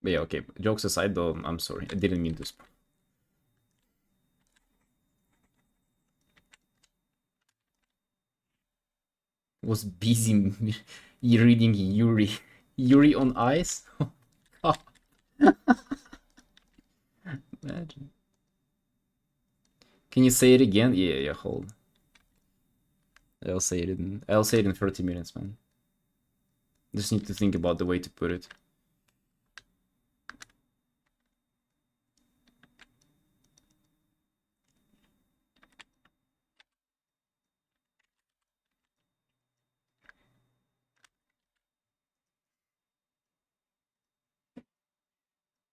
But yeah, okay. Jokes aside, though, I'm sorry. I didn't mean to spoil. Was busy reading Yuri. Yuri on Ice? Imagine. Can you say it again? Yeah, hold. I'll say it in 30 minutes, man. Just need to think about the way to put it.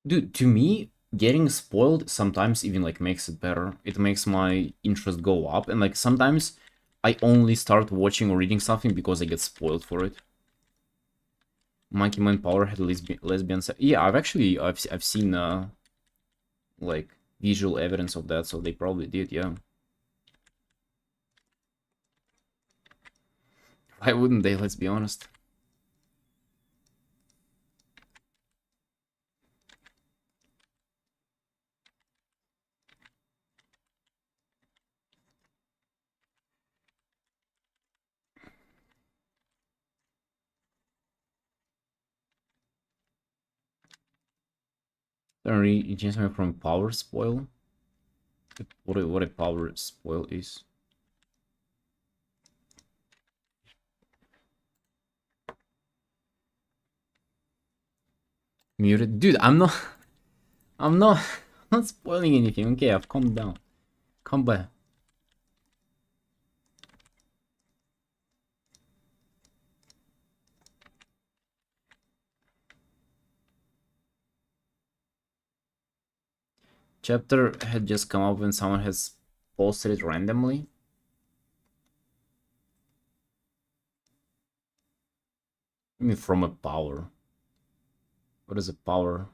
Dude, to me, getting spoiled sometimes even like makes it better. It makes my interest go up, and like sometimes I only start watching or reading something because I get spoiled for it. Monkey Man Power had lesbian sex. Yeah, I've seen like visual evidence of that, so they probably did, yeah. Why wouldn't they? Let's be honest. You change something from power spoil. What a power spoil is. Muted, dude. I'm not. I'm not. I'm not spoiling anything. Okay, I've calmed down. Come back. Chapter had just come up when someone has posted it randomly. I mean, from a power. What is a power?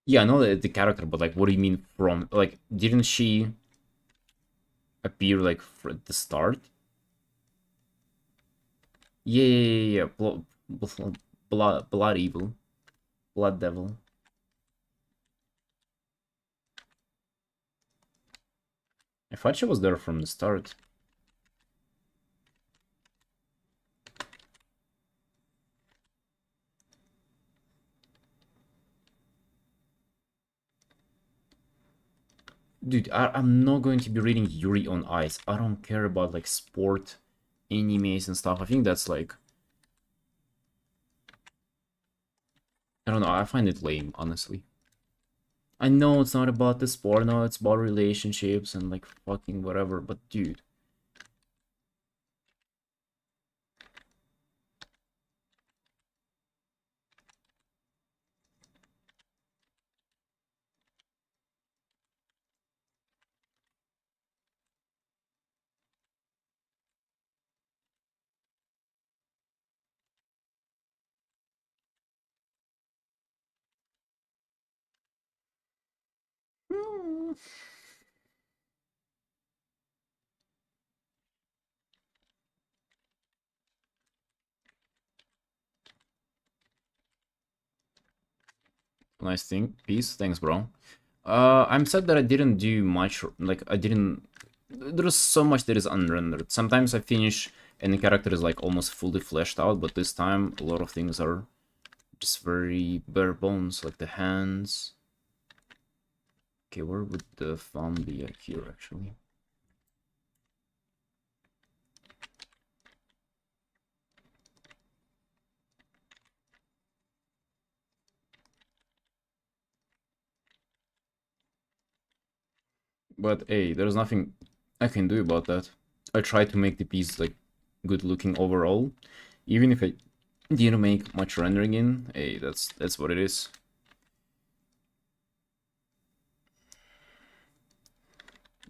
Yeah, I know the character, but like, what do you mean from? Like, didn't she appear like at the start? Yeah. Blood evil. Blood Devil. I thought she was there from the start. Dude, I'm not going to be reading Yuri on Ice. I don't care about like sport, animes and stuff. I think that's like... I don't know, I find it lame, honestly. I know it's not about the sport, no, it's about relationships and like fucking whatever, but dude. Nice thing. Peace. Thanks, bro. I'm sad that I didn't do much, like, I didn't... There's so much that is unrendered. Sometimes I finish and the character is, like, almost fully fleshed out, but this time a lot of things are just very bare bones, like the hands. Okay, where would the thumb be? Like here, actually. But hey, there's nothing I can do about that. I try to make the piece like good looking overall. Even if I didn't make much rendering in, hey, that's what it is.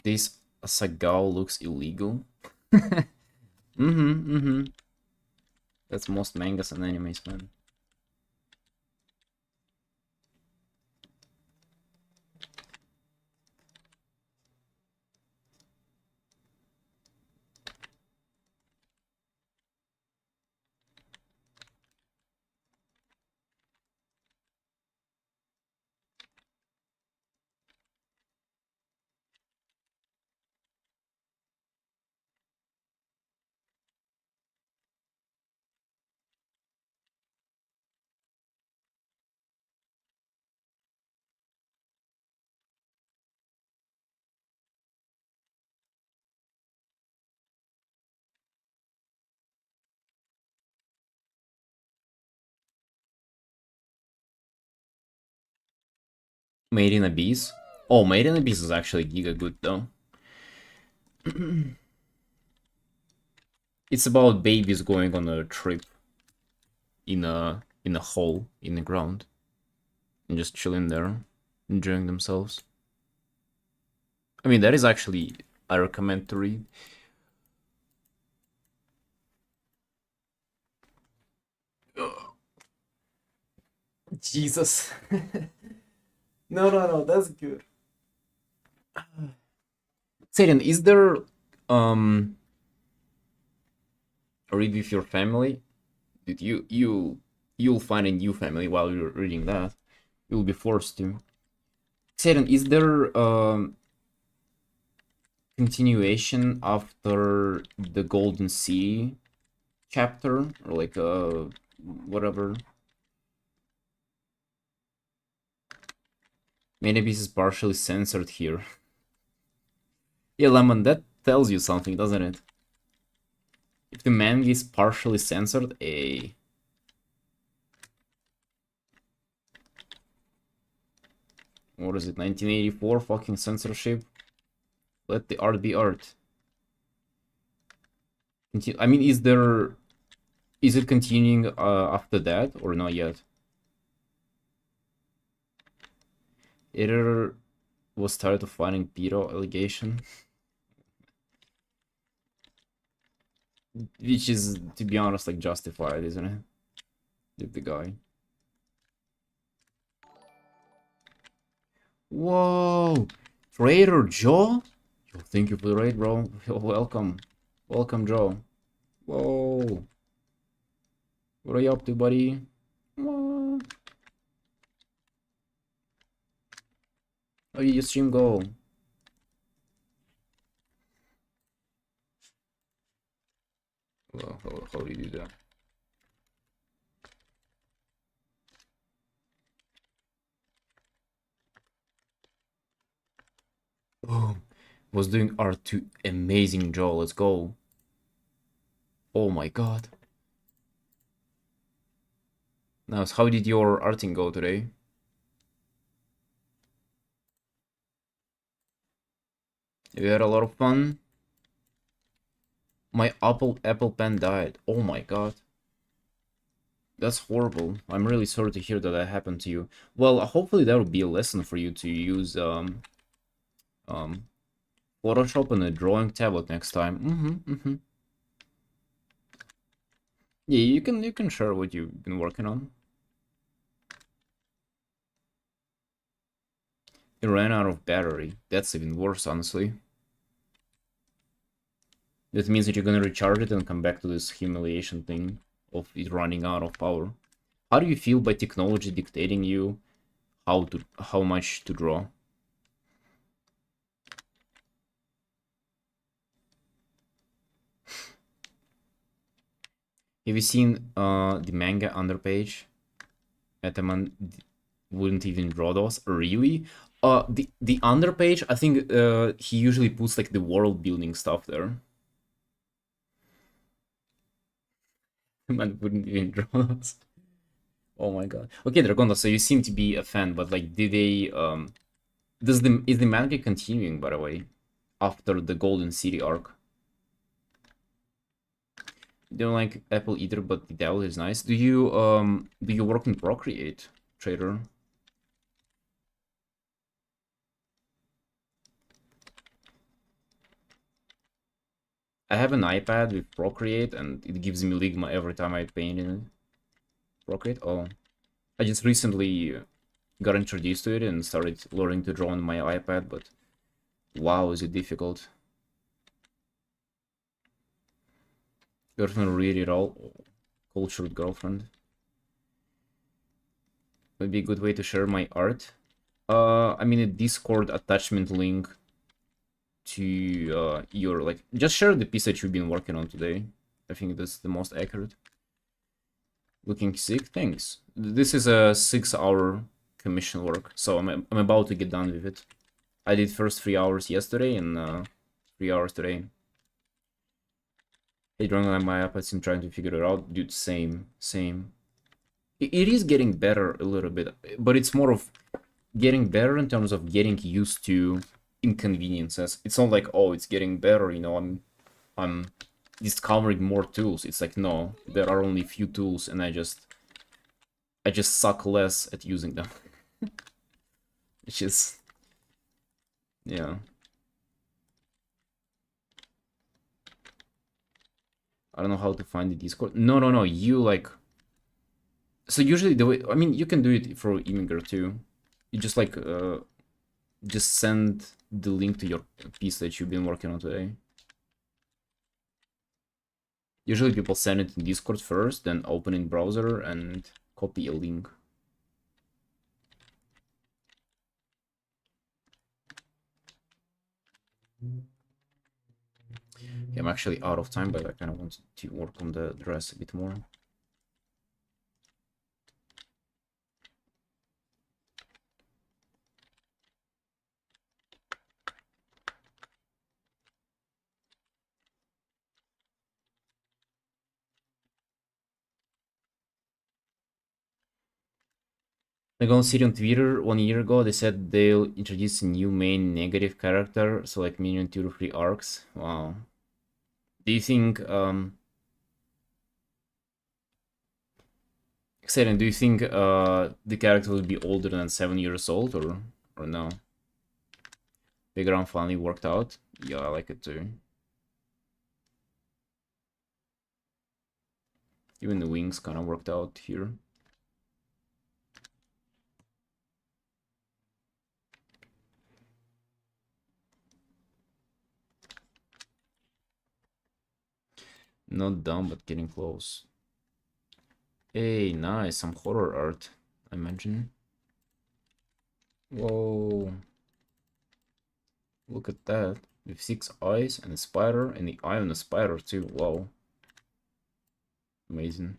This Asagao looks illegal. Mm-hmm. That's most mangas and animes, man. Made in Abyss. Oh, Made in Abyss is actually giga good though. It's about babies going on a trip in a hole in the ground and just chilling there, enjoying themselves. I mean, that is actually I recommend to read. Jesus. No, that's good. Satan, is there read with your family? Did you'll find a new family while you're reading that. You'll be forced to. Satan, is there continuation after the Golden Sea chapter or like whatever? Maybe this is partially censored here. Yeah, Lemon, that tells you something, doesn't it? If the manga is partially censored, a... What is it, 1984 fucking censorship? Let the art be art. I mean, is there... Is it continuing after that, or not yet? Editor was tired of finding pedo allegation. Which is, to be honest, like, justified, isn't it? With the guy. Whoa! Trader Joe? Yo, thank you for the raid, bro. Yo, welcome. Welcome, Joe. Whoa. What are you up to, buddy? Whoa. Oh, you stream Go. Well, how do you do that? Oh, was doing R2. Amazing, Joe. Let's go. Oh my god. Now, how did your arting go today? You had a lot of fun? My Apple Pen died. Oh my god. That's horrible. I'm really sorry to hear that that happened to you. Well, hopefully that will be a lesson for you to use um Photoshop on a drawing tablet next time. Yeah, you can share what you've been working on. It ran out of battery. That's even worse, honestly. That means that you're gonna recharge it and come back to this humiliation thing of it running out of power. How do you feel by technology dictating you how much to draw? Have you seen the manga underpage? Ataman wouldn't even draw those. Really? The underpage, I think he usually puts like the world building stuff there. Man wouldn't even draw those. Oh my god. Okay, Dragonda, so you seem to be a fan, but like did they is the manga continuing, by the way, after the Golden City arc? Don't like Apple either, but the devil is nice. Do you work in Procreate, Trader? I have an iPad with Procreate and it gives me Ligma every time I paint in it. Procreate? Oh. I just recently got introduced to it and started learning to draw on my iPad, but wow, is it difficult. Girlfriend read it all. Oh, cultured girlfriend. Would be a good way to share my art. I mean a Discord attachment link to your like just share the piece that you've been working on today. I think that's the most accurate. Looking sick, thanks. This is a 6-hour commission work, so I'm about to get done with it. I did first 3 hours yesterday and 3 hours today. Hey, drawing on my iPad and trying to figure it out, dude. Same. It is getting better a little bit, but it's more of getting better in terms of getting used to inconveniences. It's not like, oh, it's getting better, I'm discovering more tools. It's like, no, there are only few tools and I just suck less at using them. Which is, yeah. I don't know how to find the Discord. No, you like, so usually the way, I mean, you can do it for Imgur too. You just like, just send the link to your piece that you've been working on today. Usually people send it in Discord first, then open in browser and copy a link. Okay, I'm actually out of time, but I kind of want to work on the dress a bit more. Like on City on Twitter 1 year ago, they said they'll introduce a new main negative character, so like minimum 2 to 3 arcs. Wow. Do you think, Exciting, do you think the character will be older than 7 years old or no? Background finally worked out. Yeah, I like it too. Even the wings kind of worked out here. Not done, but getting close. Hey, nice, some horror art, I mentioned. Whoa. Look at that. With 6 eyes and a spider, and the eye on the spider too. Wow. Amazing.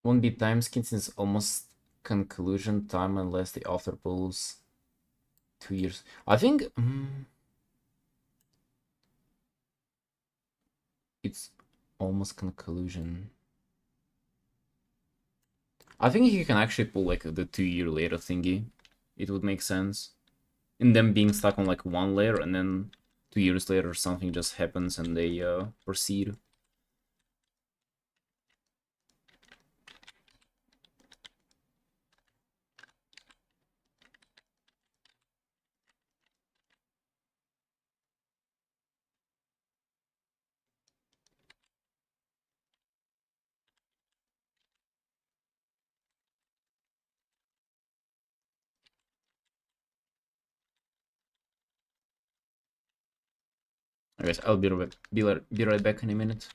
Won't be time skin since almost conclusion time unless the author pulls 2 years. I think it's almost conclusion. I think he can actually pull like the 2 year later thingy. It would make sense. In them being stuck on like one layer and then 2 years later something just happens and they proceed. I guess I'll be right back in a minute.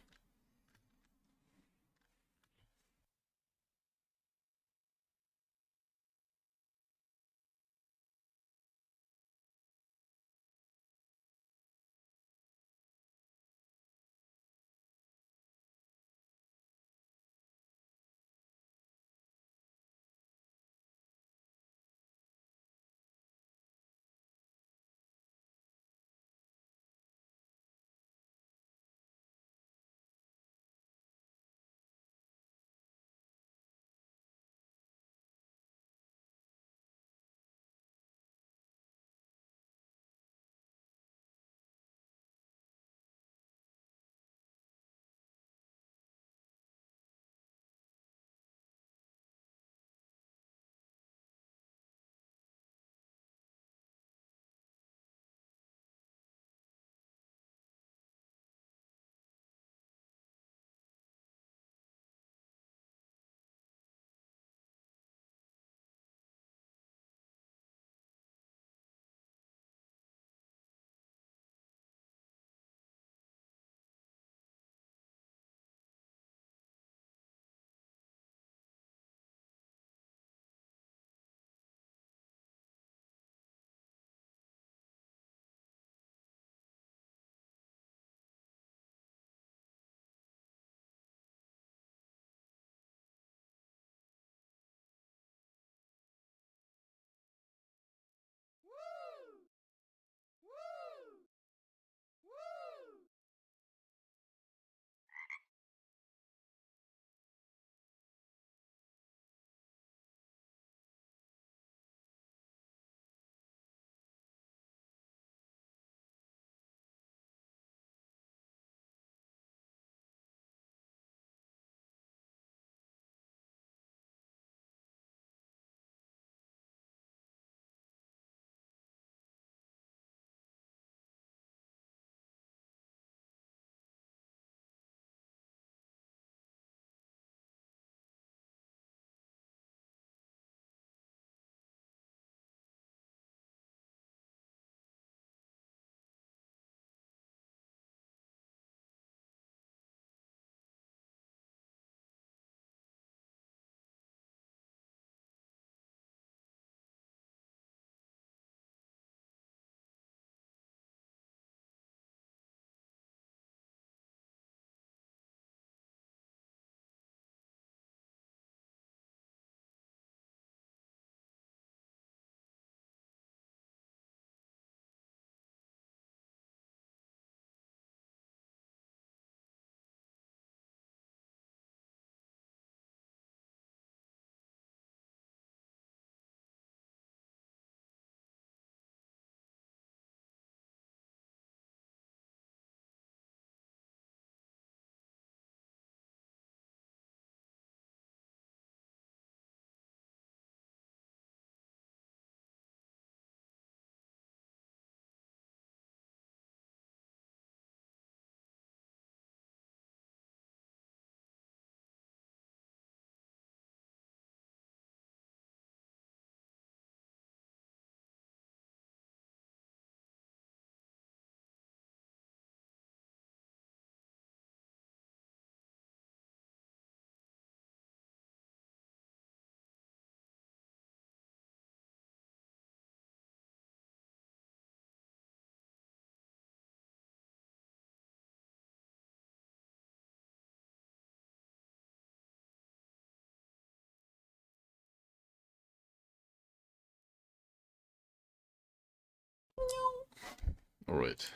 All right.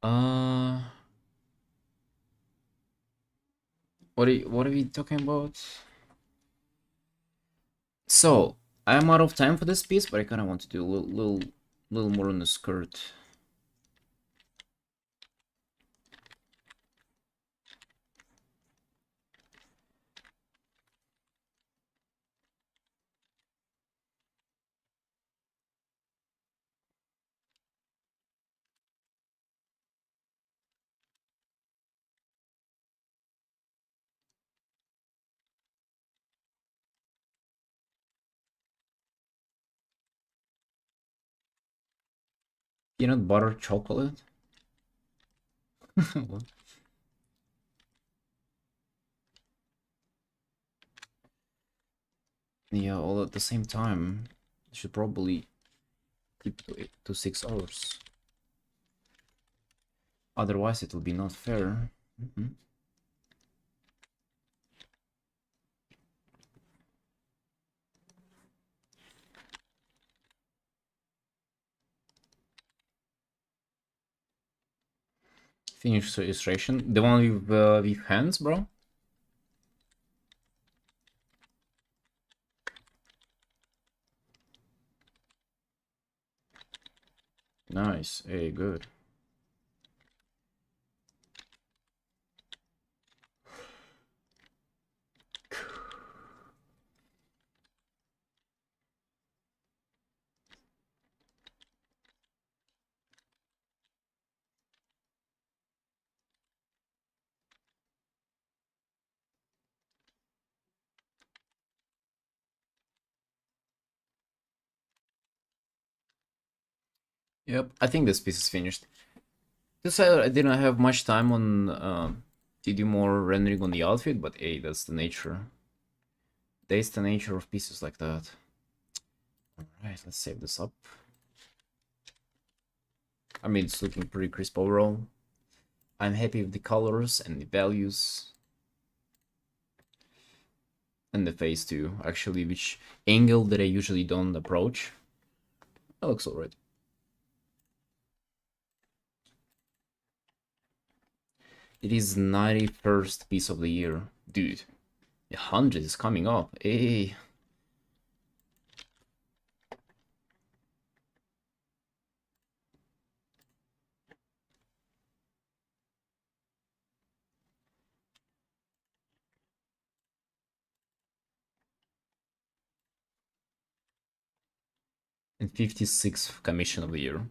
Uh, what are we talking about? So I'm out of time for this piece, but I kind of want to do a little more on the skirt. Peanut butter chocolate. Yeah, all at the same time. Should probably keep to 6 hours. Otherwise, it will be not fair. Finish the illustration. The one with hands, bro. Nice. Hey, good. Yep, I think this piece is finished. This I didn't have much time on to do more rendering on the outfit, but hey, that's the nature. That's the nature of pieces like that. Alright, let's save this up. I mean, it's looking pretty crisp overall. I'm happy with the colors and the values. And the face too, actually, which angle that I usually don't approach. That looks alright. It is 91st piece of the year. Dude, 100 is coming up. Hey. And 56th commission of the year.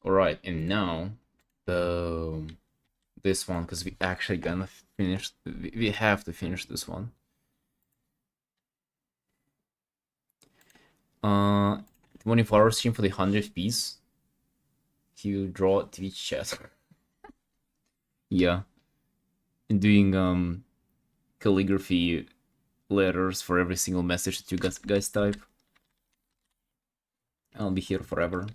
Alright, and now this one, because we actually gonna finish, we have to finish this one. 24-hour stream for the 100th piece. You draw Twitch chat. Yeah. And doing calligraphy letters for every single message that you guys type. I'll be here forever.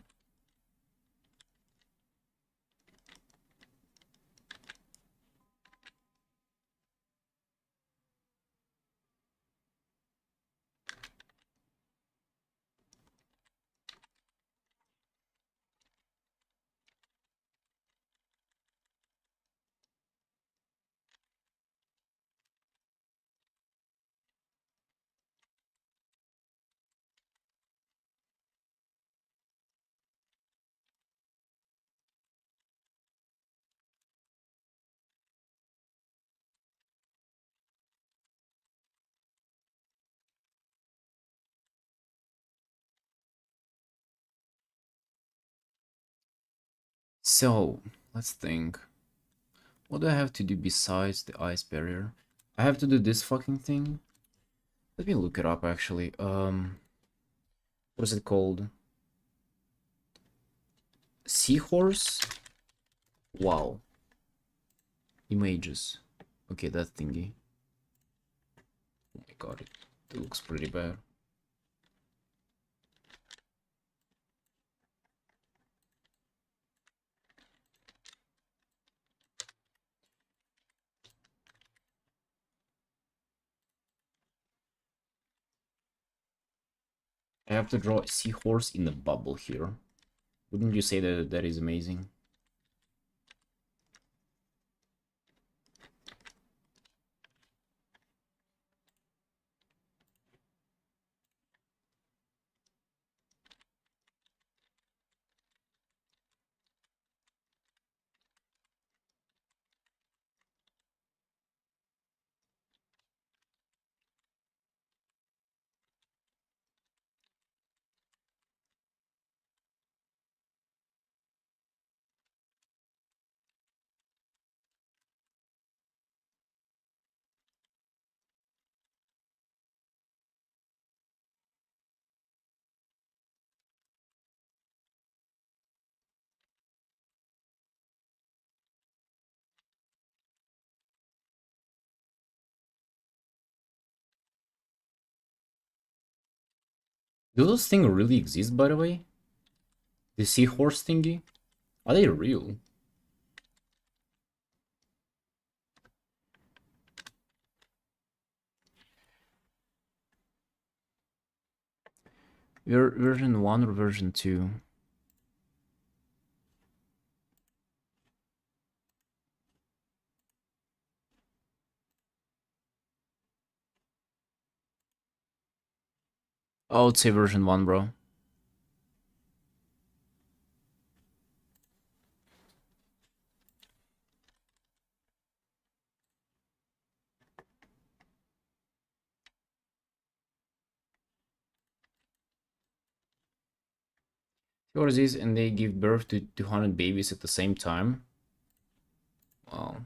So, let's think. What do I have to do besides the ice barrier? I have to do this fucking thing? Let me look it up, actually. What is it called? Seahorse? Wow. Images. Okay, that thingy. Oh my god, it looks pretty bad. I have to draw a seahorse in a bubble here. Wouldn't you say that that is amazing? Do those things really exist, by the way? The seahorse thingy? Are they real? Version 1 or version 2? I would say version 1, bro. Seahorses and they give birth to 200 babies at the same time. Wow.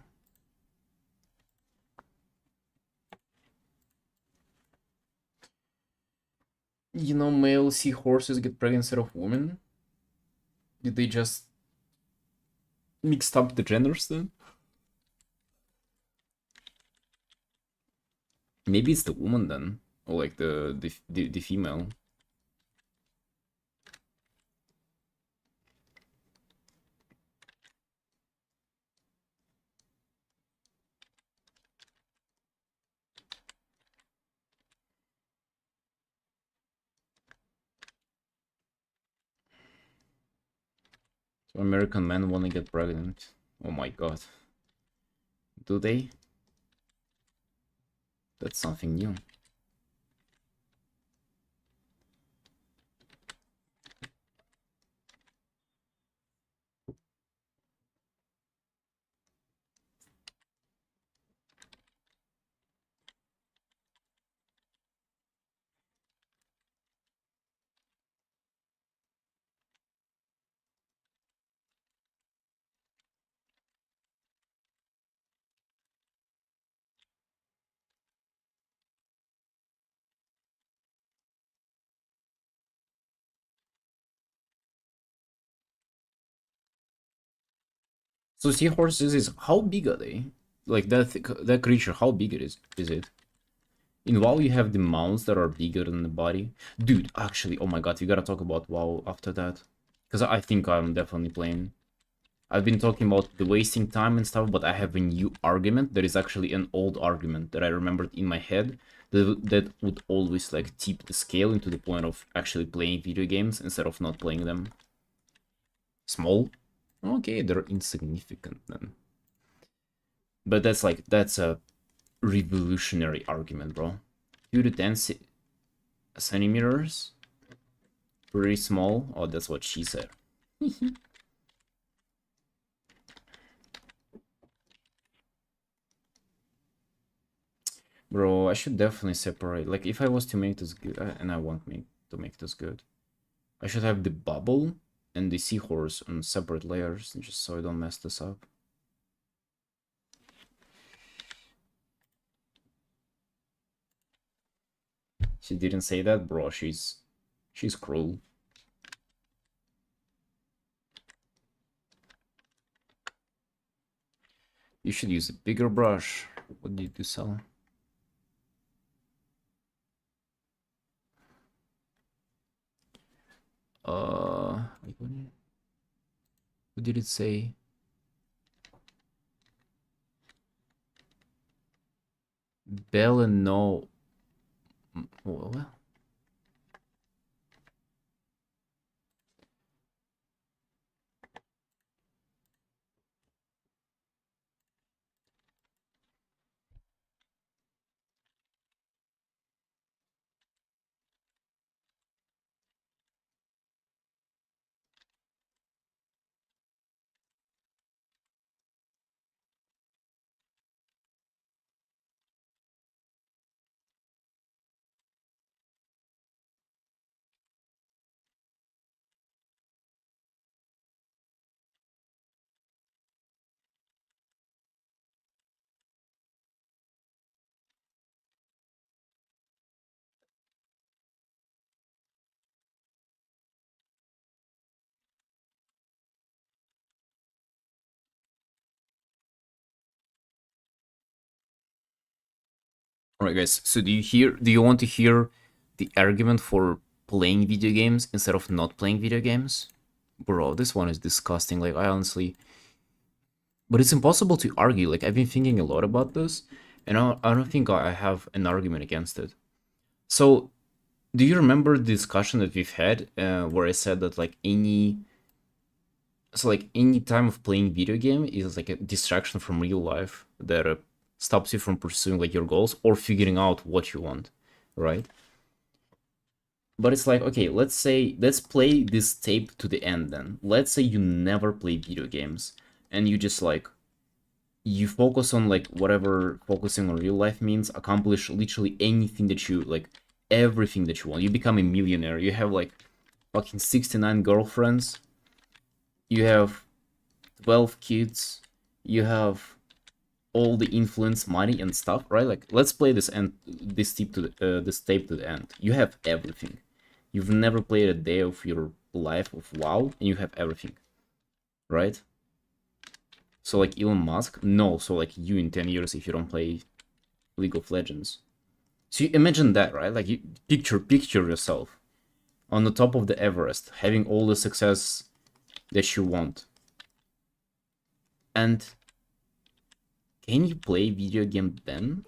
You know, male seahorses get pregnant instead of women? Did they just mixed up the genders then? Maybe it's the woman then, or like the female. So American men want to get pregnant. Oh my god. Do they? That's something new. So seahorses is how big are they? Like that creature, how big it is it? In WoW you have the mounts that are bigger than the body. Dude, actually, oh my god, we gotta talk about WoW after that. Because I think I'm definitely playing. I've been talking about the wasting time and stuff, but I have a new argument. There is actually an old argument that I remembered in my head that would always like tip the scale into the point of actually playing video games instead of not playing them. Small? Okay, they're insignificant then. But that's a revolutionary argument, bro. 2 to 10 centimeters? Pretty small? Oh, that's what she said. Bro, I should definitely separate. Like, if I was to make this good, and I want to make this good, I should have the bubble and the seahorse on separate layers, just so I don't mess this up. She didn't say that, bro. She's cruel. You should use a bigger brush. What did you sell? What did it say? Bell and no. Well, alright, guys. So do you hear? Do you want to hear the argument for playing video games instead of not playing video games? Bro, this one is disgusting. Like, I honestly, but it's impossible to argue. Like, I've been thinking a lot about this, and I don't think I have an argument against it. So, do you remember the discussion that we've had where I said that like any time of playing video game is like a distraction from real life that stops you from pursuing like your goals or figuring out what you want, right? But it's like, okay, let's play this tape to the end then. Let's say you never play video games and you just like you focus on like whatever focusing on real life means, accomplish literally anything that you like, everything that you want. You become a millionaire. You have like fucking 69 girlfriends. You have 12 kids. You have all the influence, money, and stuff, right? Like, let's play this tape to the end. You have everything. You've never played a day of your life of WoW, and you have everything, right? So like Elon Musk, no. So like you in 10 years if you don't play League of Legends. So you imagine that, right? Like you picture yourself on the top of the Everest, having all the success that you want. And can you play video game then?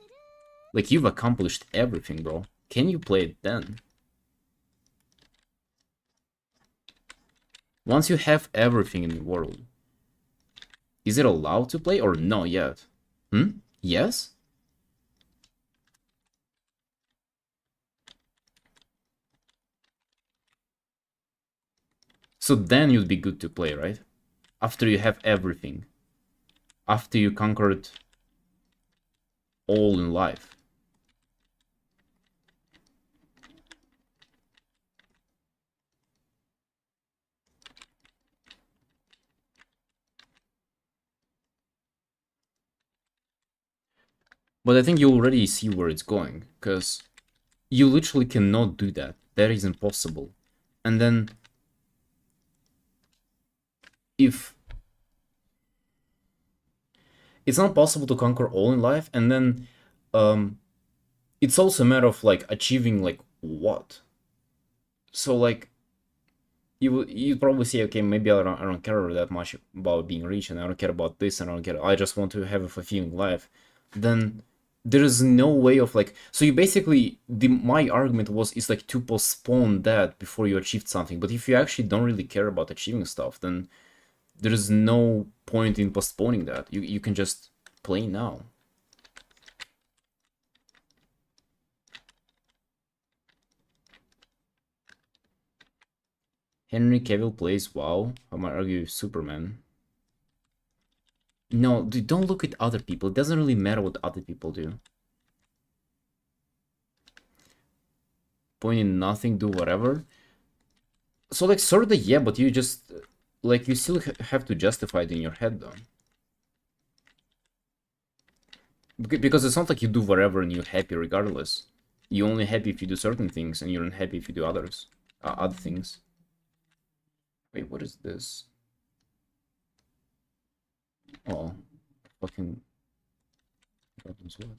Like you've accomplished everything, bro. Can you play it then? Once you have everything in the world, is it allowed to play or not yet? Yes? So then you'd be good to play, right? After you have everything. After you conquered all in life. But I think you already see where it's going, because you literally cannot do that. That is impossible. And then if it's not possible to conquer all in life, and then it's also a matter of like achieving like what. So like you probably say, okay, maybe I don't care that much about being rich, and I don't care about this, and I don't care. I just want to have a fulfilling life. Then there is no way of like. So you basically my argument was is like to postpone that before you achieved something. But if you actually don't really care about achieving stuff, then there is no point in postponing that. You can just play now. Henry Cavill plays WoW. I might argue Superman. No, dude, don't look at other people. It doesn't really matter what other people do. Point in nothing, do whatever. So like sorta yeah, but you just like you still have to justify it in your head though. Because it's not like you do whatever and you're happy regardless. You're only happy if you do certain things, and you're unhappy if you do others, other things. Wait, what is this? Oh, fucking Happens what?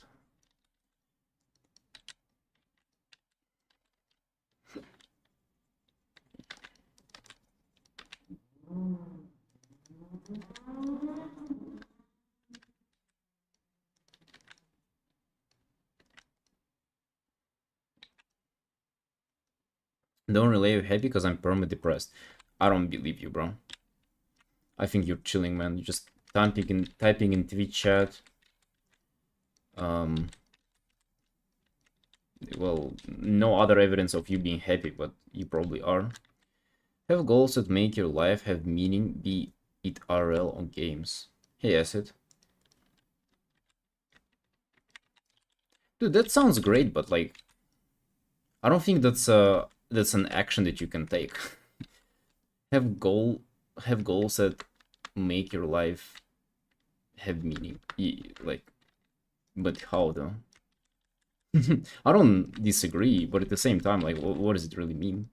Don't relay you happy because I'm perma depressed. I don't believe you, bro. I think you're chilling, man. You're just typing in Twitch chat. Well, no other evidence of you being happy, but you probably are. Have goals that make your life have meaning, be it RL or games. Hey, Acid. Dude, that sounds great, but like, I don't think that's an action that you can take. have goals that make your life have meaning. Like, but how though? I don't disagree, but at the same time, like, what does it really mean?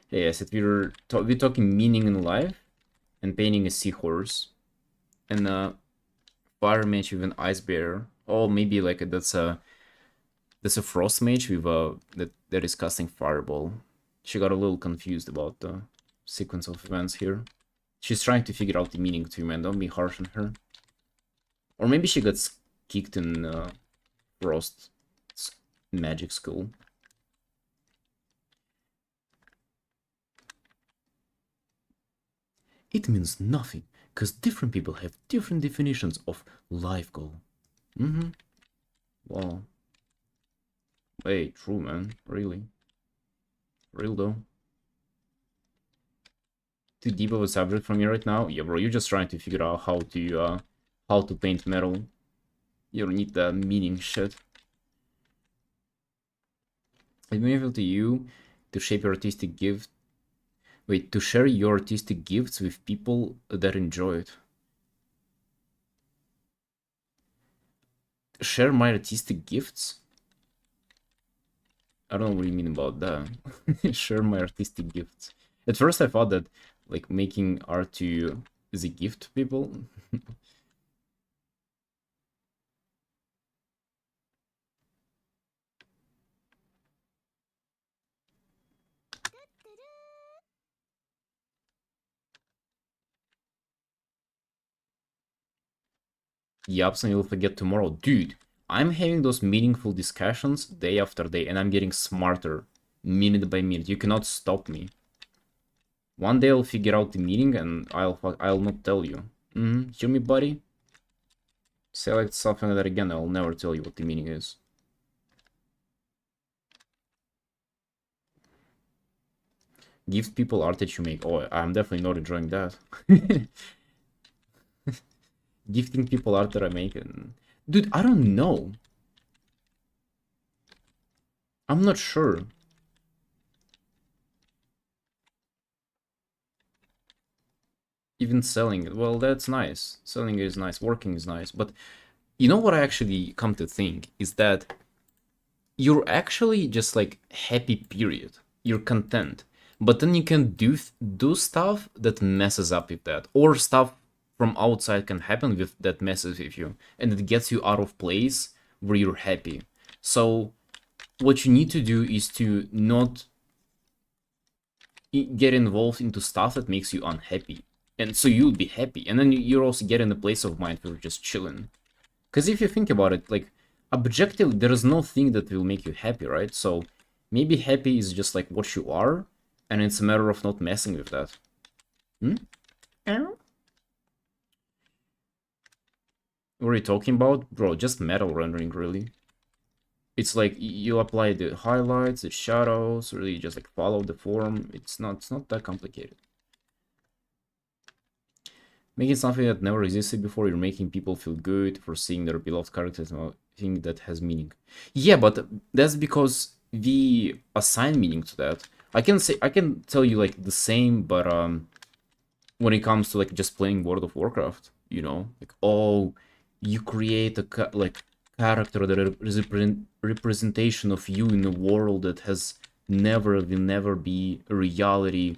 Hey, I said we're talking meaning in life, and painting a seahorse, and a fire mage with an ice bear. Oh, maybe like that's a frost mage with that is casting fireball. She got a little confused about the sequence of events here. She's trying to figure out the meaning too, man. Don't be harsh on her. Or maybe she got kicked in Frost magic school. It means nothing, because different people have different definitions of life goal. Wow. Hey, true, man. Really. Real, though. Too deep of a subject for me right now? Yeah, bro, you're just trying to figure out how to paint metal. You don't need the meaning shit. It may feel to you to shape your artistic gift. Wait, to share your artistic gifts with people that enjoy it. Share my artistic gifts? I don't know what you mean about that. Share my artistic gifts. At first I thought that like making art to you is a gift to people. Yups, and you'll forget tomorrow. Dude, I'm having those meaningful discussions day after day, and I'm getting smarter minute by minute. You cannot stop me. One day I'll figure out the meaning, and I'll not tell you. Hear me, buddy? Say like something like that again, I'll never tell you what the meaning is. Give people art that you make. Oh, I'm definitely not enjoying that. Gifting people art that I make, and dude, I don't know. I'm not sure. Even selling it, well, that's nice. Selling is nice, working is nice, but you know what I actually come to think is that you're actually just like happy, period. You're content. But then you can do stuff that messes up with that, or stuff from outside can happen with that messes with you, and it gets you out of place where you're happy. So what you need to do is to not get involved into stuff that makes you unhappy, and so you'll be happy, and then you're also getting a place of mind where you're just chilling. Because if you think about it, like, objectively, there is no thing that will make you happy, right? So maybe happy is just like what you are, and it's a matter of not messing with that. What are you talking about? Bro, just metal rendering, really. It's like you apply the highlights, the shadows, really just like follow the form. It's not that complicated. Making something that never existed before, you're making people feel good for seeing their beloved characters and thing that has meaning. Yeah, but that's because we assign meaning to that. I can tell you like the same, but when it comes to like just playing World of Warcraft, you know, like, oh, you create a character that is a representation of you in a world that has will never be a reality,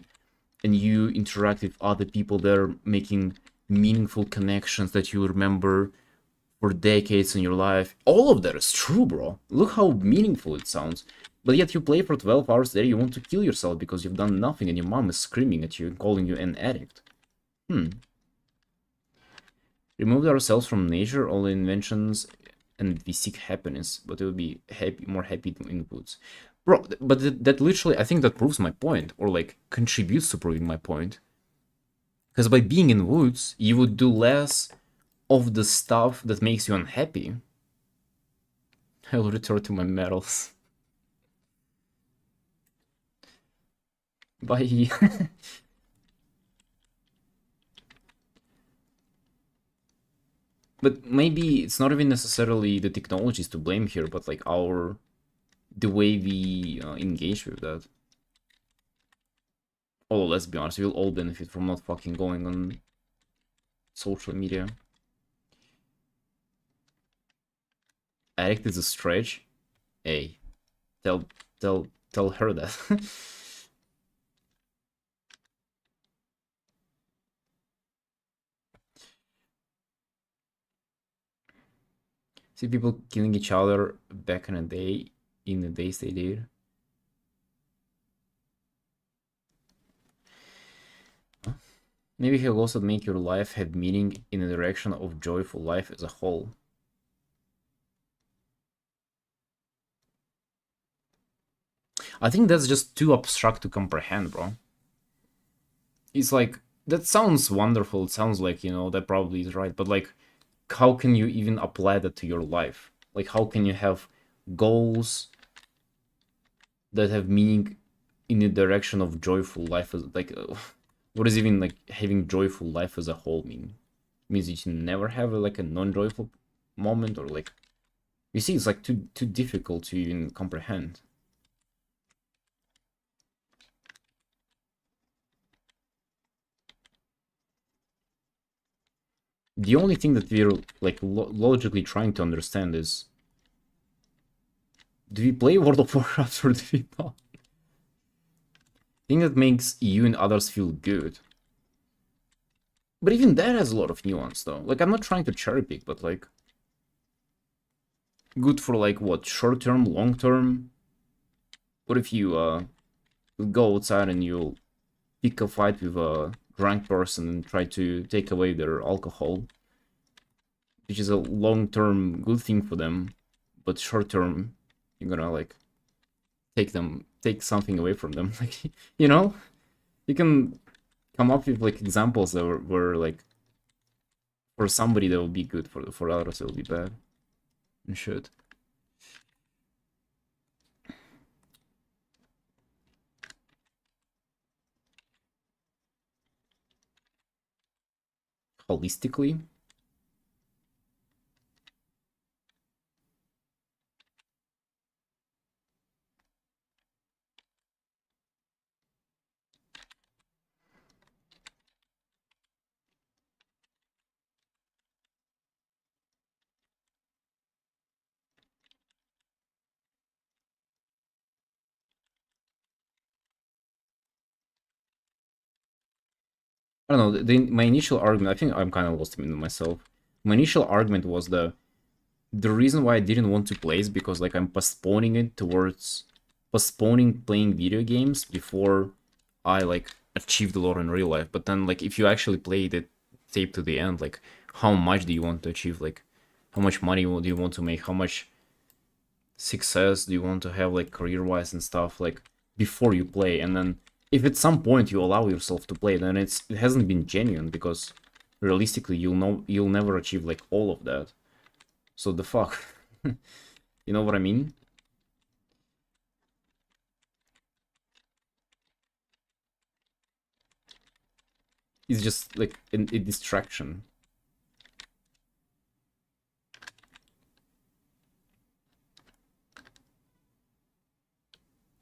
and you interact with other people that are making meaningful connections that you remember for decades in your life. All of that is true, bro. Look how meaningful it sounds. But yet you play for 12 hours there, you want to kill yourself because you've done nothing and your mom is screaming at you and calling you an addict. Removed ourselves from nature, all inventions, and we seek happiness, but it would be happy, more happy inputs. Bro, but that literally, I think that proves my point, or like contributes to proving my point. Because by being in woods, you would do less of the stuff that makes you unhappy. I'll return to my metals. Bye. But maybe it's not even necessarily the technologies to blame here, but like the way we engage with that. Although, let's be honest, we'll all benefit from not fucking going on social media. Addict is a stretch. Hey, tell her that. See people killing each other back in the days they did. Maybe he'll also make your life have meaning in the direction of joyful life as a whole. I think that's just too abstract to comprehend, bro. It's like, that sounds wonderful. It sounds like, you know, that probably is right. But like, how can you even apply that to your life? Like, how can you have goals that have meaning in the direction of joyful life? As like, what does even like having joyful life as a whole mean? It means that you never have like a non-joyful moment, or like, you see, it's like too difficult to even comprehend. The only thing that we're like logically trying to understand is, do we play World of Warcraft or do we not? Thing that makes you and others feel good. But even that has a lot of nuance, though. Like, I'm not trying to cherry pick, but like, good for like what, short term, long term. What if you go outside and you'll pick a fight with a drunk person and try to take away their alcohol, which is a long term good thing for them, but short term, you're gonna like take something away from them. Like, you know, you can come up with like examples that were like, for somebody that will be good, for others it will be bad and shit. Holistically, I don't know. My initial argument, I think I'm kind of lost in myself. My initial argument was the reason why I didn't want to play is because like I'm postponing it towards postponing playing video games before I like achieved a lot in real life. But then like if you actually play the tape to the end, like how much do you want to achieve? Like how much money do you want to make? How much success do you want to have like career wise and stuff like before you play? And then if at some point you allow yourself to play, then it hasn't been genuine, because realistically you'll never achieve like all of that. So the fuck. You know what I mean? It's just like a distraction.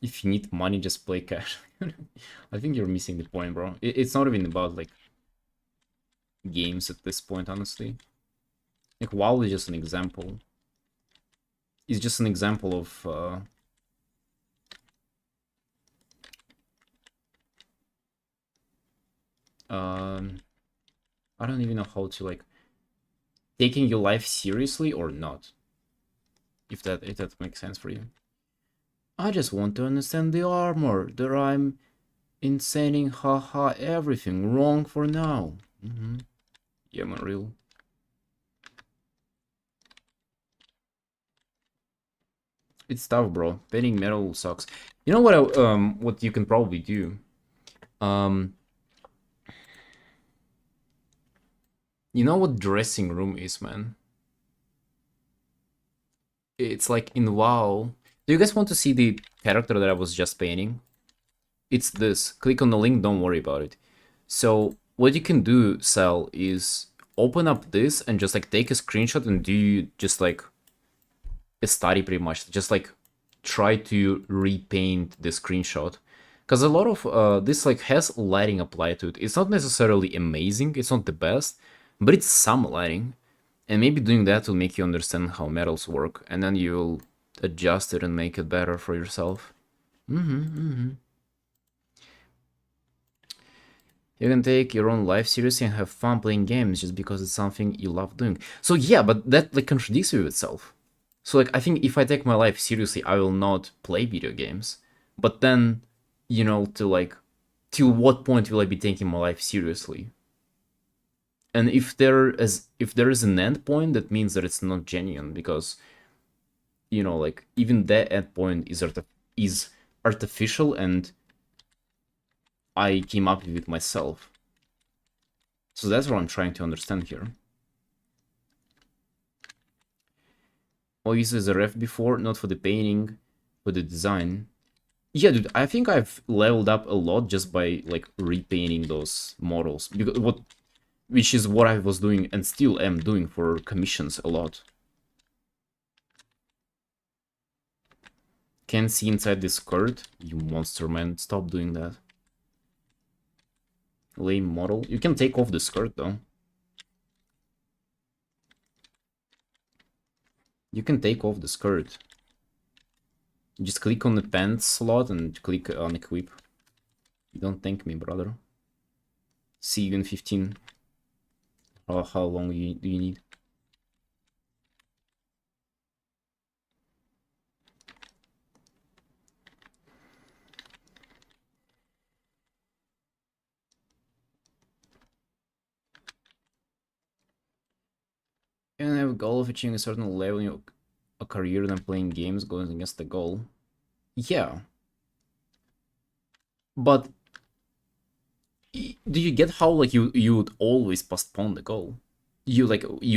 If you need money, just play cash. I think you're missing the point, bro. It's not even about like games at this point, honestly. Like WoW is just an example. It's just an example of Um, I don't even know how to like taking your life seriously or not. If that makes sense for you. I just want to understand the armor. That I'm insane, haha, everything wrong for now. Yeah, man, real. It's tough, bro. Painting metal sucks. You know what you can probably do? Um, you know what dressing room is, man? It's like in WoW. Do you guys want to see the character that I was just painting? It's this. Click on the link, don't worry about it. So what you can do, Sal, is open up this and just like take a screenshot and do just like a study pretty much. Just like try to repaint the screenshot. Because a lot of this like has lighting applied to it. It's not necessarily amazing, it's not the best, but it's some lighting. And maybe doing that will make you understand how metals work, and then you'll adjust it and make it better for yourself. You can take your own life seriously and have fun playing games just because it's something you love doing. So yeah, but that like contradicts with itself. So like I think if I take my life seriously, I will not play video games. But then, to like till what point will I be taking my life seriously? And if there is an end point, that means that it's not genuine because like even that end point is artificial and I came up with it myself. So that's what I'm trying to understand here. I used as a ref before, not for the painting, for the design. Yeah, dude, I think I've leveled up a lot just by like repainting those models, because which is what I was doing and still am doing for commissions a lot. Can't see inside this skirt, you monster man. Stop doing that. Lame model. You can take off the skirt though. You can take off the skirt. Just click on the pants slot and click on equip. You don't thank me, brother. See you in 15. How long do you need? And have a goal of achieving a certain level in a career than playing games going against the goal. Yeah. But do you get how like you would always postpone the goal? You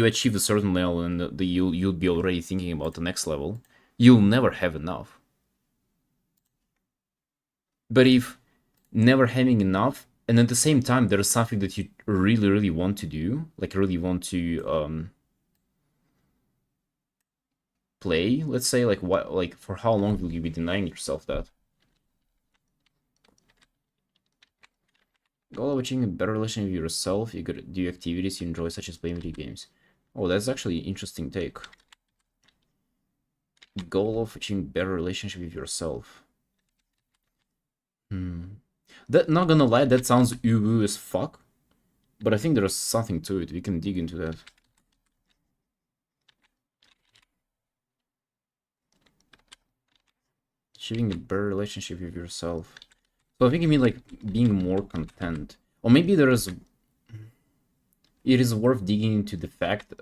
achieve a certain level and you'll be already thinking about the next level. You'll never have enough. But if never having enough and at the same time there is something that you really really want to do, like really want to play, let's say, like what, like for how long will you be denying yourself that? Goal of achieving a better relationship with yourself, you could do activities you enjoy, such as playing video games. Oh, that's actually an interesting take. Goal of achieving better relationship with yourself. That, not gonna lie, that sounds uwu as fuck, but I think there's something to it. We can dig into that. Achieving a better relationship with yourself. So I think you mean like being more content. Or maybe it is worth digging into the fact,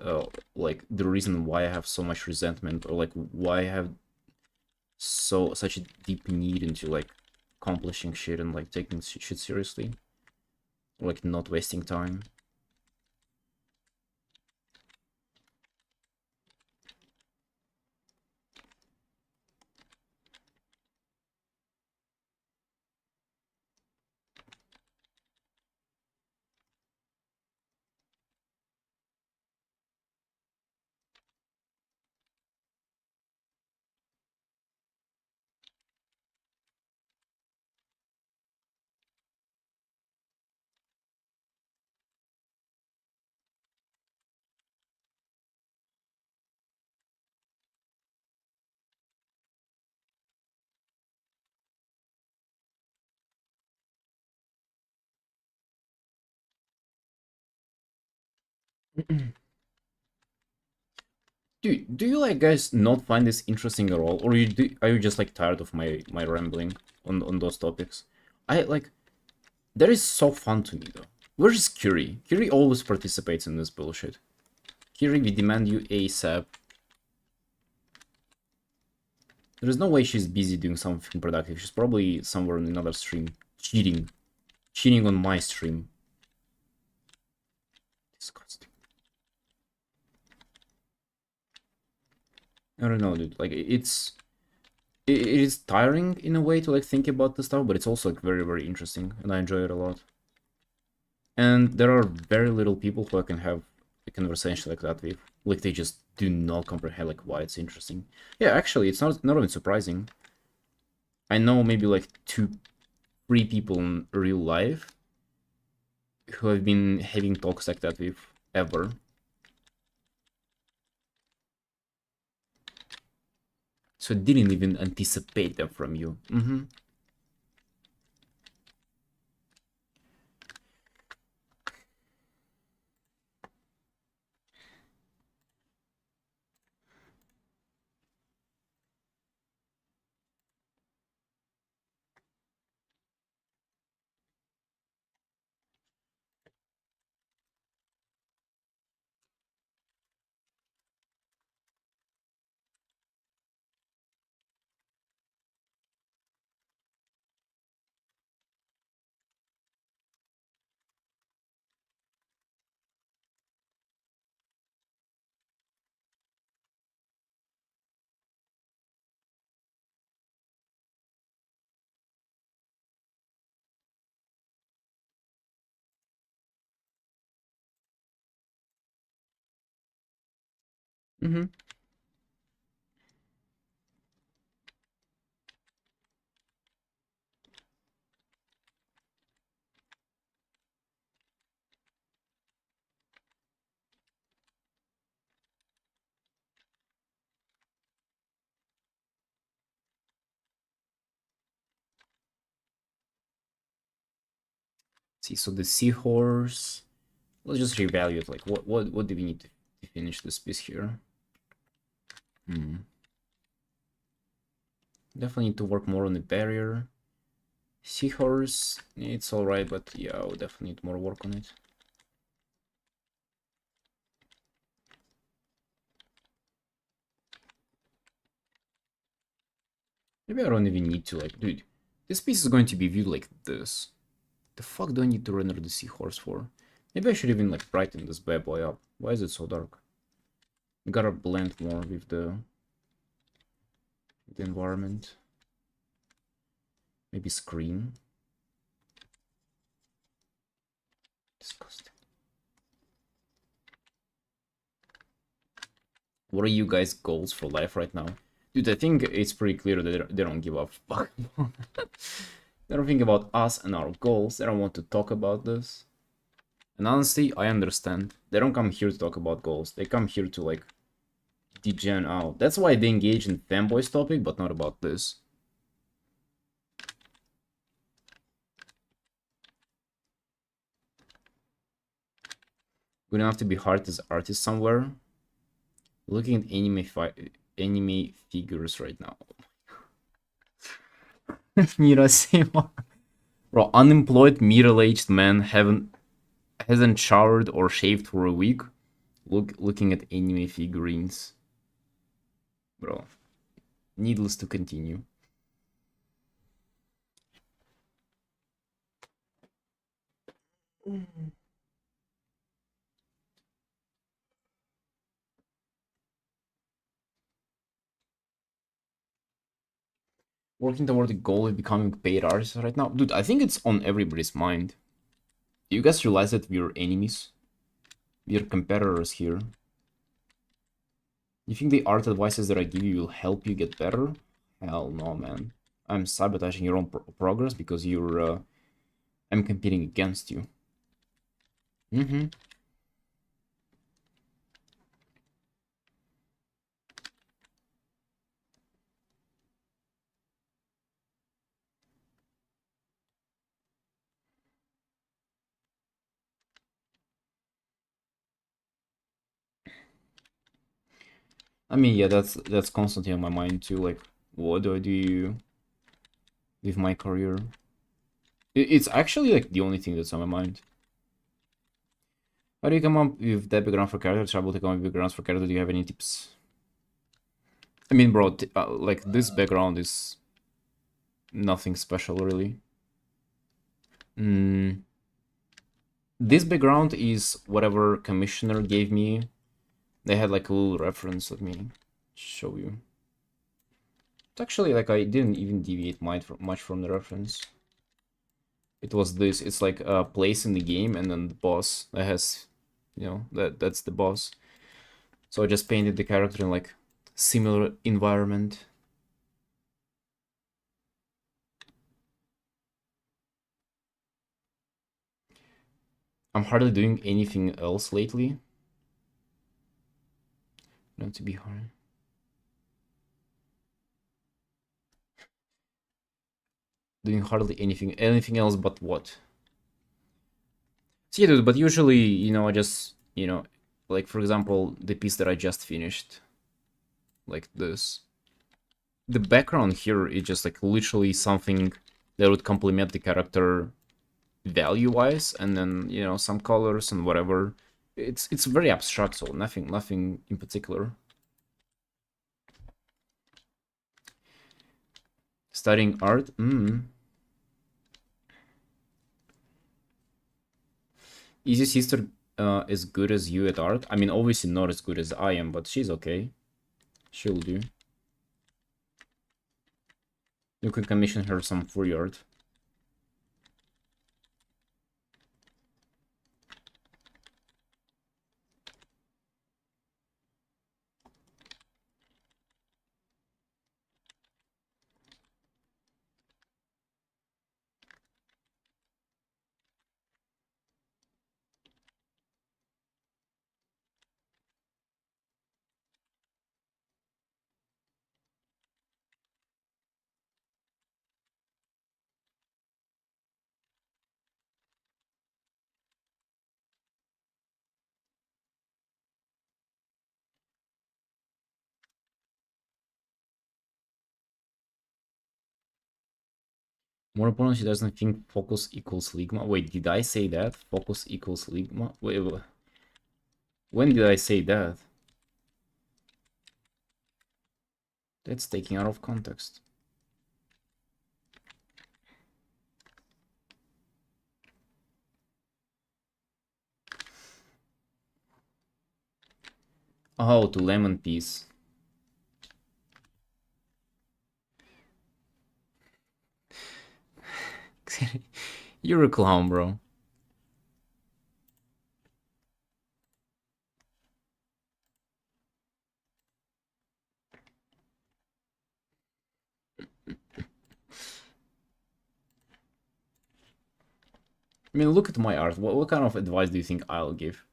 like the reason why I have so much resentment, or like why I have such a deep need into like accomplishing shit and like taking shit seriously, or like not wasting time. Do you like guys not find this interesting at all, or are you just like tired of my rambling on those topics? I like that is so fun to me though. Where's Curie? Curie always participates in this bullshit. Curie, we demand you ASAP. There is no way she's busy doing something productive. She's probably somewhere in another stream cheating, cheating on my stream. Disgusting. I don't know, dude. Like it is tiring in a way to like think about this stuff, but it's also like very interesting, and I enjoy it a lot. And there are very little people who I can have a conversation like that with. Like they just do not comprehend like why it's interesting. Yeah, actually, it's not even surprising. I know maybe like two, three people in real life who have been having talks like that with ever. So I didn't even anticipate them from you. Mm-hmm. See, so the seahorse. Let's just reevaluate. Like, what do we need to finish this piece here? Definitely need to work more on the barrier. Seahorse, it's alright, but yeah, I'll definitely need more work on it. Maybe I don't even need to, like, dude, this piece is going to be viewed like this. The fuck do I need to render the seahorse for? Maybe I should even, like, brighten this bad boy up. Why is it so dark? We gotta blend more with the environment. Maybe screen. Disgusting. What are you guys' goals for life right now? Dude, I think it's pretty clear that they don't give a fuck. They don't think about us and our goals. They don't want to talk about this. And honestly, I understand. They don't come here to talk about goals. They come here to, like, degen out. That's why they engage in fanboys topic, but not about this. We're gonna have to be hard as artists somewhere. Looking at anime figures right now. Mirasema. Bro, unemployed middle-aged man hasn't showered or shaved for a week. Looking at anime figurines. Bro, needless to continue. Working toward the goal of becoming paid artists right now? Dude, I think it's on everybody's mind. Do you guys realize that we're enemies? We're competitors here. You think the art advices that I give you will help you get better? Hell no, man. I'm sabotaging your own progress because I'm competing against you. Mm-hmm. I mean, yeah, that's constantly on my mind too. Like, what do I do with my career? It's actually like the only thing that's on my mind. How do you come up with that background for character? Trouble to come up with backgrounds for character. Do you have any tips? I mean, bro, like this background is nothing special really. This background is whatever commissioner gave me. They had like a little reference. Let me show you. It's actually like I didn't even deviate much from the reference. It was this. It's like a place in the game and then the boss that has, you know, that's the boss. So I just painted the character in like similar environment. I'm hardly doing anything else lately. Not to be hard. Doing hardly anything else but what? So yeah, dude, but usually, you know, I just, you know, like for example, the piece that I just finished, like this. The background here is just like literally something that would complement the character value-wise, and then, you know, some colors and whatever. It's very abstract, so nothing in particular. Studying art? Is your sister as good as you at art? I mean, obviously not as good as I am, but she's okay. She'll do. You could commission her some free art. More important, she doesn't think focus equals ligma. Wait, did I say that? Focus equals ligma? Wait, when did I say that? That's taken out of context. Oh, to lemon piece. You're a clown, bro. I mean, look at my art. What kind of advice do you think I'll give?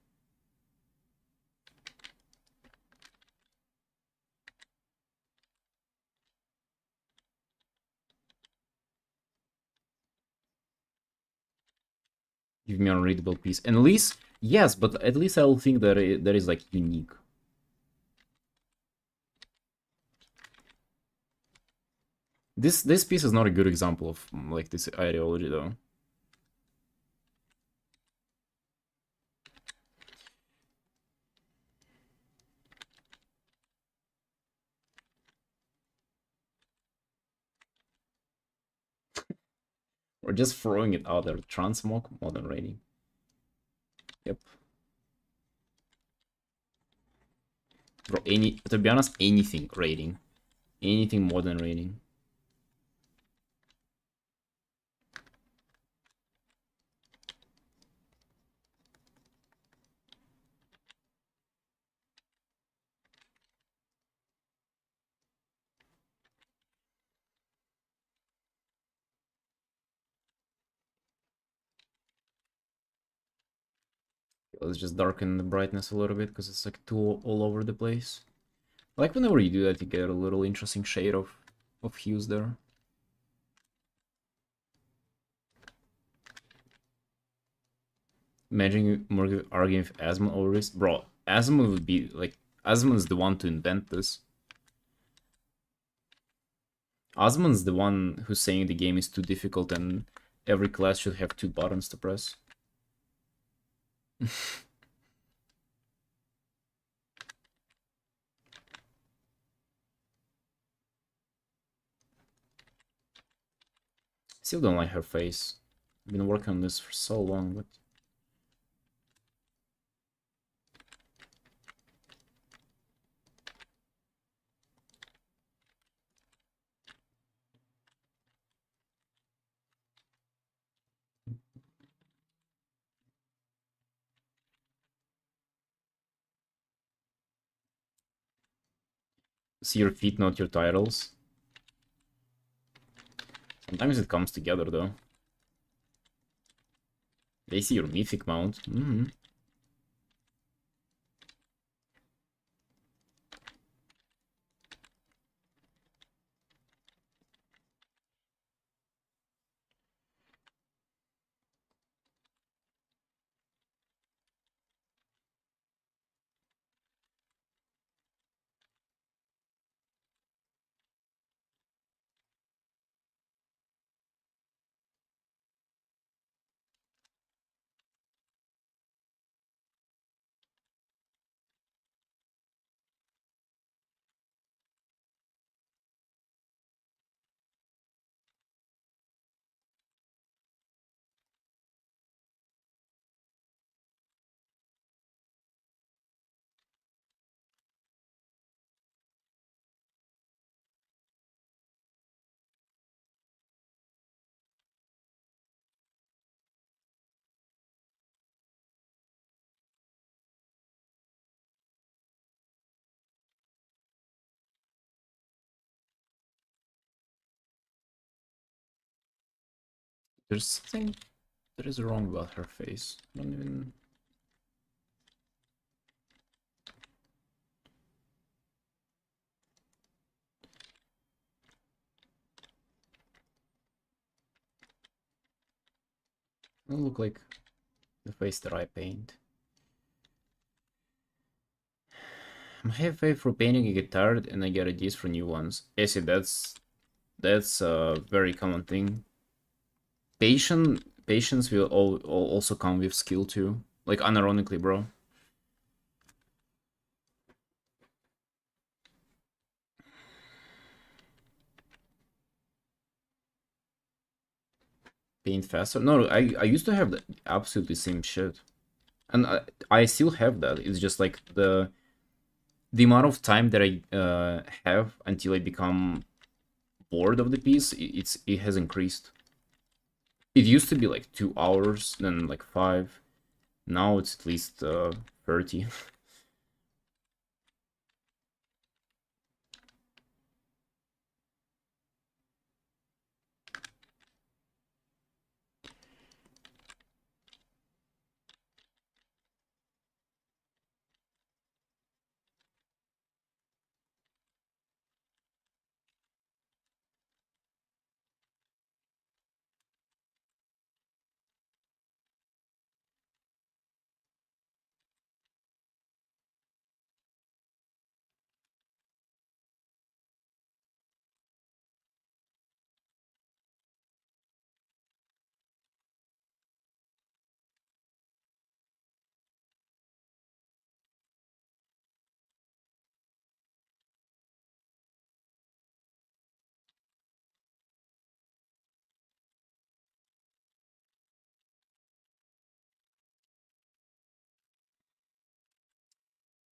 Give me a unreadable piece. And at least, yes, but at least I'll think that that is like unique. This piece is not a good example of like this ideology though. We're just throwing it out there. Transmog, modern rating. Yep. Bro, to be honest, anything rating. Anything modern rating. Let's just darken the brightness a little bit because it's like too all over the place. Like whenever you do that, you get a little interesting shade of hues there. Imagine Morgan arguing with Asma over this. Bro, Asma would be like, Asmon's the one to invent this. Osman's the one who's saying the game is too difficult and every class should have 2 buttons to press. Still don't like her face. I've been working on this for so long, but see your feet, not your titles. Sometimes it comes together though. They see your mythic mount. There's something that is wrong about her face. I don't even... It doesn't look like the face that I paint. I have faith for painting a guitar and I get ideas for new ones. Yes, that's a very common thing. Patience will also come with skill too. Like unironically, bro. Paint faster. No, I used to have the absolutely same shit, and I still have that. It's just like the amount of time that I have until I become bored of the piece. It has increased. It used to be like 2 hours, then like 5. Now it's at least 30.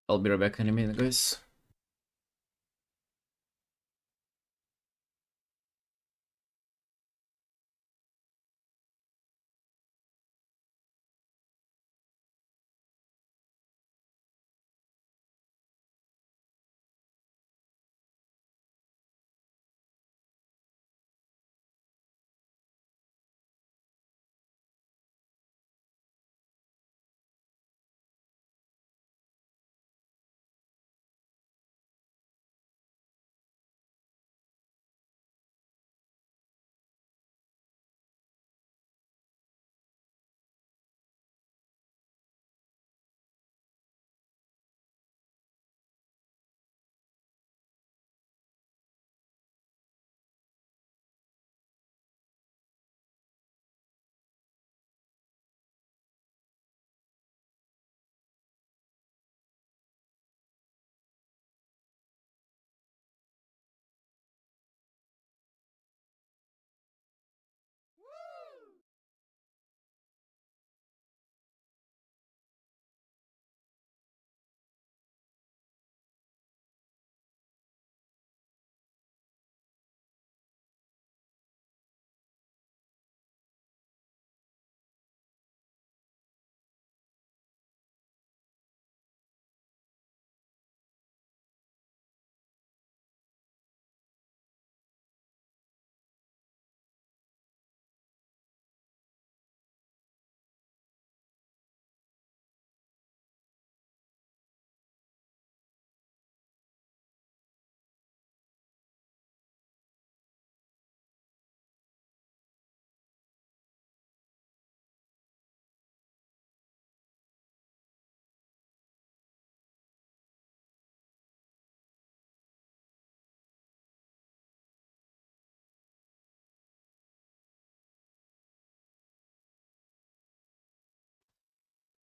I'll be right back in a minute, guys.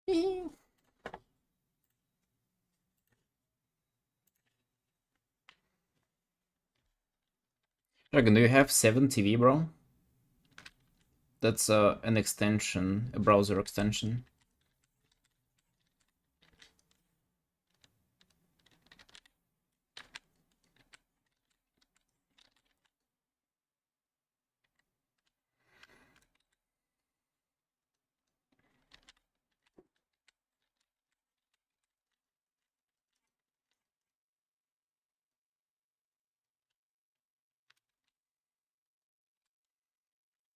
Dragon, do you have 7TV, bro? That's an extension, a browser extension.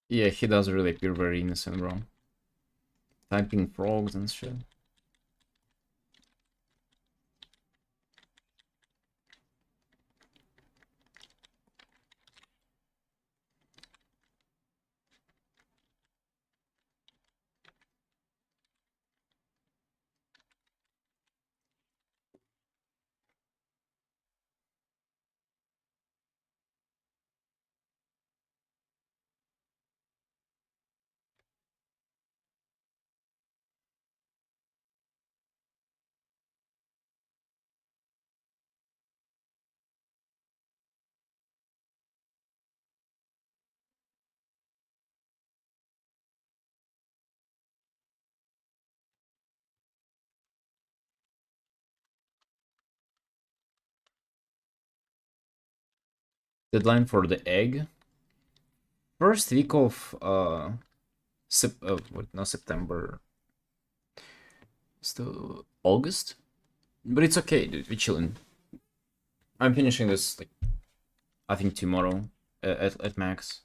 Yeah, he does really appear very innocent, bro. Typing frogs and shit. Deadline for the egg. First week of what, not September. Still August? But it's okay, dude. We're chilling. I'm finishing this like I think tomorrow at max.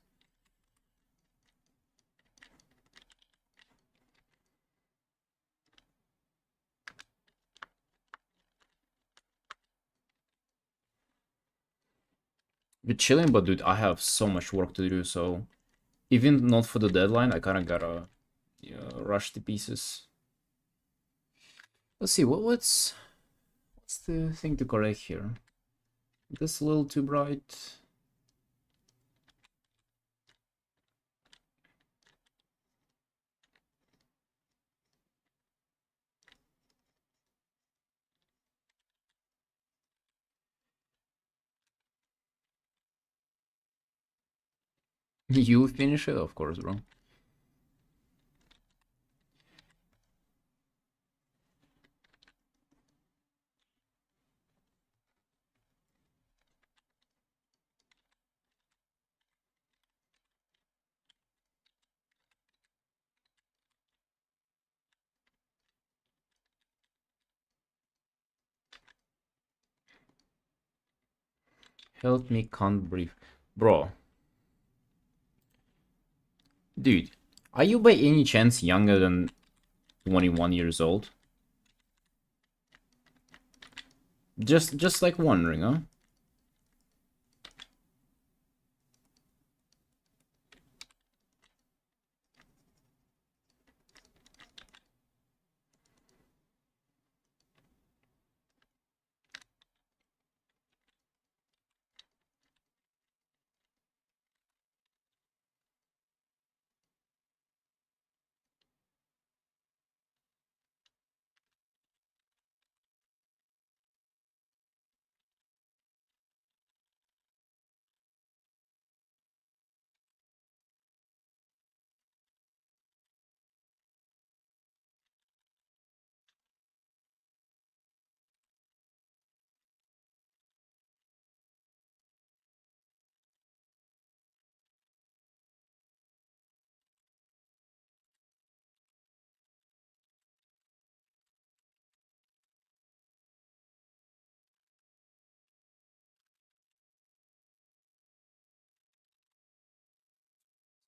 We're chilling, but dude, I have so much work to do, so even not for the deadline, I kind of gotta rush to pieces. Let's see what's the thing to correct here. This a little too bright. You finish it, of course, bro. Help me, can't breathe, bro. Dude, are you by any chance younger than 21 years old? Just like wondering, huh?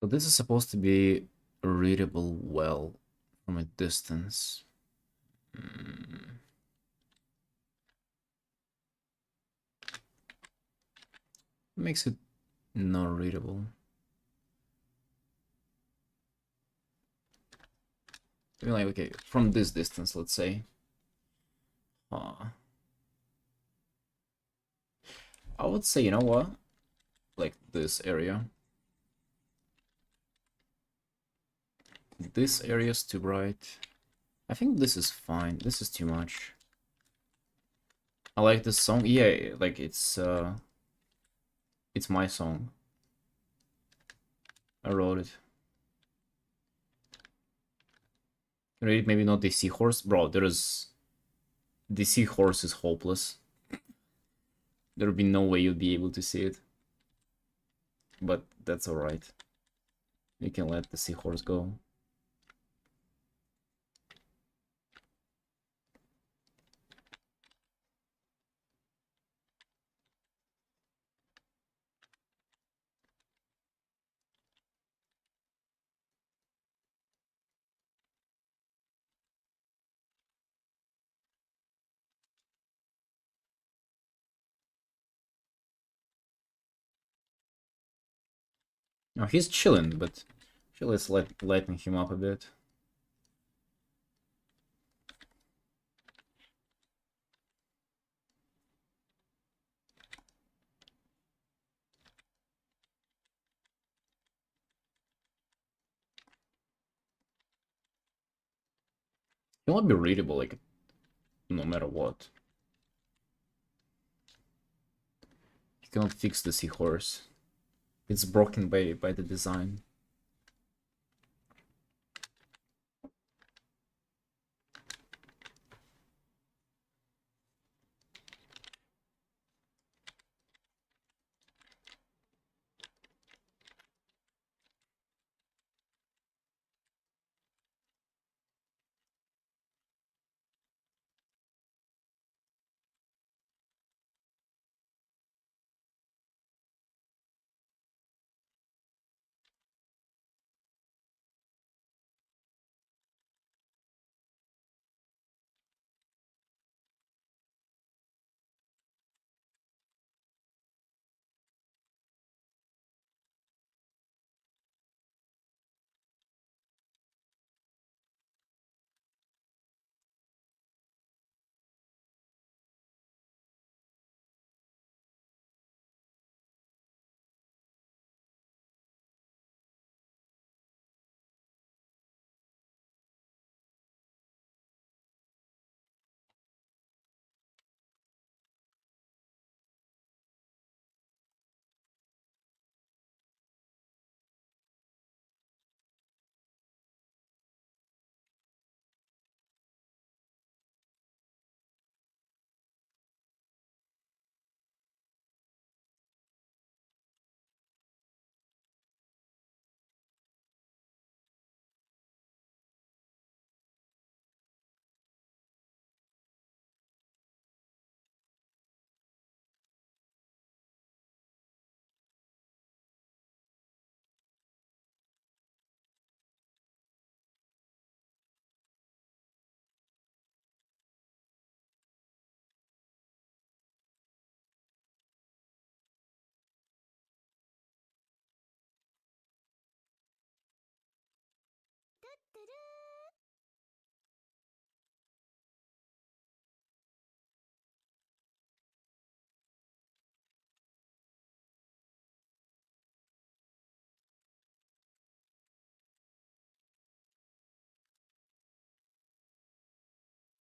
So this is supposed to be readable well from a distance. Makes it not readable. I mean, like, okay, from this distance, let's say. I would say, you know what? Like this area. This area is too bright. I think this is fine. This is too much. I like this song. Yeah, like it's my song. I wrote it. Read maybe not the seahorse. Bro, the seahorse is hopeless. There would be no way you'd be able to see it. But that's alright. You can let the seahorse go. Now he's chilling, but let's lighten him up a bit. It won't be readable, like, no matter what. You cannot fix the seahorse. It's broken by the design.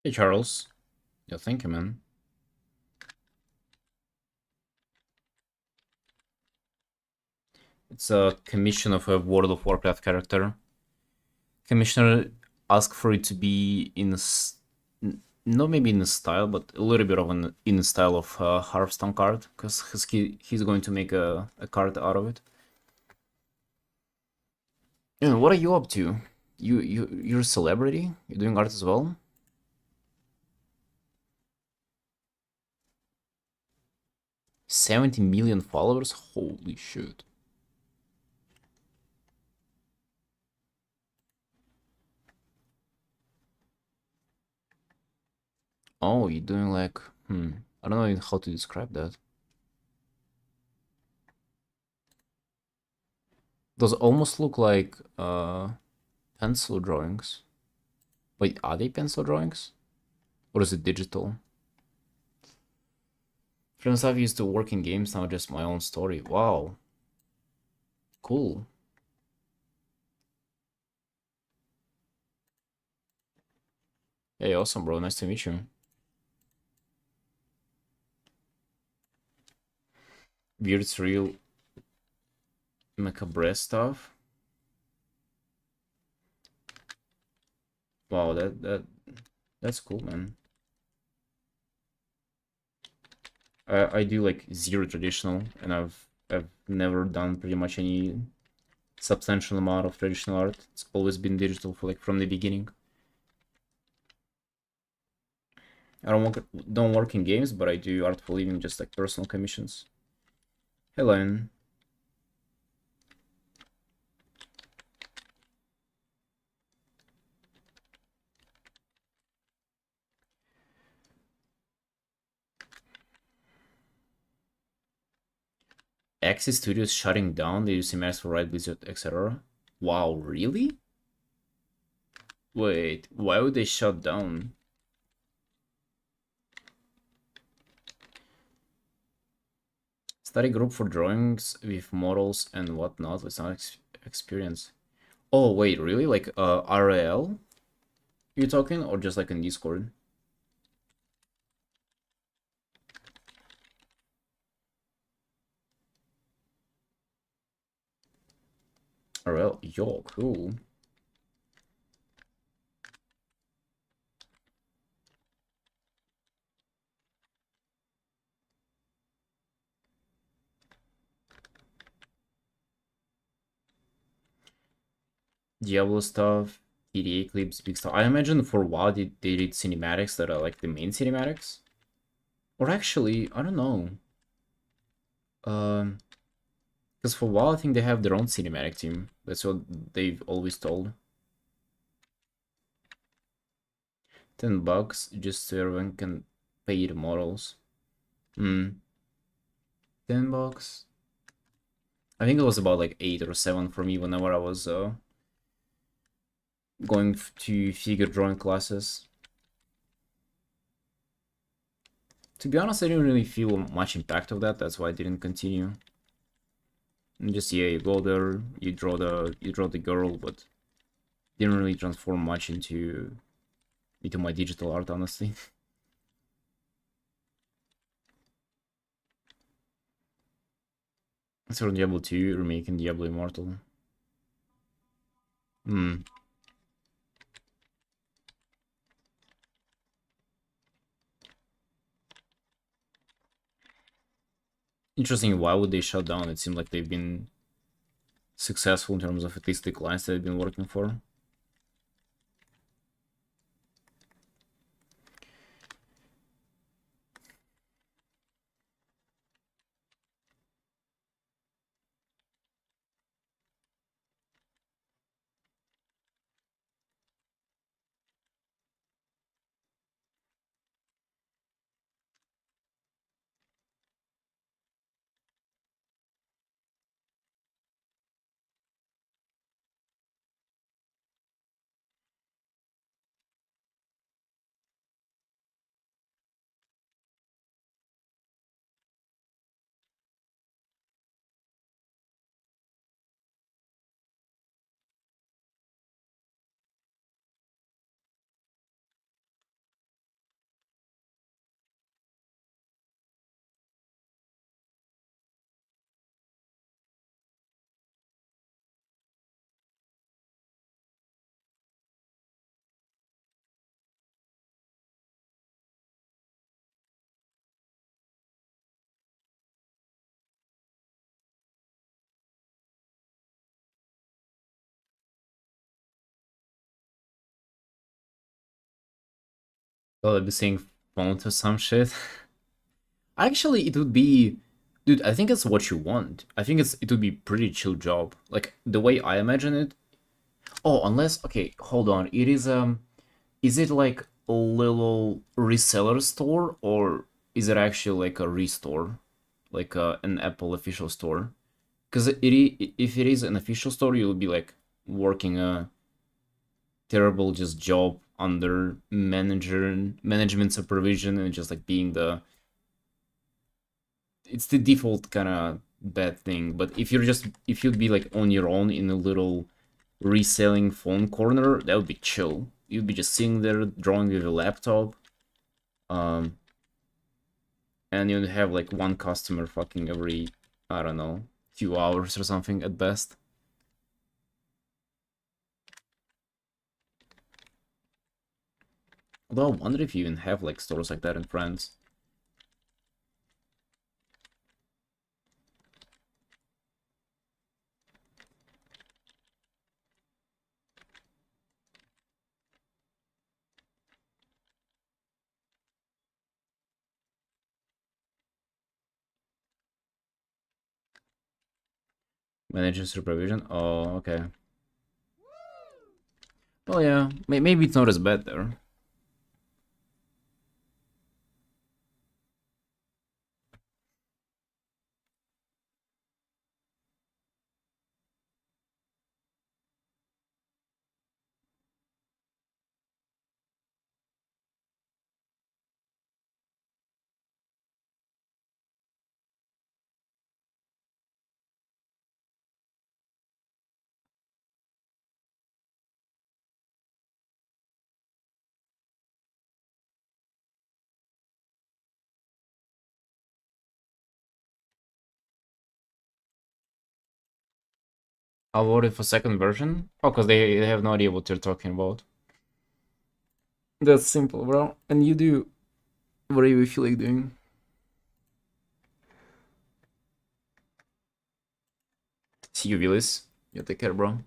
Hey Charles. Yeah, thank you, man. It's a commission of a World of Warcraft character. Commissioner asked for it to be in not maybe in the style, but a little bit of in the style of Hearthstone card, because he's going to make a card out of it. And what are you up to? You're a celebrity? You're doing art as well? 70 million followers? Holy shit. Oh, you're doing like, I don't know how to describe that. Those almost look like pencil drawings. Wait, are they pencil drawings? Or is it digital? Friends I've used to work in games, now just my own story. Wow. Cool. Hey, awesome, bro. Nice to meet you. Weird, surreal, macabre stuff. Wow, that's cool, man. I do like zero traditional, and I've never done pretty much any substantial amount of traditional art. It's always been digital for like from the beginning. I don't work in games, but I do art for living, just like personal commissions. Helen. Axis Studios shutting down. They use CMS for Right Blizzard, etc. Wow, really? Wait, why would they shut down? Study group for drawings with models and whatnot with some experience. Oh, wait, really? Like RL? You talking, or just like in Discord? RL? Yo, cool. Diablo stuff, PDA clips, big stuff. I imagine for WoW they did cinematics that are like the main cinematics. Or actually, I don't know. Because for WoW I think they have their own cinematic team. That's what they've always told. $10 just so everyone can pay the models. Hmm. $10. I think it was about like 8 or 7 for me whenever I was going to figure drawing classes. To be honest, I didn't really feel much impact of that. That's why I didn't continue. And just yeah, you go there, you draw the girl, but didn't really transform much into my digital art, honestly. So Diablo 2 remaking Diablo Immortal. Hmm. Interesting. Why would they shut down? It seemed like they've been successful in terms of at least the clients they've been working for. Well, I'd be saying font or some shit. Actually, it would be, dude. I think it's what you want. I think it would be pretty chill job. Like the way I imagine it. Oh, unless okay, hold on. It is it like a little reseller store, or is it actually like a restore, like an Apple official store? Because if it is an official store, you'll be like working a terrible just job under management supervision and just like being the it's the default kind of bad thing. But if you'd be like on your own in a little reselling phone corner, that would be chill. you'd be just sitting there drawing with your laptop, and you'd have like one customer fucking every, I don't know, few hours or something at best. Although I wonder if you even have like stores like that in France. Manager supervision? Oh, okay. Well, yeah, maybe it's not as bad there. I'll vote it for second version. Oh, because they have no idea what you're talking about. That's simple, bro. And you do whatever you feel like doing. See you, Willis. You take care, bro.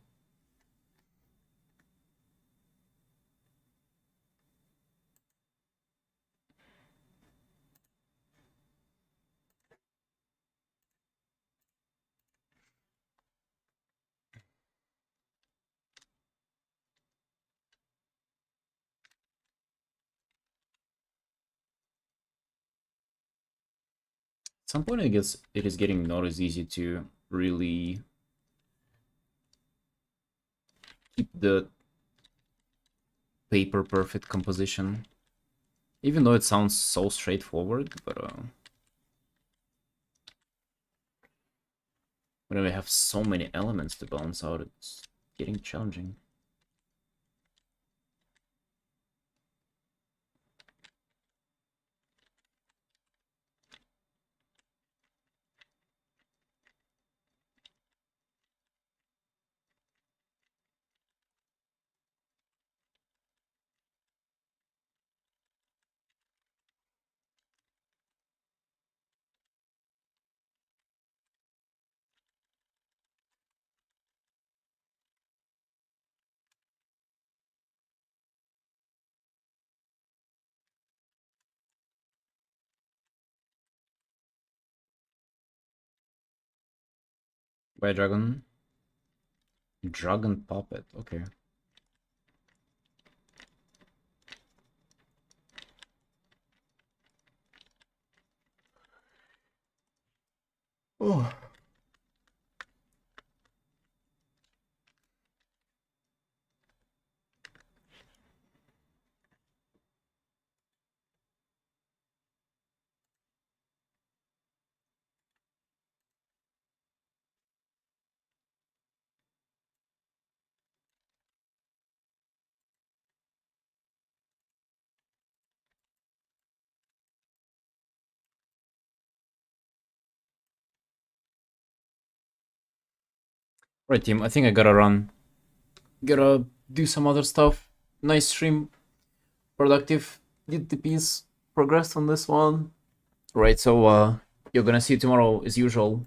At some point, I guess it is getting not as easy to really keep the paper perfect composition. Even though it sounds so straightforward, but when we have so many elements to balance out, it's getting challenging. By dragon? Dragon puppet, okay. Oh. Right, team, I think I gotta run. Gotta do some other stuff. Nice stream. Productive. Did the piece progress on this one? Right, so you're gonna see tomorrow as usual.